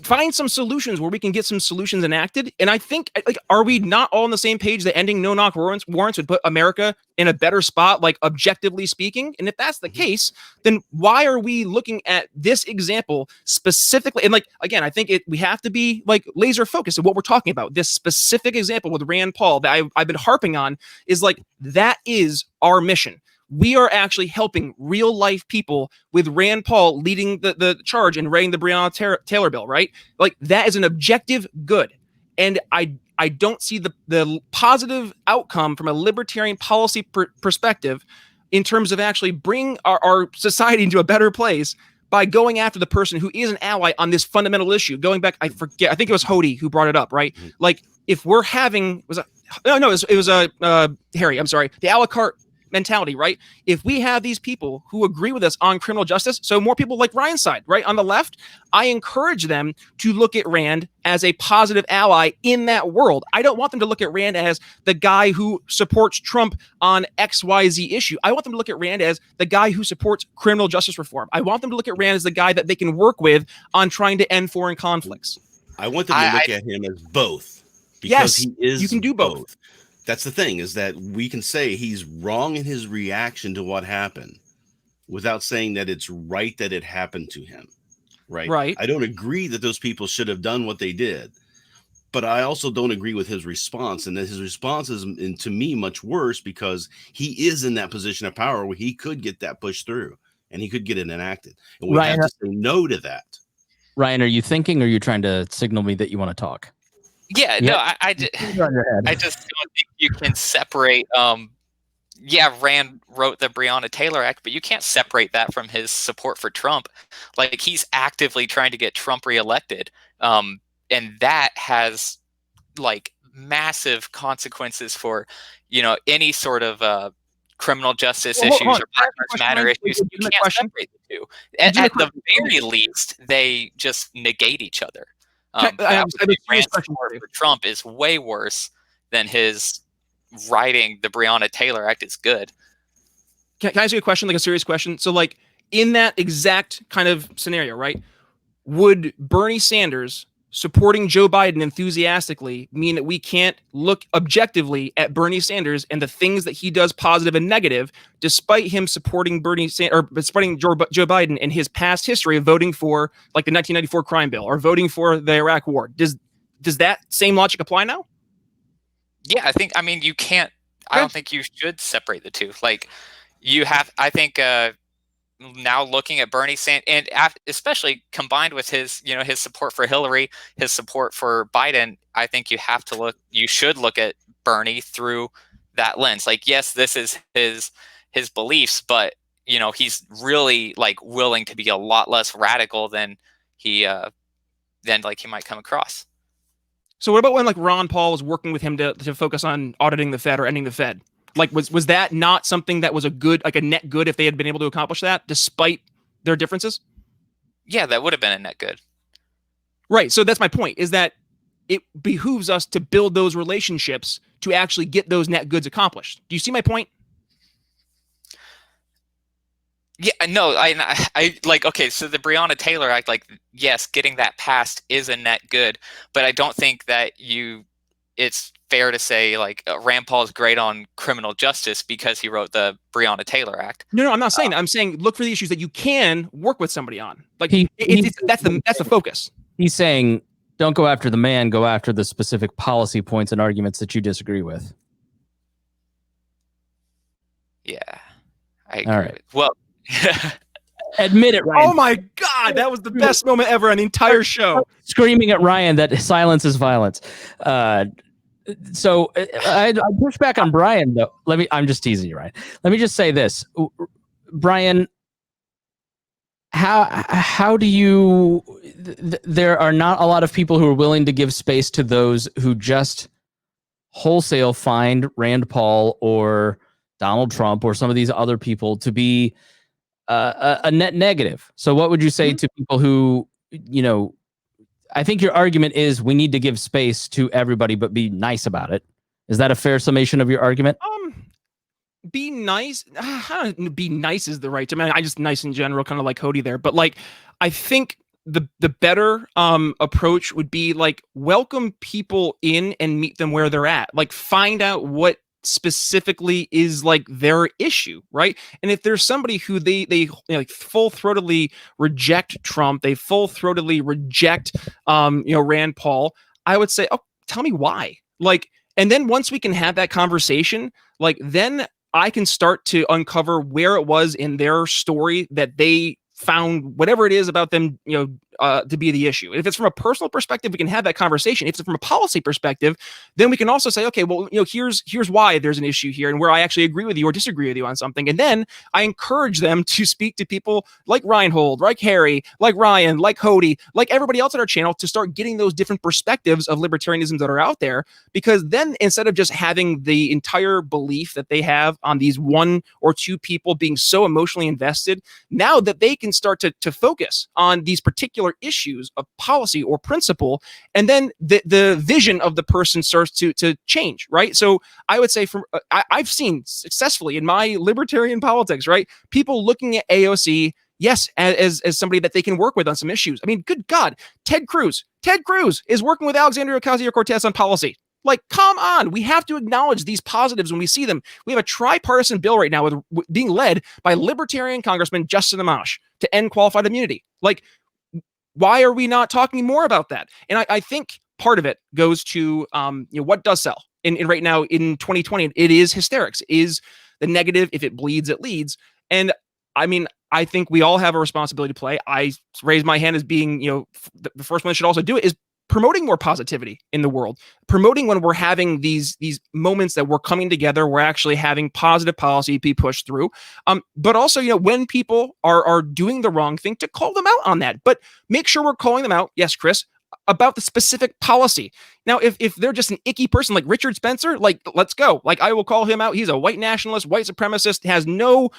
find some solutions where we can get some solutions enacted. And I think, like, are we not all on the same page that ending no-knock warrants would put America in a better spot, like objectively speaking? And if that's the case, then why are we looking at this example specifically? And like, again, I think we have to be like laser focused on what we're talking about. This specific example with Rand Paul that I've been harping on is like, that is our mission. We are actually helping real life people with Rand Paul leading the charge and writing the Breonna Taylor bill, right? Like, that is an objective good. And I don't see the positive outcome from a libertarian policy perspective in terms of actually bring our society into a better place by going after the person who is an ally on this fundamental issue. Going back, I forget, I think it was Hodey who brought it up, right? Like, if we're having, it was Harry, I'm sorry, the a la carte mentality, right? If we have these people who agree with us on criminal justice, so more people like Ryan's side, right, on the left, I encourage them to look at Rand as a positive ally in that world. I don't want them to look at Rand as the guy who supports Trump on XYZ issue. I want them to look at Rand as the guy who supports criminal justice reform. I want them to look at Rand as the guy that they can work with on trying to end foreign conflicts. I want them to look at him as both. Because he is you can do both. That's the thing, is that we can say he's wrong in his reaction to what happened without saying that it's right that it happened to him. Right. I don't agree that those people should have done what they did, but I also don't agree with his response. And that his response is, to me, much worse, because he is in that position of power where he could get that pushed through and he could get it enacted. And we have to say no to that. Ryan, are you thinking, or are you trying to signal me that you want to talk? Yeah, no, I just don't think you can separate. Rand wrote the Breonna Taylor Act, but you can't separate that from his support for Trump. Like, he's actively trying to get Trump reelected, and that has like massive consequences for any sort of criminal justice issues or Black Lives Matter issues. You can't separate the two. At the very least, they just negate each other. Rand's support for Trump is way worse than his writing the Breonna Taylor Act is good. Can I ask you a question, like a serious question? So like in that exact kind of scenario, right? Would Bernie Sanders supporting Joe Biden enthusiastically mean that we can't look objectively at Bernie Sanders and the things that he does positive and negative, despite him supporting supporting Joe Biden in his past history of voting for like the 1994 crime bill or voting for the Iraq war? Does that same logic apply now? Yeah, I mean, you can't, I don't think you should separate the two. Like you have, I think, now looking at Bernie Sanders, and especially combined with his, his support for Hillary, his support for Biden, I think you should look at Bernie through that lens. Like, yes, this is his beliefs, but he's really like willing to be a lot less radical than he might come across. So what about when like Ron Paul was working with him to focus on auditing the Fed or ending the Fed? Like, was that not something that was a net good if they had been able to accomplish that despite their differences? Yeah, that would have been a net good. Right. So that's my point, is that it behooves us to build those relationships to actually get those net goods accomplished. Do you see my point? Yeah, no, I like, okay, so the Breonna Taylor Act, like, yes, getting that passed is a net good, but I don't think that it's fair to say like Rand Paul is great on criminal justice because he wrote the Breonna Taylor Act. No, I'm not saying that. I'm saying look for the issues that you can work with somebody on. Like that's the focus. He's saying don't go after the man, go after the specific policy points and arguments that you disagree with. Yeah, I agree. All right. Well, admit it, Ryan. Oh my God, that was the best moment ever on the entire show. Screaming at Ryan that silence is violence. So I push back on Brian though. I'm just teasing you, Ryan. Let me just say this, Brian. How do you? There are not a lot of people who are willing to give space to those who just wholesale find Rand Paul or Donald Trump or some of these other people to be a net negative. So what would you say to people who, I think your argument is we need to give space to everybody, but be nice about it. Is that a fair summation of your argument? Be nice. Be nice is the right term. I just nice in general, kind of like Hodey there. But like, I think the better approach would be like welcome people in and meet them where they're at. Like find out what specifically is like their issue, right? And if there's somebody who they like full-throatedly reject Trump, they full-throatedly reject Rand Paul, I would say, oh, tell me why. Like, and then once we can have that conversation, like then I can start to uncover where it was in their story that they found whatever it is about them, to be the issue. If it's from a personal perspective, we can have that conversation. If it's from a policy perspective, then we can also say, okay, well, here's why there's an issue here and where I actually agree with you or disagree with you on something. And then I encourage them to speak to people like Rhinehold, like Harry, like Ryan, like Hodey, like everybody else on our channel to start getting those different perspectives of libertarianism that are out there. Because then instead of just having the entire belief that they have on these one or two people being so emotionally invested, now that they can start to focus on these particular issues of policy or principle, and then the vision of the person starts to change, right? So I would say I've seen successfully in my libertarian politics, right, people looking at AOC, yes, as somebody that they can work with on some issues. I mean, good God, Ted Cruz is working with Alexandria Ocasio-Cortez on policy. Like, come on. We have to acknowledge these positives when we see them. We have a tripartisan bill right now with being led by Libertarian Congressman Justin Amash to end qualified immunity. Like, why are we not talking more about that? And I think part of it goes to what does sell. And right now in 2020, it is hysterics, is the negative. If it bleeds, it leads. And I mean, I think we all have a responsibility to play. I raise my hand as being, the first one that should also do it is promoting more positivity in the world, promoting when we're having these moments that we're coming together, we're actually having positive policy be pushed through. But also, when people are doing the wrong thing, to call them out on that, but make sure we're calling them out. Yes, Chris, about the specific policy. Now, if they're just an icky person like Richard Spencer, like, let's go. Like, I will call him out. He's a white nationalist, white supremacist, has no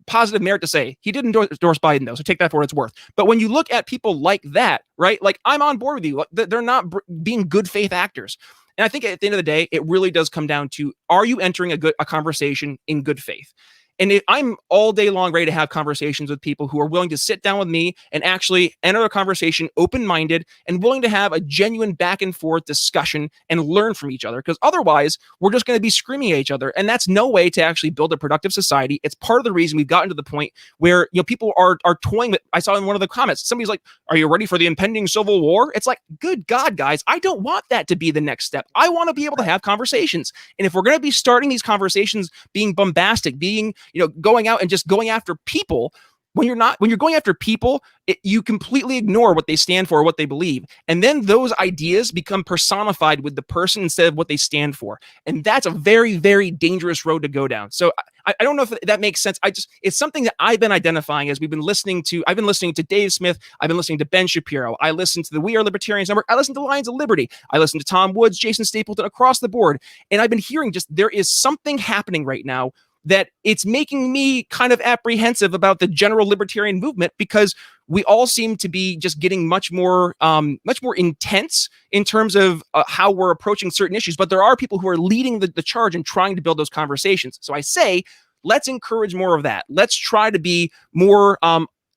positive merit to say. He didn't endorse Biden, though, so take that for what it's worth. But when you look at people like that, right, like, I'm on board with you. They're not being good faith actors. And I think at the end of the day, it really does come down to, are you entering a conversation in good faith? And I'm all day long ready to have conversations with people who are willing to sit down with me and actually enter a conversation open-minded and willing to have a genuine back and forth discussion and learn from each other. Because otherwise, we're just going to be screaming at each other. And that's no way to actually build a productive society. It's part of the reason we've gotten to the point where, people are toying with, I saw in one of the comments, somebody's like, are you ready for the impending civil war? It's like, good God, guys, I don't want that to be the next step. I want to be able to have conversations. And if we're going to be starting these conversations being bombastic, being going out and just going after people, when you're going after people, you completely ignore what they stand for, what they believe. And then those ideas become personified with the person instead of what they stand for. And that's a very, very dangerous road to go down. So I don't know if that makes sense. It's something that I've been identifying as I've been listening to Dave Smith. I've been listening to Ben Shapiro. I listened to the We Are Libertarians Network. I listened to Lions of Liberty. I listened to Tom Woods, Jason Stapleton, across the board. And I've been hearing there is something happening right now that it's making me kind of apprehensive about the general libertarian movement, because we all seem to be just getting much more intense in terms of how we're approaching certain issues. But there are people who are leading the charge and trying to build those conversations. So I say, let's encourage more of that. Let's try to be more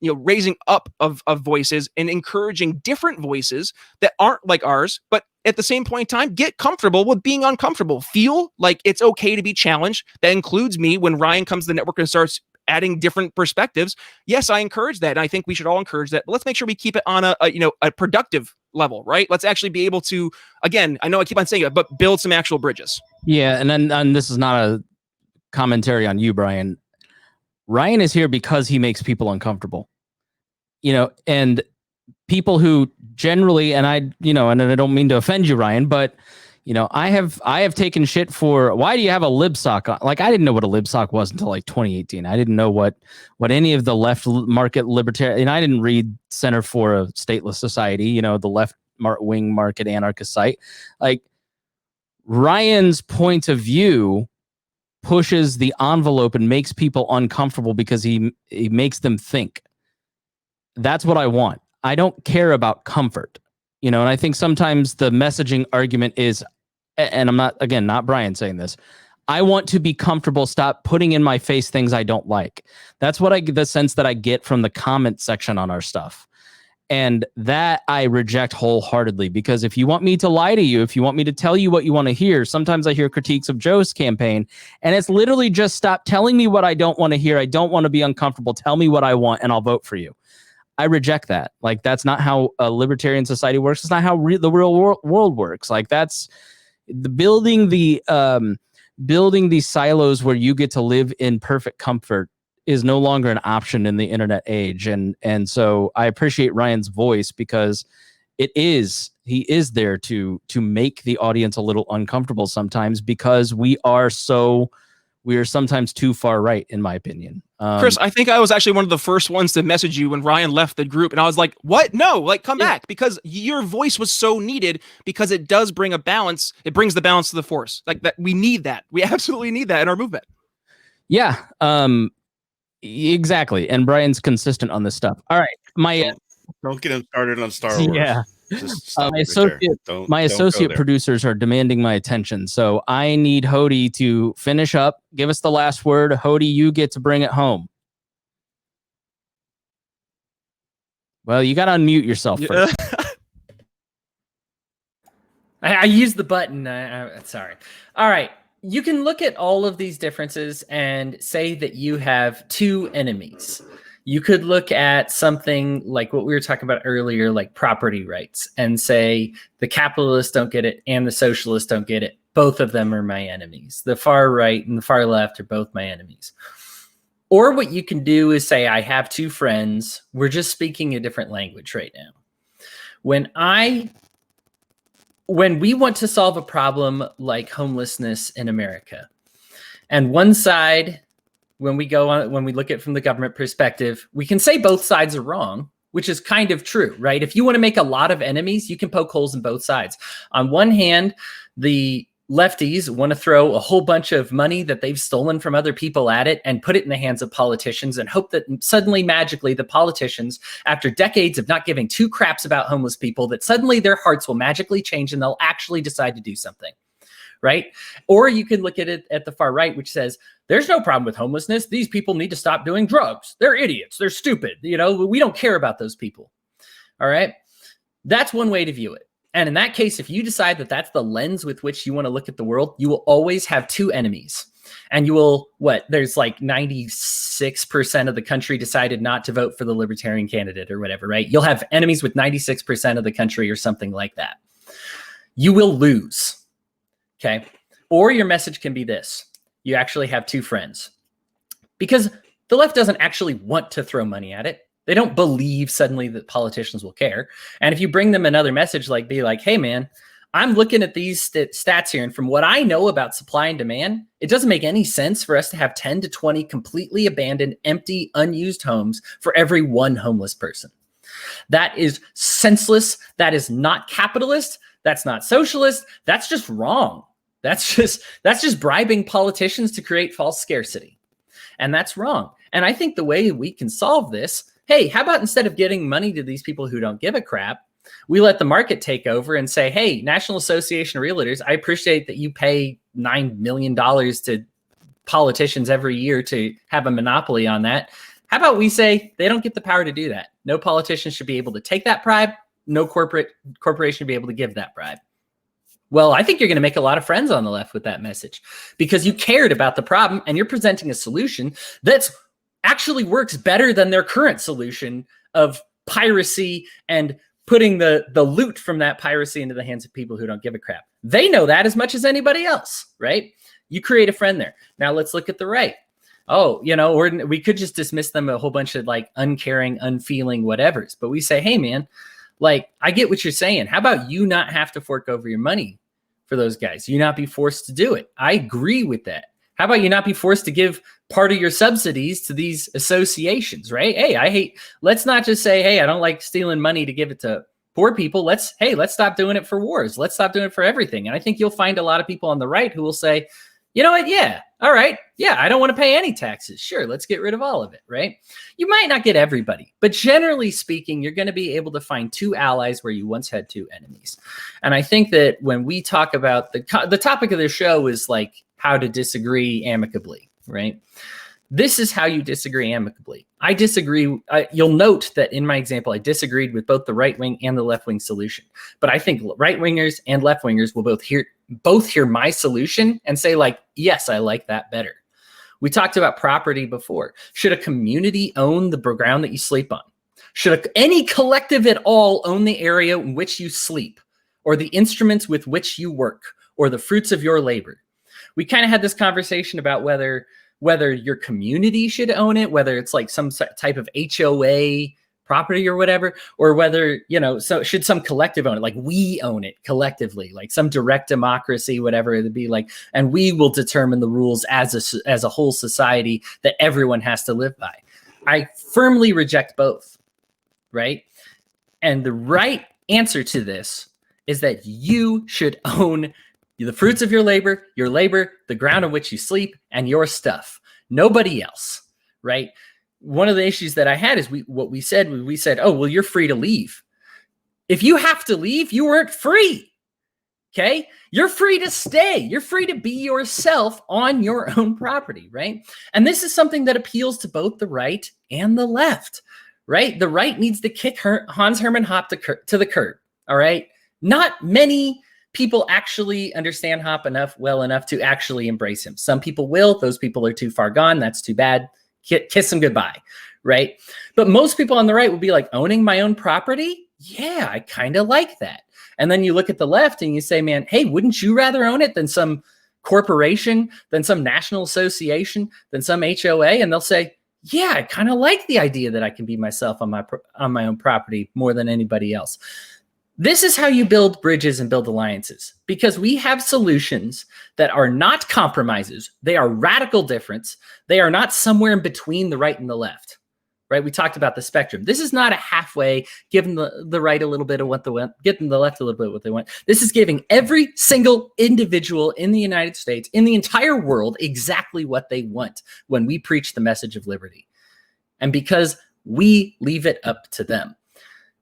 raising up of voices and encouraging different voices that aren't like ours, but at the same point in time, get comfortable with being uncomfortable. Feel like it's okay to be challenged. That includes me when Ryan comes to the network and starts adding different perspectives. Yes, I encourage that. And I think we should all encourage that. But let's make sure we keep it on a productive level, right? Let's actually be able to, again, I know I keep on saying it, but build some actual bridges. Yeah. And this is not a commentary on you, Brian. Ryan is here because he makes people uncomfortable, and people who generally, and I don't mean to offend you, Ryan, but I have taken shit for, why do you have a libsock on? Like, I didn't know what a libsock was until like 2018. I didn't know what any of the left market libertarian, and I didn't read Center for a Stateless Society, the left wing market anarchist site. Like, Ryan's point of view pushes the envelope and makes people uncomfortable because he makes them think. That's what I want. I don't care about comfort, and I think sometimes the messaging argument is, and I'm not Brian saying this, I want to be comfortable. Stop putting in my face things I don't like. That's what the sense that I get from the comment section on our stuff. And that I reject wholeheartedly, because if you want me to lie to you, if you want me to tell you what you want to hear, sometimes I hear critiques of Joe's campaign, and it's literally just stop telling me what I don't want to hear. I don't want to be uncomfortable. Tell me what I want and I'll vote for you. I reject that. Like, that's not how a libertarian society works. It's not how the real world works. Like, that's building these silos where you get to live in perfect comfort is no longer an option in the internet age. And so I appreciate Ryan's voice, because he is there to make the audience a little uncomfortable sometimes, because we are sometimes too far right, in my opinion. Chris, I think I was actually one of the first ones to message you when Ryan left the group, and I was like, what? No, like, come back, because your voice was so needed, because it does bring a balance. It brings the balance to the force. Like, that, we need that. We absolutely need that in our movement. Yeah, exactly. And Brian's consistent on this stuff. All right. Don't get him started on Star Wars. Yeah. My associate producers are demanding my attention, so I need Hodey to finish up. Give us the last word. Hodey, you get to bring it home. Well, you got to unmute yourself first. I used the button. Sorry. All right. You can look at all of these differences and say that you have two enemies. You could look at something like what we were talking about earlier, like property rights, and say the capitalists don't get it and the socialists don't get it. Both of them are my enemies. The far right and the far left are both my enemies. Or what you can do is say, I have two friends. We're just speaking a different language right now. When we want to solve a problem like homelessness in America, and one side, when we look at it from the government perspective, we can say both sides are wrong, which is kind of true, right? If you want to make a lot of enemies, you can poke holes in both sides. On one hand, the lefties want to throw a whole bunch of money that they've stolen from other people at it and put it in the hands of politicians and hope that suddenly, magically, the politicians, after decades of not giving two craps about homeless people, that suddenly their hearts will magically change and they'll actually decide to do something, right? Or you can look at it at the far right, which says, there's no problem with homelessness. These people need to stop doing drugs. They're idiots. They're stupid. You know, we don't care about those people. All right. That's one way to view it. And in that case, if you decide that that's the lens with which you want to look at the world, you will always have two enemies. And you will, there's like 96% of the country decided not to vote for the libertarian candidate or whatever, right? You'll have enemies with 96% of the country or something like that. You will lose. Okay. Or your message can be this. You actually have two friends. Because the left doesn't actually want to throw money at it. They don't believe suddenly that politicians will care. And if you bring them another message, like be like, hey, man, I'm looking at these stats here. And from what I know about supply and demand, it doesn't make any sense for us to have 10 to 20 completely abandoned, empty, unused homes for every one homeless person. That is senseless. That is not capitalist. That's not socialist. That's just wrong. That's just bribing politicians to create false scarcity. And that's wrong. And I think the way we can solve this, hey, how about instead of getting money to these people who don't give a crap, we let the market take over and say, hey, National Association of Realtors, I appreciate that you pay $9 million to politicians every year to have a monopoly on that. How about we say they don't get the power to do that? No politician should be able to take that bribe. No corporation should be able to give that bribe. Well, I think you're going to make a lot of friends on the left with that message because you cared about the problem and you're presenting a solution that's actually works better than their current solution of piracy and putting the loot from that piracy into the hands of people who don't give a crap. They know that as much as anybody else, right? You create a friend there. Now let's look at the right. Oh, or we could just dismiss them a whole bunch of like uncaring, unfeeling whatevers. But we say, hey, man, like, I get what you're saying. How about you not have to fork over your money for those guys? You not be forced to do it. I agree with that. How about you not be forced to give part of your subsidies to these associations, right? Hey, let's not just say, hey, I don't like stealing money to give it to poor people. Let's stop doing it for wars. Let's stop doing it for everything. And I think you'll find a lot of people on the right who will say, you know what? Yeah. All right. Yeah. I don't want to pay any taxes. Sure. Let's get rid of all of it. Right. You might not get everybody, but generally speaking, you're going to be able to find two allies where you once had two enemies. And I think that when we talk about the topic of the show is like how to disagree amicably, right? This is how you disagree amicably. I disagree. You'll note that in my example, I disagreed with both the right wing and the left wing solution. But I think right wingers and left wingers will both hear my solution and say like, yes, I like that better. We talked about property before. Should a community own the ground that you sleep on? Should any collective at all own the area in which you sleep or the instruments with which you work or the fruits of your labor? We kind of had this conversation about whether your community should own it, whether it's like some type of HOA property or whatever, or whether, so should some collective own it, like we own it collectively, like some direct democracy, whatever it'd be like, and we will determine the rules as a whole society that everyone has to live by. I firmly reject both, right? And the right answer to this is that you should own the fruits of your labor, the ground on which you sleep, and your stuff. Nobody else, right? One of the issues that I had is we said, oh, well, you're free to leave. If you have to leave, you weren't free. Okay? You're free to stay. You're free to be yourself on your own property, right? And this is something that appeals to both the right and the left, right? The right needs to kick Hans Hermann Hoppe to the curb, all right? Not many people actually understand Hoppe well enough to actually embrace him. Some people will. Those people are too far gone. That's too bad. Kiss him goodbye, right? But most people on the right will be like, owning my own property? Yeah, I kind of like that. And then you look at the left and you say, man, hey, wouldn't you rather own it than some corporation, than some national association, than some HOA? And they'll say, yeah, I kind of like the idea that I can be myself on my own property more than anybody else. This is how you build bridges and build alliances, because we have solutions that are not compromises. They are radical difference. They are not somewhere in between the right and the left, right? We talked about the spectrum. This is not a halfway, giving the right a little bit of what they want, giving the left a little bit of what they want. This is giving every single individual in the United States, in the entire world, exactly what they want when we preach the message of liberty. And because we leave it up to them.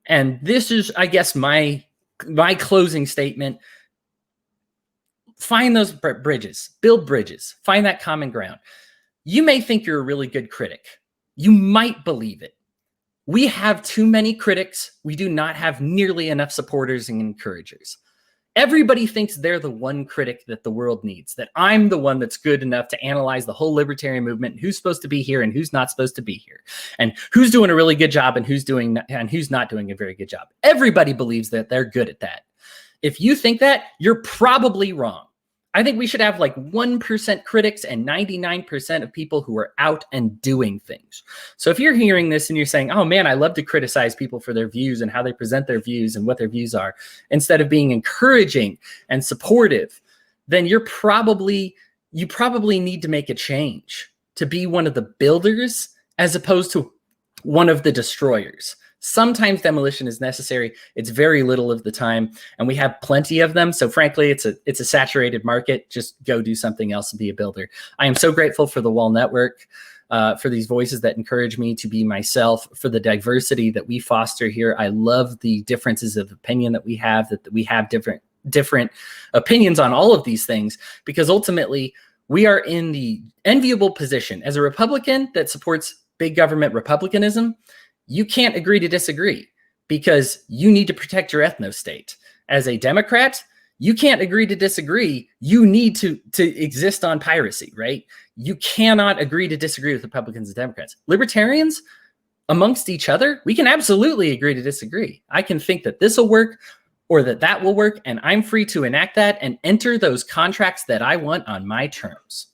And this is, I guess, my closing statement. Find those bridges, build bridges, find that common ground. You may think you're a really good critic. You might believe it. We have too many critics. We do not have nearly enough supporters and encouragers. Everybody thinks they're the one critic that the world needs, that I'm the one that's good enough to analyze the whole libertarian movement, and who's supposed to be here and who's not supposed to be here, and who's doing a really good job and who's not doing a very good job. Everybody believes that they're good at that. If you think that, you're probably wrong. I think we should have like 1% critics and 99% of people who are out and doing things. So if you're hearing this and you're saying, oh man, I love to criticize people for their views and how they present their views and what their views are, instead of being encouraging and supportive, then you probably need to make a change to be one of the builders as opposed to one of the destroyers. Sometimes demolition is necessary. It's very little of the time, and we have plenty of them. So frankly, it's a saturated market. Just go do something else and be a builder. I am so grateful for the Wall Network, for these voices that encourage me to be myself, for the diversity that we foster here. I love the differences of opinion that we have different opinions on all of these things, because ultimately we are in the enviable position as a Republican that supports big government republicanism. You can't agree to disagree because you need to protect your ethno-state. As a Democrat, you can't agree to disagree. You need to exist on piracy, right? You cannot agree to disagree with Republicans and Democrats. Libertarians, amongst each other, we can absolutely agree to disagree. I can think that this will work or that will work, and I'm free to enact that and enter those contracts that I want on my terms.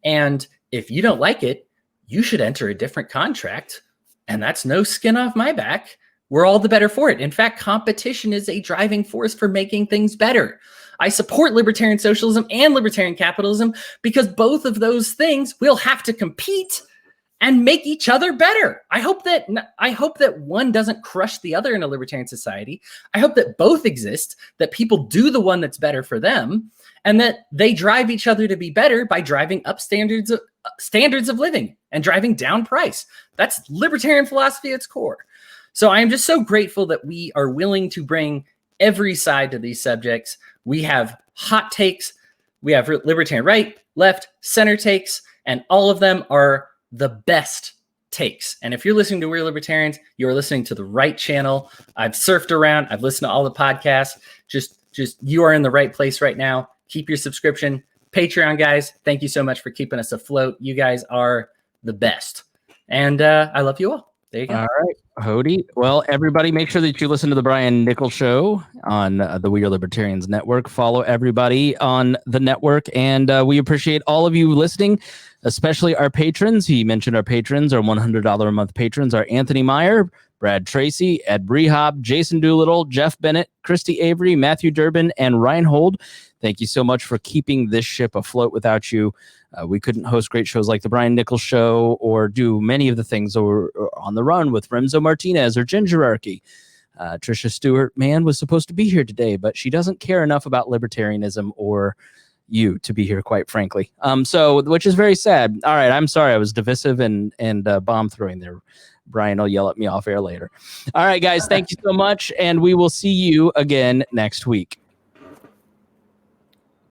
And if you don't like it, you should enter a different contract. And that's no skin off my back. We're all the better for it. In fact, competition is a driving force for making things better. I support libertarian socialism and libertarian capitalism because both of those things will have to compete and make each other better. I hope that one doesn't crush the other in a libertarian society. I hope that both exist, that people do the one that's better for them, and that they drive each other to be better by driving up standards of living and driving down price. That's libertarian philosophy at its core. So I am just so grateful that we are willing to bring every side to these subjects. We have hot takes, we have libertarian right, left, center takes, and all of them are the best takes. And if you're listening to We're Libertarians, you're listening to the right channel. I've surfed around, I've listened to all the podcasts. Just you are in the right place right now. Keep your subscription. Patreon guys, thank you so much for keeping us afloat. You guys are the best. And I love you all. There you go. All right, Hodey. Well, everybody, make sure that you listen to the Brian Nichols Show on the We Are Libertarians Network. Follow everybody on the network, and we appreciate all of you listening, especially our patrons. He mentioned our patrons, our $100 a month patrons are Anthony Meyer, Brad Tracy, Ed Brehop, Jason Doolittle, Jeff Bennett, Christy Avery, Matthew Durbin, and Rhinehold. Thank you so much for keeping this ship afloat. Without you, we couldn't host great shows like the Brian Nichols Show or do many of the things that were on the run with Remzo Martinez or Gingerarchy. Tricia Stewart, man, was supposed to be here today, but she doesn't care enough about libertarianism or you to be here, quite frankly. So, which is very sad. All right, I'm sorry I was divisive and bomb throwing there. Brian will yell at me off air later. All right, guys, thank you so much, and we will see you again next week.